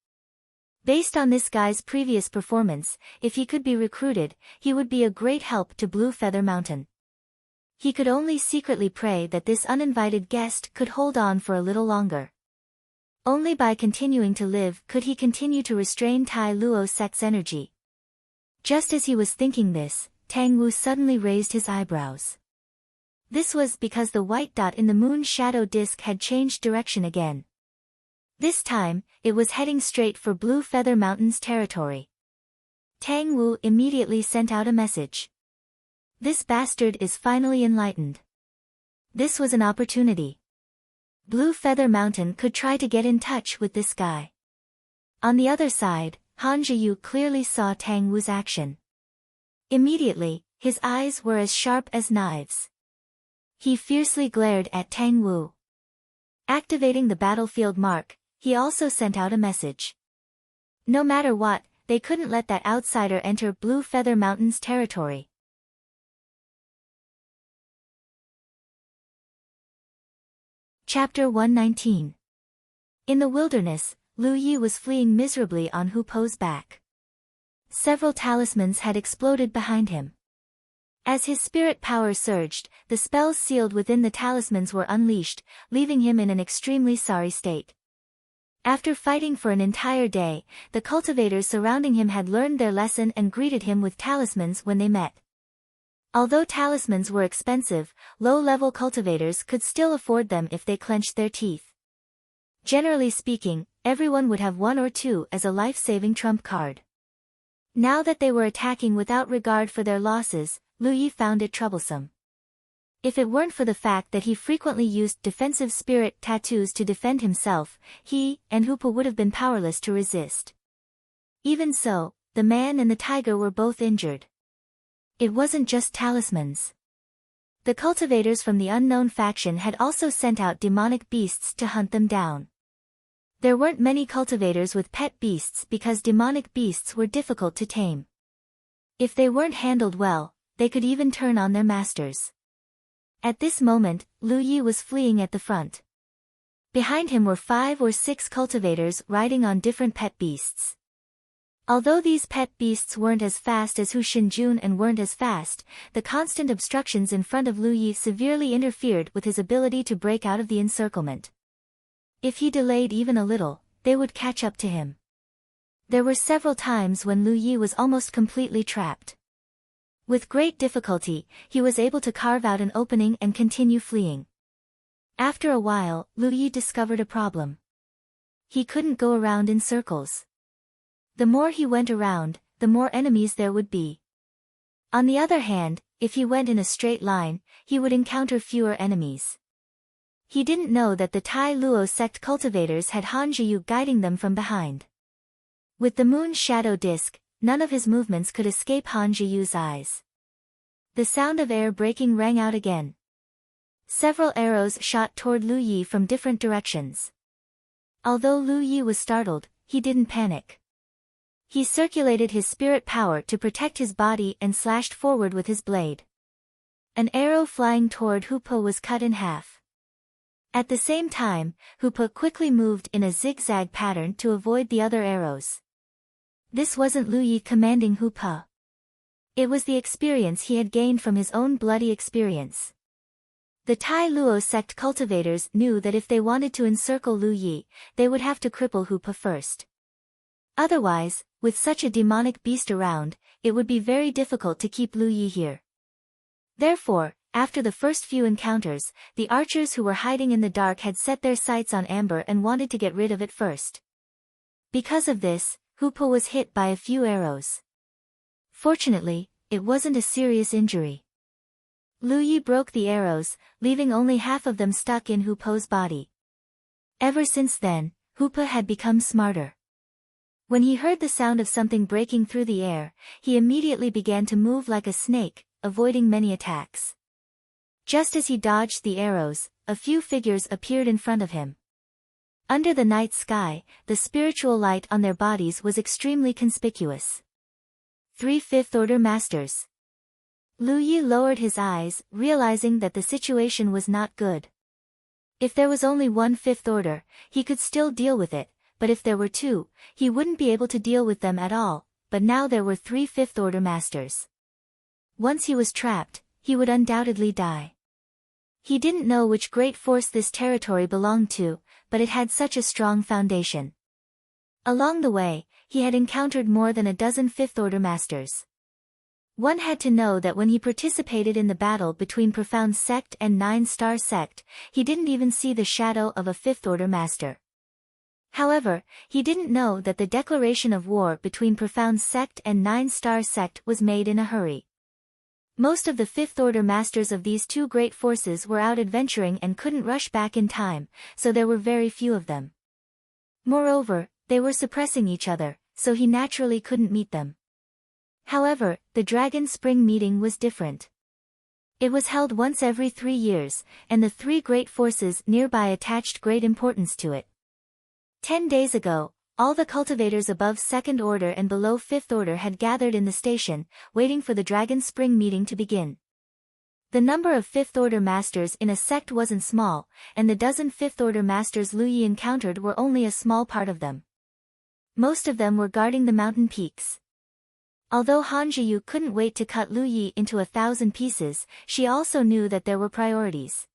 Based on this guy's previous performance, if he could be recruited, he would be a great help to Blue Feather Mountain. He could only secretly pray that this uninvited guest could hold on for a little longer. Only by continuing to live could he continue to restrain Tai Luo sect's energy. Just as he was thinking this, Tang Wu suddenly raised his eyebrows. This was because the white dot in the moon's shadow disk had changed direction again. This time, it was heading straight for Blue Feather Mountain's territory. Tang Wu immediately sent out a message. This bastard is finally enlightened. This was an opportunity. Blue Feather Mountain could try to get in touch with this guy. On the other side, Han Zhiyu clearly saw Tang Wu's action. Immediately, his eyes were as sharp as knives. He fiercely glared at Tang Wu. Activating the battlefield mark, he also sent out a message. No matter what, they couldn't let that outsider enter Blue Feather Mountain's territory. Chapter 119. In the wilderness, Lu Yi was fleeing miserably on Hu Po's back. Several talismans had exploded behind him. As his spirit power surged, the spells sealed within the talismans were unleashed, leaving him in an extremely sorry state. After fighting for an entire day, the cultivators surrounding him had learned their lesson and greeted him with talismans when they met. Although talismans were expensive, low-level cultivators could still afford them if they clenched their teeth. Generally speaking, everyone would have one or two as a life-saving trump card. Now that they were attacking without regard for their losses, Lu Yi found it troublesome. If it weren't for the fact that he frequently used defensive spirit tattoos to defend himself, he and Hu Po would have been powerless to resist. Even so, the man and the tiger were both injured. It wasn't just talismans. The cultivators from the unknown faction had also sent out demonic beasts to hunt them down. There weren't many cultivators with pet beasts because demonic beasts were difficult to tame. If they weren't handled well, they could even turn on their masters. At this moment, Lu Yi was fleeing at the front. Behind him were 5 or 6 cultivators riding on different pet beasts. Although these pet beasts weren't as fast as Hu Xinjun and weren't as fast, the constant obstructions in front of Lu Yi severely interfered with his ability to break out of the encirclement. If he delayed even a little, they would catch up to him. There were several times when Lu Yi was almost completely trapped. With great difficulty, he was able to carve out an opening and continue fleeing. After a while, Lu Yi discovered a problem. He couldn't go around in circles. The more he went around, the more enemies there would be. On the other hand, if he went in a straight line, he would encounter fewer enemies. He didn't know that the Tai Luo sect cultivators had Han Zhiyu guiding them from behind. With the moon's shadow disk, none of his movements could escape Han Zhiyu's eyes. The sound of air breaking rang out again. Several arrows shot toward Lu Yi from different directions. Although Lu Yi was startled, he didn't panic. He circulated his spirit power to protect his body and slashed forward with his blade. An arrow flying toward Hu Po was cut in half. At the same time, Hu Po quickly moved in a zigzag pattern to avoid the other arrows. This wasn't Lu Yi commanding Hu Po. It was the experience he had gained from his own bloody experience. The Tai Luo sect cultivators knew that if they wanted to encircle Lu Yi, they would have to cripple Hupa first. Otherwise, with such a demonic beast around, it would be very difficult to keep Lu Yi here. Therefore, after the first few encounters, the archers who were hiding in the dark had set their sights on Amber and wanted to get rid of it first. Because of this, Hupa was hit by a few arrows. Fortunately, it wasn't a serious injury. Lu Yi broke the arrows, leaving only half of them stuck in Hupa's body. Ever since then, Hupa had become smarter. When he heard the sound of something breaking through the air, he immediately began to move like a snake, avoiding many attacks. Just as he dodged the arrows, a few figures appeared in front of him. Under the night sky, the spiritual light on their bodies was extremely conspicuous. 3 fifth-order masters. Lu Yi lowered his eyes, realizing that the situation was not good. If there was only 1 fifth order, he could still deal with it, but if there were 2, he wouldn't be able to deal with them at all, but now there were 3 fifth-order masters. Once he was trapped, he would undoubtedly die. He didn't know which great force this territory belonged to, but it had such a strong foundation. Along the way, he had encountered more than a dozen fifth-order masters. One had to know that when he participated in the battle between Profound Sect and 9-Star Sect, he didn't even see the shadow of a fifth-order master. However, he didn't know that the declaration of war between Profound Sect and 9-Star Sect was made in a hurry. Most of the fifth-order masters of these two great forces were out adventuring and couldn't rush back in time, so there were very few of them. Moreover, they were suppressing each other, so he naturally couldn't meet them. However, the Dragon Spring meeting was different. It was held once every 3 years, and the 3 great forces nearby attached great importance to it. 10 days ago, all the cultivators above 2nd order and below 5th order had gathered in the station, waiting for the Dragon Spring meeting to begin. The number of 5th order masters in a sect wasn't small, and the dozen 5th order masters Lu Yi encountered were only a small part of them. Most of them were guarding the mountain peaks. Although Han Zhiyu couldn't wait to cut Lu Yi into 1,000 pieces, she also knew that there were priorities.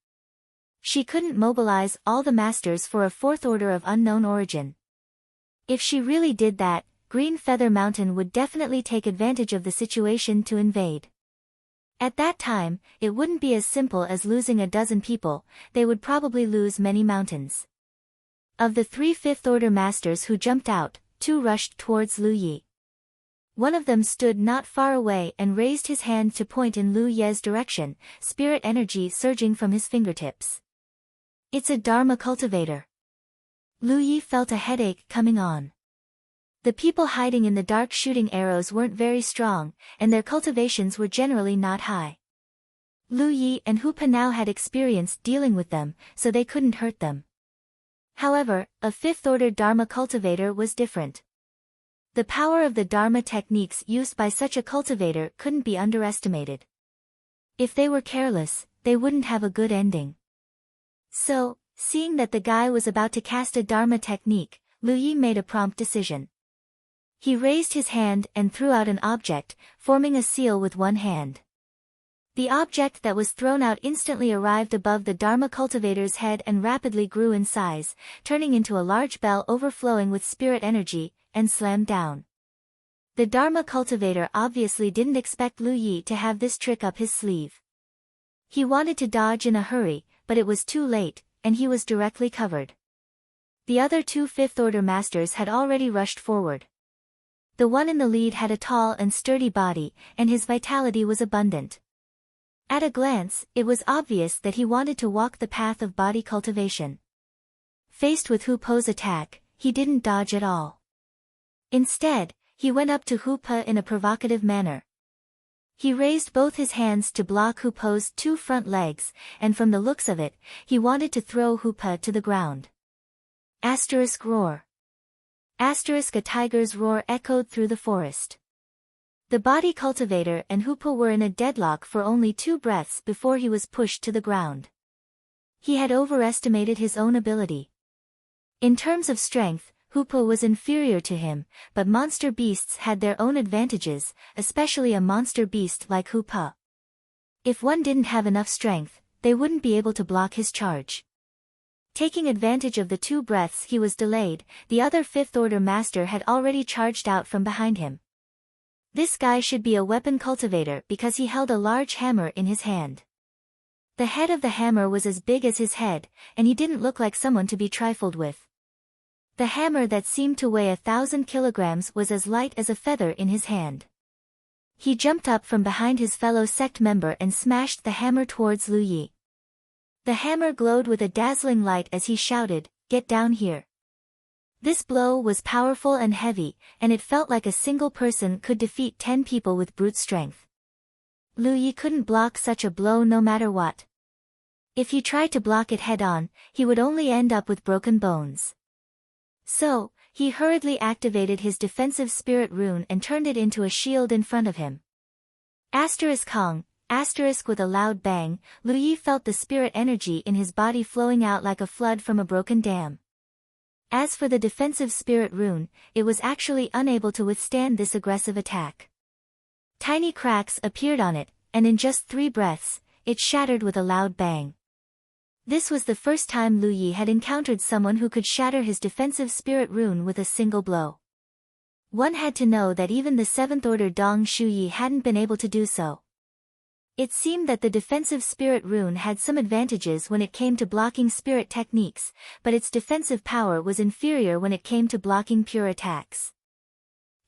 She couldn't mobilize all the masters for a 4th order of unknown origin. If she really did that, Green Feather Mountain would definitely take advantage of the situation to invade. At that time, it wouldn't be as simple as losing a dozen people, they would probably lose many mountains. Of the 3 fifth-order masters who jumped out, 2 rushed towards Lu Yi. One of them stood not far away and raised his hand to point in Lu Ye's direction, spirit energy surging from his fingertips. It's a Dharma cultivator. Lu Yi felt a headache coming on. The people hiding in the dark shooting arrows weren't very strong, and their cultivations were generally not high. Lu Yi and Hupa now had experience dealing with them, so they couldn't hurt them. However, a 5th-order Dharma cultivator was different. The power of the Dharma techniques used by such a cultivator couldn't be underestimated. If they were careless, they wouldn't have a good ending. So, seeing that the guy was about to cast a Dharma technique, Lu Yi made a prompt decision. He raised his hand and threw out an object, forming a seal with one hand. The object that was thrown out instantly arrived above the Dharma cultivator's head and rapidly grew in size, turning into a large bell overflowing with spirit energy, and slammed down. The Dharma cultivator obviously didn't expect Lu Yi to have this trick up his sleeve. He wanted to dodge in a hurry, but it was too late, and he was directly covered. The other 2 fifth-order masters had already rushed forward. The one in the lead had a tall and sturdy body, and his vitality was abundant. At a glance, it was obvious that he wanted to walk the path of body cultivation. Faced with Hupa's attack, he didn't dodge at all. Instead, he went up to Hupa in a provocative manner. He raised both his hands to block Hupa's 2 front legs, and from the looks of it, he wanted to throw Hupa to the ground. Asterisk roar. Asterisk a tiger's roar echoed through the forest. The body cultivator and Hupa were in a deadlock for only 2 breaths before he was pushed to the ground. He had overestimated his own ability. In terms of strength, Hoopa was inferior to him, but monster beasts had their own advantages, especially a monster beast like Hoopa. If one didn't have enough strength, they wouldn't be able to block his charge. Taking advantage of the 2 breaths he was delayed, the other 5th Order Master had already charged out from behind him. This guy should be a weapon cultivator because he held a large hammer in his hand. The head of the hammer was as big as his head, and he didn't look like someone to be trifled with. The hammer that seemed to weigh 1,000 kilograms was as light as a feather in his hand. He jumped up from behind his fellow sect member and smashed the hammer towards Lu Yi. The hammer glowed with a dazzling light as he shouted, "Get down here." This blow was powerful and heavy, and it felt like a single person could defeat 10 people with brute strength. Lu Yi couldn't block such a blow no matter what. If he tried to block it head-on, he would only end up with broken bones. So, he hurriedly activated his defensive spirit rune and turned it into a shield in front of him. Kong, with a loud bang, Lu Yi felt the spirit energy in his body flowing out like a flood from a broken dam. As for the defensive spirit rune, it was actually unable to withstand this aggressive attack. Tiny cracks appeared on it, and in just 3 breaths, it shattered with a loud bang. This was the first time Lu Yi had encountered someone who could shatter his defensive spirit rune with a single blow. One had to know that even the 7th Order Dong Shuyi hadn't been able to do so. It seemed that the defensive spirit rune had some advantages when it came to blocking spirit techniques, but its defensive power was inferior when it came to blocking pure attacks.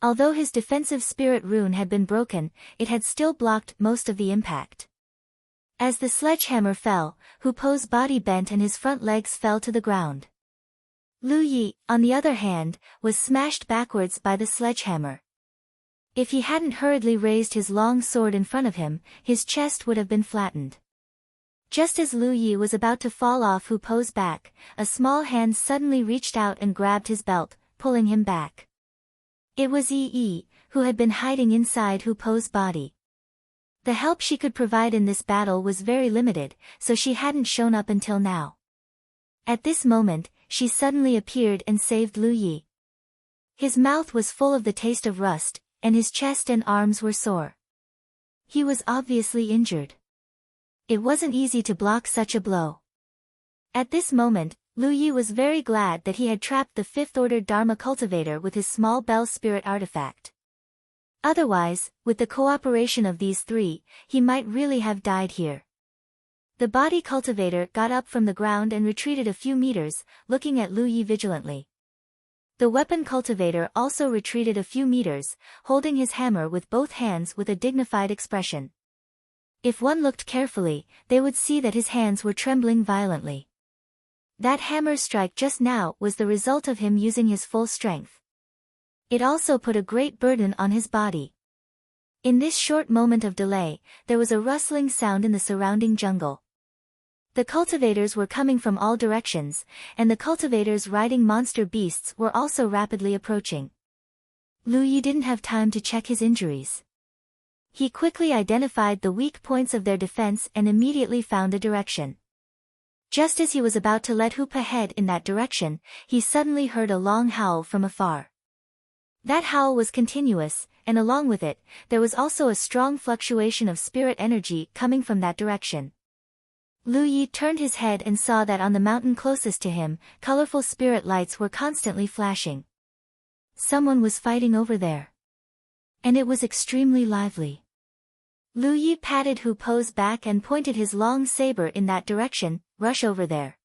Although his defensive spirit rune had been broken, it had still blocked most of the impact. As the sledgehammer fell, Hoopa's body bent and his front legs fell to the ground. Lu Yi, on the other hand, was smashed backwards by the sledgehammer. If he hadn't hurriedly raised his long sword in front of him, his chest would have been flattened. Just as Lu Yi was about to fall off Hoopa's back, a small hand suddenly reached out and grabbed his belt, pulling him back. It was Yi, who had been hiding inside Hoopa's body. The help she could provide in this battle was very limited, so she hadn't shown up until now. At this moment, she suddenly appeared and saved Lu Yi. His mouth was full of the taste of rust, and his chest and arms were sore. He was obviously injured. It wasn't easy to block such a blow. At this moment, Lu Yi was very glad that he had trapped the 5th Order Dharma cultivator with his small bell spirit artifact. Otherwise, with the cooperation of these 3, he might really have died here. The body cultivator got up from the ground and retreated a few meters, looking at Lu Yi vigilantly. The weapon cultivator also retreated a few meters, holding his hammer with both hands with a dignified expression. If one looked carefully, they would see that his hands were trembling violently. That hammer strike just now was the result of him using his full strength. It also put a great burden on his body. In this short moment of delay, there was a rustling sound in the surrounding jungle. The cultivators were coming from all directions, and the cultivators riding monster beasts were also rapidly approaching. Lu Yi didn't have time to check his injuries. He quickly identified the weak points of their defense and immediately found a direction. Just as he was about to let Hoopa head in that direction, he suddenly heard a long howl from afar. That howl was continuous, and along with it, there was also a strong fluctuation of spirit energy coming from that direction. Lu Yi turned his head and saw that on the mountain closest to him, colorful spirit lights were constantly flashing. Someone was fighting over there. And it was extremely lively. Lu Yi patted Hoopa's back and pointed his long saber in that direction, "Rush over there."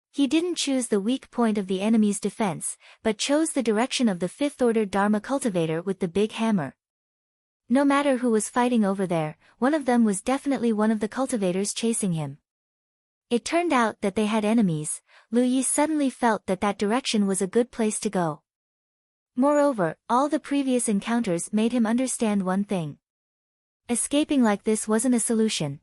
He didn't choose the weak point of the enemy's defense, but chose the direction of the 5th Order Dharma cultivator with the big hammer. No matter who was fighting over there, one of them was definitely one of the cultivators chasing him. It turned out that they had enemies. Lu Yi suddenly felt that that direction was a good place to go. Moreover, all the previous encounters made him understand one thing. Escaping like this wasn't a solution.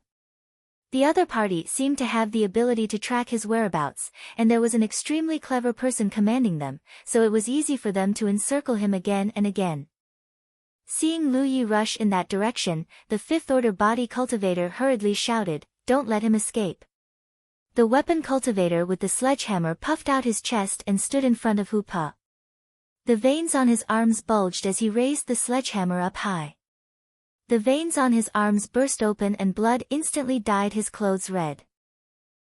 The other party seemed to have the ability to track his whereabouts, and there was an extremely clever person commanding them, so it was easy for them to encircle him again and again. Seeing Lu Yi rush in that direction, the 5th Order body cultivator hurriedly shouted, "Don't let him escape." The weapon cultivator with the sledgehammer puffed out his chest and stood in front of Hoopa. The veins on his arms bulged as he raised the sledgehammer up high. The veins on his arms burst open and blood instantly dyed his clothes red.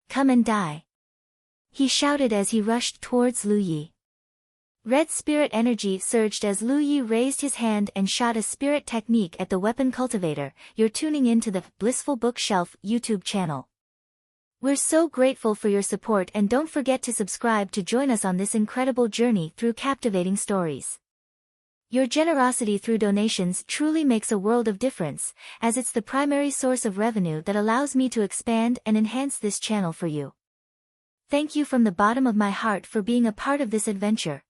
"Come and die!" he shouted as he rushed towards Lu Yi. Red spirit energy surged as Lu Yi raised his hand and shot a spirit technique at the weapon cultivator. You're tuning into the Blissful Bookshelf YouTube channel. We're so grateful for your support, and don't forget to subscribe to join us on this incredible journey through captivating stories. Your generosity through donations truly makes a world of difference, as it's the primary source of revenue that allows me to expand and enhance this channel for you. Thank you from the bottom of my heart for being a part of this adventure.